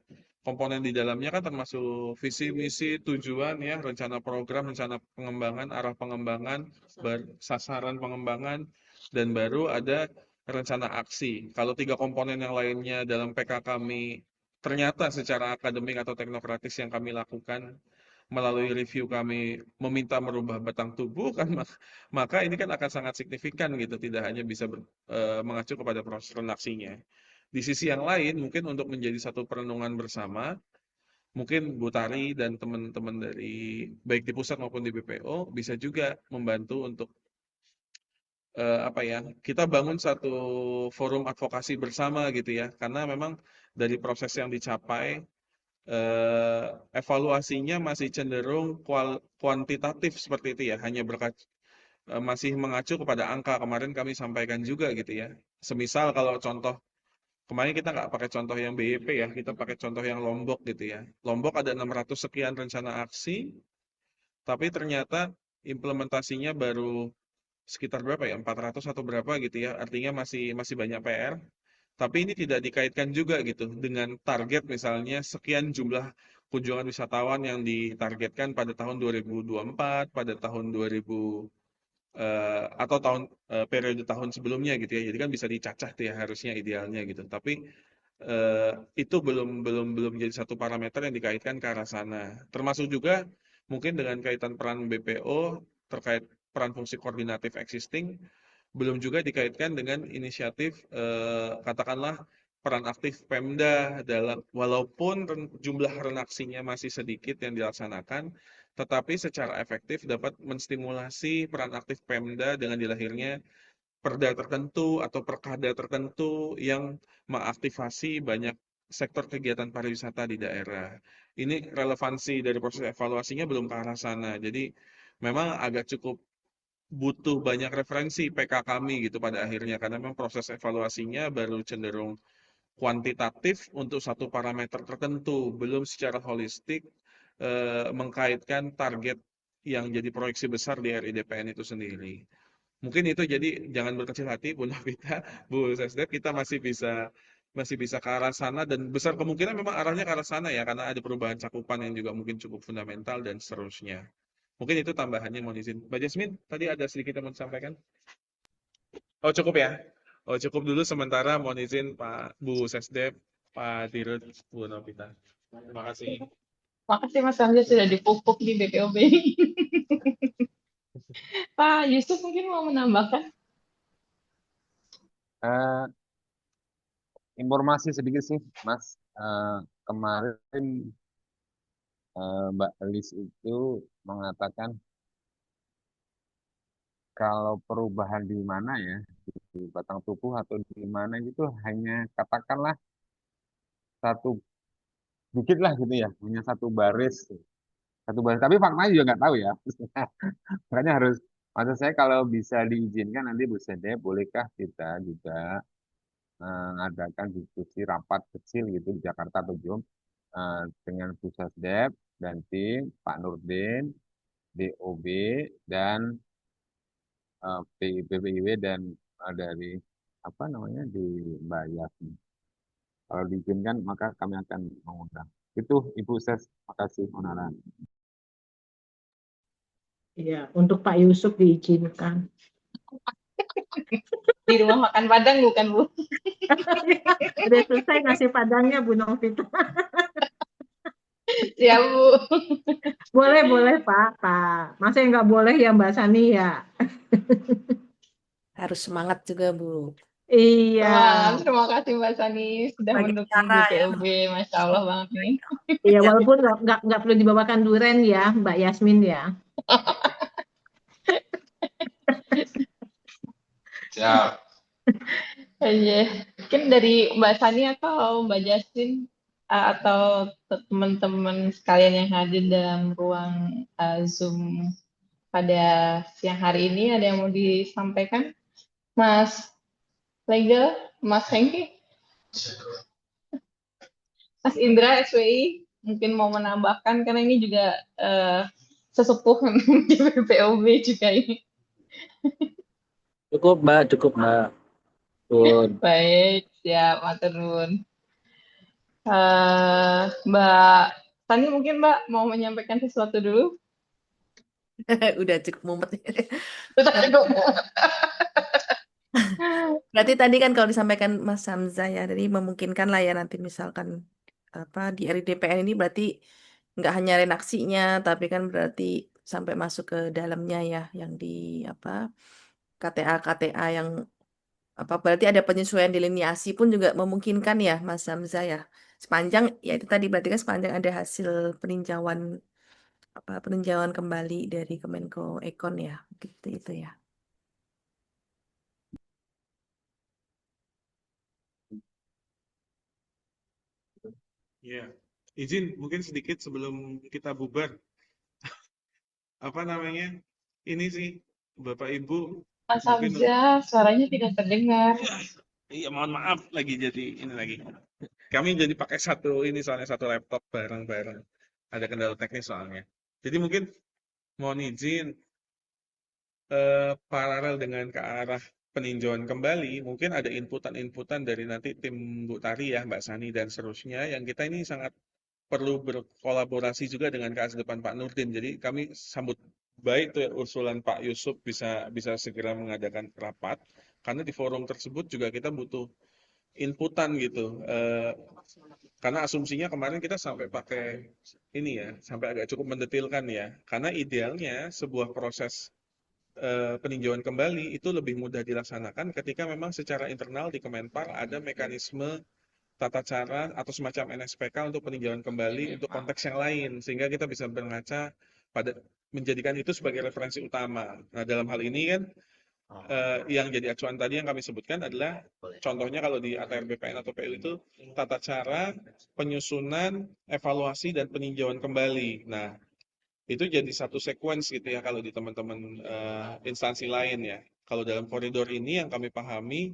Komponen di dalamnya kan termasuk visi, misi, tujuan ya, rencana program, rencana pengembangan, arah pengembangan, sasaran pengembangan, dan baru ada rencana aksi. Kalau 3 komponen yang lainnya dalam PK kami ternyata secara akademik atau teknokratis yang kami lakukan melalui review kami meminta merubah batang tubuh kan maka ini kan akan sangat signifikan gitu, tidak hanya bisa mengacu kepada proses redaksinya. Di sisi yang lain mungkin untuk menjadi satu perenungan bersama, mungkin Bu Tari dan teman-teman dari baik di pusat maupun di BPO bisa juga membantu untuk apa ya, kita bangun satu forum advokasi bersama gitu ya, karena memang dari proses yang dicapai evaluasinya masih cenderung kuantitatif seperti itu ya, hanya masih mengacu kepada angka. Kemarin kami sampaikan juga gitu ya. Semisal kalau contoh kemarin kita nggak pakai contoh yang BEP ya, kita pakai contoh yang Lombok gitu ya. Lombok ada 600 sekian rencana aksi, tapi ternyata implementasinya baru sekitar berapa ya, 400 atau berapa gitu ya. Artinya masih banyak PR. Tapi ini tidak dikaitkan juga gitu dengan target misalnya sekian jumlah kunjungan wisatawan yang ditargetkan pada tahun 2024, pada tahun 2000 atau periode tahun sebelumnya gitu ya. Jadi kan bisa dicacah tuh ya harusnya idealnya gitu. Tapi itu belum jadi satu parameter yang dikaitkan ke arah sana. Termasuk juga mungkin dengan kaitan peran BPO terkait peran fungsi koordinatif existing belum juga dikaitkan dengan inisiatif katakanlah peran aktif Pemda dalam walaupun jumlah renaksinya masih sedikit yang dilaksanakan, tetapi secara efektif dapat menstimulasi peran aktif Pemda dengan dilahirnya perda tertentu atau perkada tertentu yang mengaktifasi banyak sektor kegiatan pariwisata di daerah. Ini relevansi dari proses evaluasinya belum ke arah sana. Jadi memang agak cukup butuh banyak referensi PK kami gitu pada akhirnya karena memang proses evaluasinya baru cenderung kuantitatif untuk satu parameter tertentu, belum secara holistik mengkaitkan target yang jadi proyeksi besar di RIDPN itu sendiri. Mungkin itu jadi jangan berkecil hati Bu Novita, Bu Sesdep, kita masih bisa ke arah sana dan besar kemungkinan memang arahnya ke arah sana ya karena ada perubahan cakupan yang juga mungkin cukup fundamental dan seterusnya. Mungkin itu tambahannya mohon izin. Mbak Jasmine, tadi ada sedikit yang mau disampaikan? Oh cukup ya? Oh cukup dulu sementara mohon izin Pak Bu Sesdep, Pak Dirut, Bu Novita. Terima kasih. Makasih Mas Hamzah sudah dipupuk di BPOB. Pak Yusuf mungkin mau menambahkan? Eh, Informasi sedikit sih, Mas. Kemarin Mbak Elis itu mengatakan kalau perubahan di mana ya, di batang tubuh atau di mana itu hanya katakanlah satu dikit lah gitu ya, hanya satu baris. Tapi faktanya juga nggak tahu ya. Makanya harus, maksud saya kalau bisa diizinkan nanti Bu Sede, bolehkah kita juga mengadakan diskusi rapat kecil gitu di Jakarta atau Jom dengan Bu Sasdep dan tim, Pak Nurdin, DOB, dan PPIW dan dari apa namanya di Mbak Yasmin. Kalau diizinkan maka kami akan mengundang. Itu Ibu Ses, makasih Onara. Iya, untuk Pak Yusuf diizinkan. Di rumah makan Padang bukan, Bu? Udah selesai ngasih padangnya Bu Novita. Ya, Bu. Boleh Pak. Masa nggak boleh ya Mbak Sani ya? Harus semangat juga, Bu. Iya. Wah, terima kasih Mbak Sani sudah Bagi mendukung cara ya. BPOB. Masya Allah banget nih. Iya, walaupun nggak perlu dibawakan duren ya Mbak Yasmin ya. Siap. Iya. Mungkin dari Mbak Sani atau Mbak Justin atau teman-teman sekalian yang hadir dalam ruang Zoom pada siang hari ini ada yang mau disampaikan? Mas Legal, Mas Hengki, Mas Indra SWI mungkin mau menambahkan karena ini juga sesepuh di BPOB juga ini. Cukup Mbak. Pun. Baik, siap, matur nuwun. Mbak Tani mungkin Mbak mau menyampaikan sesuatu dulu? Udah cukup mumet. Sudah cukup. Berarti tadi kan kalau disampaikan Mas Hamzah ya, jadi memungkinkan lah ya nanti misalkan apa di RIDPN ini berarti nggak hanya redaksinya, tapi kan berarti sampai masuk ke dalamnya ya, yang di apa KTA yang apa berarti ada penyesuaian delineasi pun juga memungkinkan ya Mas Hamzah ya. Sepanjang ya itu tadi berarti kan sepanjang ada hasil peninjauan kembali dari Kemenko Ekon ya, gitu itu ya. Ya, izin mungkin sedikit sebelum kita bubar. Apa namanya? Ini sih, Bapak Ibu, Mas mungkin Hamzah, suaranya tidak terdengar. iya mohon maaf lagi jadi ini lagi. Kami jadi pakai soalnya satu laptop bareng-bareng. Ada kendala teknis soalnya. Jadi mungkin mohon izin paralel dengan ke arah peninjauan kembali, mungkin ada inputan-inputan dari nanti tim Bu Tari ya, Mbak Sani dan seterusnya yang kita ini sangat perlu berkolaborasi juga dengan depan Pak Nurdin. Jadi kami sambut baik tuh ya, usulan Pak Yusuf bisa segera mengadakan rapat karena di forum tersebut juga kita butuh inputan gitu. Karena asumsinya kemarin kita sampai pakai ini ya, sampai agak cukup mendetilkan ya. Karena idealnya sebuah proses peninjauan kembali itu lebih mudah dilaksanakan ketika memang secara internal di Kemenpar ada mekanisme tata cara atau semacam NSPK untuk peninjauan kembali untuk konteks yang lain sehingga kita bisa berkaca pada menjadikan itu sebagai referensi utama. Nah, dalam hal ini kan yang jadi acuan tadi yang kami sebutkan adalah contohnya kalau di ATR BPN atau PU itu tata cara penyusunan, evaluasi dan peninjauan kembali. Nah, itu jadi satu sequence gitu ya kalau di teman-teman instansi lain ya. Kalau dalam koridor ini yang kami pahami,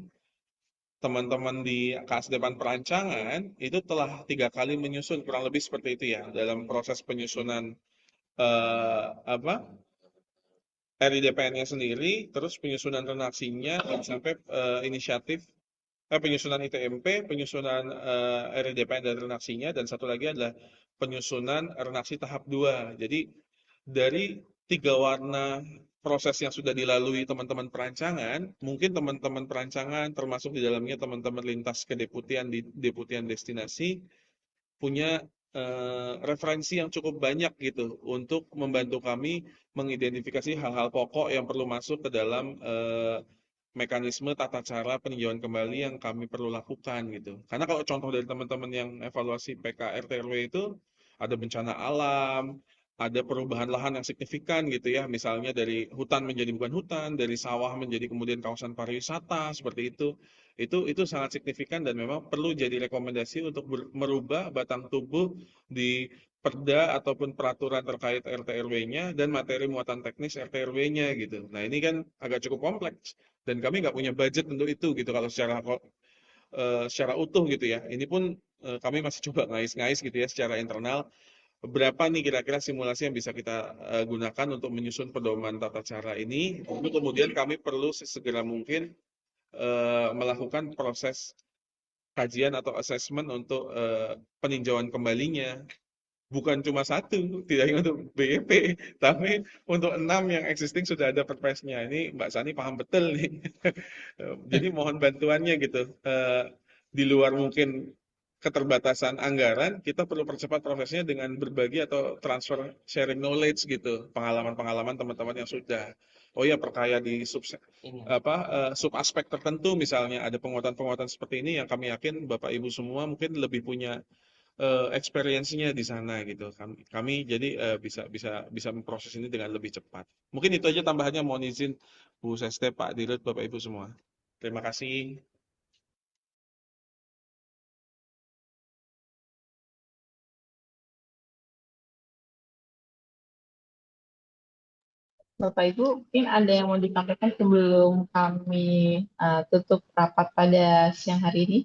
teman-teman di Depan Perancangan itu telah 3 kali menyusun kurang lebih seperti itu ya dalam proses penyusunan RIDPN-nya sendiri, terus penyusunan redaksinya dan sampai penyusunan ITMP, penyusunan RIDPN dan redaksinya, dan satu lagi adalah penyusunan redaksi tahap 2. Jadi dari 3 warna proses yang sudah dilalui teman-teman perancangan, mungkin teman-teman perancangan termasuk di dalamnya teman-teman lintas kedeputian di deputian destinasi punya referensi yang cukup banyak gitu untuk membantu kami mengidentifikasi hal-hal pokok yang perlu masuk ke dalam mekanisme tata cara peninjauan kembali yang kami perlu lakukan gitu. Karena kalau contoh dari teman-teman yang evaluasi PK RT/RW itu ada bencana alam, ada perubahan lahan yang signifikan gitu ya, misalnya dari hutan menjadi bukan hutan, dari sawah menjadi kemudian kawasan pariwisata seperti itu. Itu sangat signifikan dan memang perlu jadi rekomendasi untuk merubah batang tubuh di perda ataupun peraturan terkait RT/RW-nya dan materi muatan teknis RT/RW-nya gitu. Nah, ini kan agak cukup kompleks dan kami nggak punya budget untuk itu gitu kalau secara utuh gitu ya. Ini pun kami masih coba ngais-ngais gitu ya secara internal berapa nih kira-kira simulasi yang bisa kita gunakan untuk menyusun pedoman tata cara ini. Untuk kemudian kami perlu sesegera mungkin melakukan proses kajian atau assessment untuk peninjauan kembalinya. Bukan cuma satu, tidak hanya untuk BEP, tapi untuk 6 yang existing sudah ada perpresnya. Ini Mbak Sani paham betul nih. Jadi mohon bantuannya gitu. Di luar mungkin keterbatasan anggaran, kita perlu percepat prosesnya dengan berbagi atau transfer sharing knowledge gitu, pengalaman-pengalaman teman-teman yang sudah. Oh ya, perkaya di sub aspek tertentu misalnya ada penguatan-penguatan seperti ini yang kami yakin Bapak Ibu semua mungkin lebih punya experience-nya di sana gitu. Kami jadi bisa memproses ini dengan lebih cepat. Mungkin itu aja tambahannya. Mohon izin Bu Seste, Pak Dirut, Bapak Ibu semua. Terima kasih. Bapak Ibu, mungkin ada yang mau disampaikan sebelum kami tutup rapat pada siang hari ini?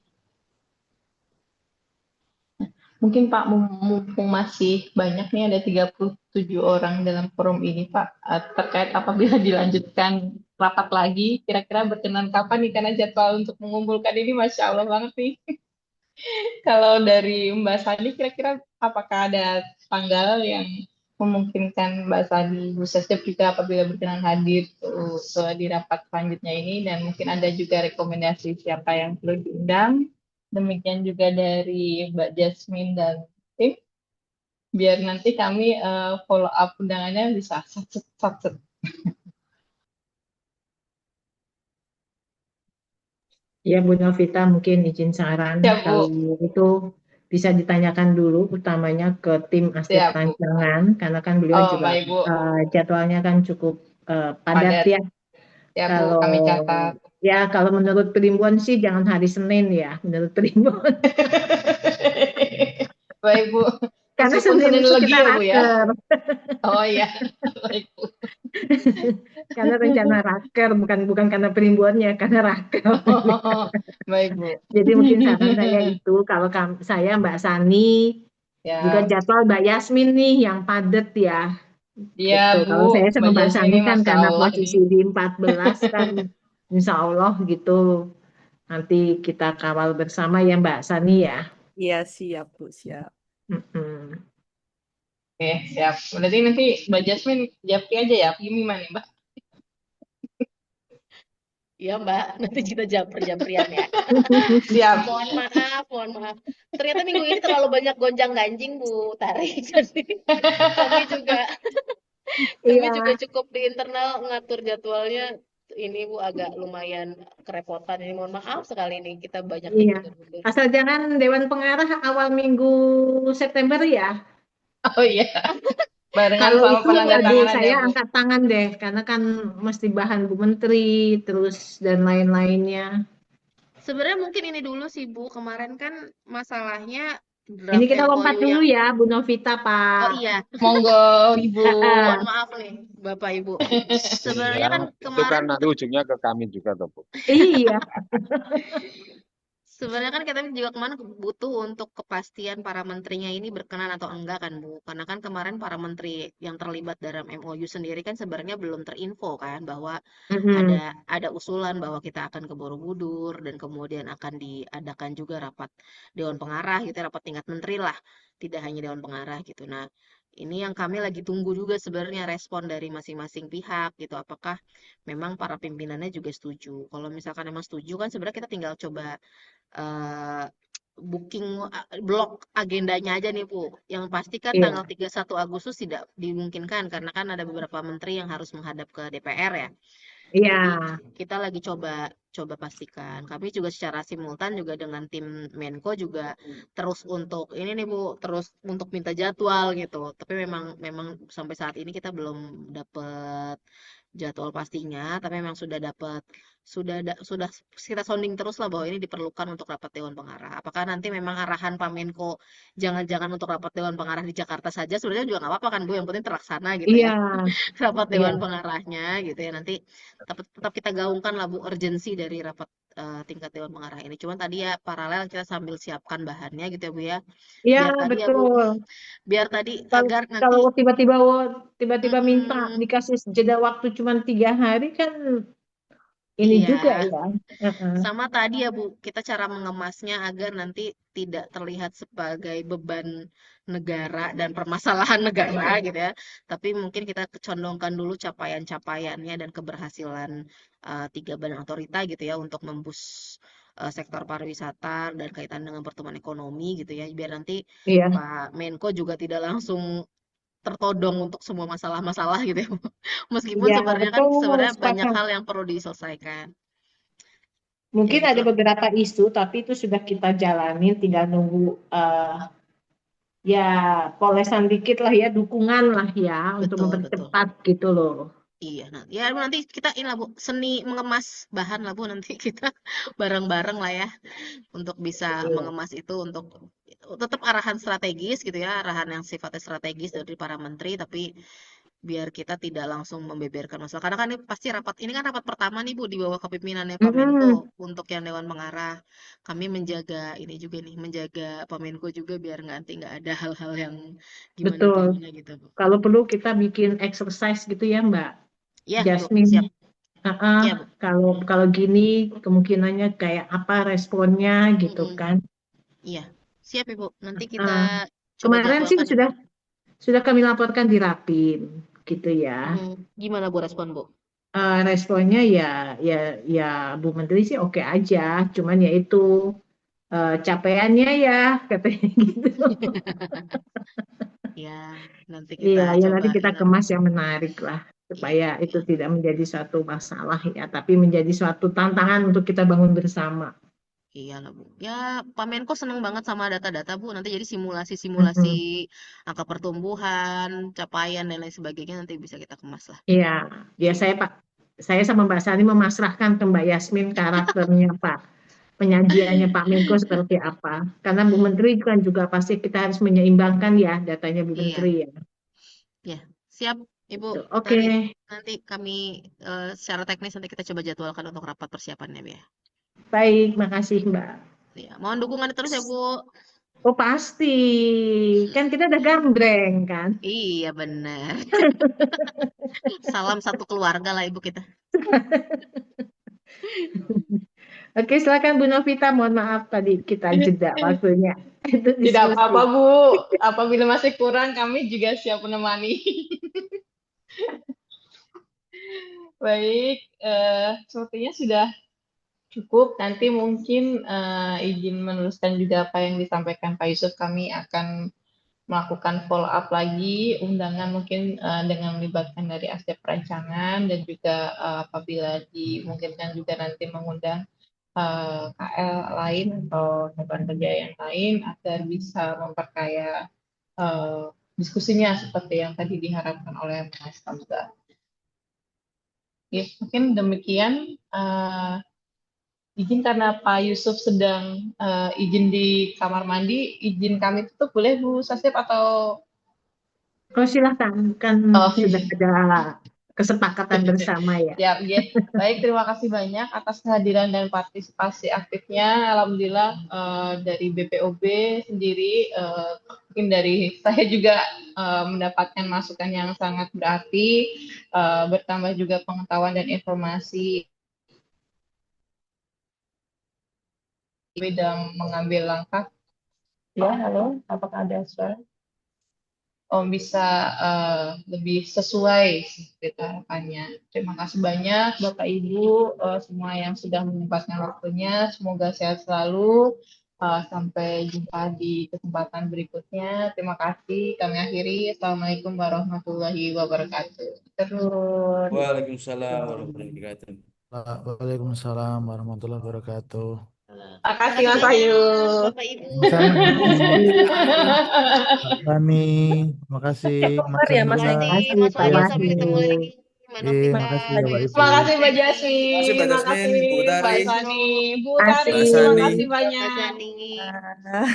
Mungkin Pak, mumpung masih banyak nih, ada 37 orang dalam forum ini Pak, terkait apabila dilanjutkan rapat lagi, kira-kira berkenan kapan nih, karena jadwal untuk mengumpulkan ini Masya Allah banget nih. Kalau dari Mbak Sani, kira-kira apakah ada tanggal yang memungkinkan Mbak Sani, Bu Sestep juga apabila berkenan hadir di rapat selanjutnya ini, dan mungkin ada juga rekomendasi siapa yang perlu diundang. Demikian juga dari Mbak Jasmine dan tim, biar nanti kami follow up undangannya bisa sat. Ya, Bu Novita, mungkin izin saran. Ya, Bu. Kalau itu bisa ditanyakan dulu, utamanya ke tim aset Siap, Bu. rancangan, karena kan beliau juga Baik, Bu. jadwalnya kan cukup padat Padat. ya. Ya, Bu, Kalau kami catat. ya kalau menurut Primbon sih jangan hari Senin ya, menurut Primbon. Baik, Bu. Karena Meskipun Senin Senin itu lagi kita ya, Bu ya. raker. Oh iya, baik, Bu. Karena rencana raker, bukan karena Primbonnya, karena raker. Oh, baik, Bu. Jadi mungkin saran saya itu, kalau saya Mbak Sani, Ya. juga jadwal Mbak Yasmin nih yang padat ya. Iya, Gitu. Bu. Kalau saya sama Mbak Mbak Jasmine Sani ini kan Masya karena Allah posisi nih. di 14 kan, insya Allah gitu. Nanti kita kawal bersama ya Mbak Sani ya. Iya, siap, Bu, siap. Oke, siap. Berarti nanti Mbak Jasmine japri aja ya, gimana Mbak? Iya Mbak, nanti kita jamprian ya. Siap. Mohon maaf. Ternyata minggu ini terlalu banyak gonjang ganjing Bu Tari. Jadi kami juga cukup di internal ngatur jadwalnya. Ini Bu agak lumayan kerepotan. Ini mohon maaf sekali nih kita banyak diundur-undur. Asal jangan Dewan Pengarah awal minggu September ya. Oh iya. Barengan Kalau sama itu penandatanganan saya ya, Bu. angkat tangan deh, karena kan mesti bahan Bu Menteri, terus dan lain-lainnya. Sebenarnya mungkin ini dulu sih Bu, kemarin kan masalahnya draft Ini kita lompat MOU dulu yang... ya, Bu Novita, Pak. Oh iya. Monggo Ibu. Mohon maaf nih, Bapak Ibu. Sebenarnya kan Itu kan kemarin nanti ujungnya ke kami juga tuh, Bu. Iya. Sebenarnya kan kita juga kemarin butuh untuk kepastian para menterinya ini berkenan atau enggak kan Bu. Karena kan kemarin para menteri yang terlibat dalam MOU sendiri kan sebenarnya belum terinfo kan bahwa ada usulan bahwa kita akan ke Borobudur dan kemudian akan diadakan juga rapat Dewan Pengarah gitu, rapat tingkat menteri lah. Tidak hanya Dewan Pengarah gitu. Nah, ini yang kami lagi tunggu juga sebenarnya respon dari masing-masing pihak gitu. Apakah memang para pimpinannya juga setuju? Kalau misalkan memang setuju kan sebenarnya kita tinggal coba booking blok agendanya aja nih Bu. Yang pasti kan Iya, tanggal 31 Agustus tidak dimungkinkan karena kan ada beberapa menteri yang harus menghadap ke DPR ya. iya, Jadi kita lagi coba pastikan. Kami juga secara simultan juga dengan tim Menko juga terus untuk ini nih Bu, terus untuk minta jadwal gitu. Tapi memang sampai saat ini kita belum dapat jadwal pastinya, tapi memang sudah kita sounding terus lah bahwa ini diperlukan untuk rapat Dewan Pengarah. Apakah nanti memang arahan Pak Menko jangan-jangan untuk rapat Dewan Pengarah di Jakarta saja, sebenarnya juga nggak apa-apa kan Bu, yang penting terlaksana gitu iya, ya. Rapat iya, Dewan Pengarahnya gitu ya. Nanti tetap kita gaungkan lah Bu urgensi dari rapat tingkat Dewan Pengarah ini. Cuman tadi ya paralel kita sambil siapkan bahannya gitu ya Bu ya. iya, Biar tadi ya Bu, betul. biar tadi Kalau agar kalau nanti tiba-tiba minta mm-mm, dikasih jeda waktu cuma 3 hari kan ini iya. juga ya. Heeh. Sama tadi ya Bu, kita cara mengemasnya agar nanti tidak terlihat sebagai beban negara dan permasalahan negara gitu ya. Tapi mungkin kita condongkan dulu capaian-capaiannya dan keberhasilan tiga badan otorita gitu ya untuk sektor pariwisata dan kaitan dengan pertumbuhan ekonomi gitu ya. Biar nanti Iya, Pak Menko juga tidak langsung tertodong untuk semua masalah-masalah gitu ya. Bu. Meskipun iya, betul, sebenarnya banyak sepakat. hal yang perlu diselesaikan. Ya Mungkin ada gitu. beberapa isu, tapi itu sudah kita jalani, tinggal nunggu ya polesan dikit lah ya, dukungan lah ya untuk Betul, betul. mempercepat gitu loh. Iya, ya nanti kita ini lah Bu, seni mengemas bahan lah Bu, nanti kita bareng-bareng lah ya untuk bisa Iya. mengemas itu untuk tetap arahan strategis gitu ya, arahan yang sifatnya strategis dari para menteri, tapi biar kita tidak langsung membeberkan masalah. Karena kan ini pasti ini kan rapat pertama nih Bu di bawah kepemimpinannya Pak Menko Mm-mm, untuk yang Dewan Pengarah. Kami menjaga ini juga nih, menjaga Pak Menko juga biar nggak ada hal-hal yang betul. gimana gitu Bu. Kalau perlu kita bikin exercise gitu ya Mbak Ya Bu, siap. Jasmine. Heeh, Ya Bu. kalau kalau gini kemungkinannya kayak apa responnya gitu Mm-mm. kan. Iya, siap Ibu. Nanti kita Heeh. coba Kemarin sih jadwalkan ya Bu. sudah kami laporkan di Rapim gitu ya. Gimana Bu respon Bu? Responnya ya ya Bu Menteri sih oke aja, cuman ya itu capaiannya ya katanya gitu. Ya, nanti Iya, kita ya coba nanti kita ini lah Bu. kemas yang menarik lah Iya, supaya itu iya. tidak menjadi suatu masalah ya, tapi menjadi suatu tantangan untuk kita bangun bersama. Iya lah Bu. Ya, Pak Menko seneng banget sama data-data Bu. Nanti jadi simulasi-simulasi Mm-mm. angka pertumbuhan, capaian dan lain sebagainya nanti bisa kita kemas lah. Iya, ya saya sama Mbak Sani memasrahkan ke Mbak Yasmin karakternya Pak, penyajiannya Pak Menko seperti apa. Karena Bu Menteri kan juga pasti kita harus menyeimbangkan ya datanya Bu Iya, Menteri ya. ya. Siap Ibu. Oke, Nanti kami secara teknis nanti kita coba jadwalkan untuk rapat persiapannya Bu ya. baik, makasih Mbak. Ya, mohon dukungan terus ya Bu. Oh pasti, kan kita udah gambreng kan. Iya benar. Salam satu keluarga lah Ibu kita. Oke, silakan Bu Novita. Mohon maaf tadi kita jeda waktunya. Itu Tidak diskusi. apa-apa Bu, apabila masih kurang kami juga siap menemani. Baik, sepertinya sudah cukup. Nanti mungkin izin meneruskan juga apa yang disampaikan Pak Yusuf. Kami akan melakukan follow up lagi undangan mungkin dengan melibatkan dari aspek perancangan dan juga apabila dimungkinkan juga nanti mengundang KL lain atau satuan kerja yang lain agar bisa memperkaya diskusinya seperti yang tadi diharapkan oleh Mas Hamzah. Ya, mungkin demikian. Izin karena Pak Yusuf sedang izin di kamar mandi, izin kami tutup boleh Bu Sasip atau? Oh silahkan, kan sudah ada kesepakatan bersama ya. Ya, baik, terima kasih banyak atas kehadiran dan partisipasi aktifnya. Alhamdulillah dari BPOB sendiri, mungkin dari saya juga mendapatkan masukan yang sangat berarti, bertambah juga pengetahuan dan informasi dan mengambil langkah. Ya, halo, apakah ada suara? Bisa lebih sesuai seperti harapannya. Terima kasih banyak Bapak Ibu semua yang sudah menyempatkan waktunya. Semoga sehat selalu. Sampai jumpa di kesempatan berikutnya. Terima kasih. Kami akhiri. Assalamualaikum warahmatullahi wabarakatuh. Terus. Waalaikumsalam warahmatullahi wabarakatuh. Waalaikumsalam warahmatullahi wabarakatuh. Makasih Mas Ayu. Bapak Ibu. Mbak Fani, makasih Mas Kabar ya Mas Chandra. Egi. Makasih Mas Wahyu, Mbak sampai ketemu Yasmin. lagi. Mbak Novita, Makasih ya Mbak Ibu. Makasih Mbak Makasih Jasmine. Mbak Jasmine, Bu Makasih Mbak Utari, Sani. Bu Terima Tari, Mbak terima Sani. kasih Mbak banyak. Sani. Ah.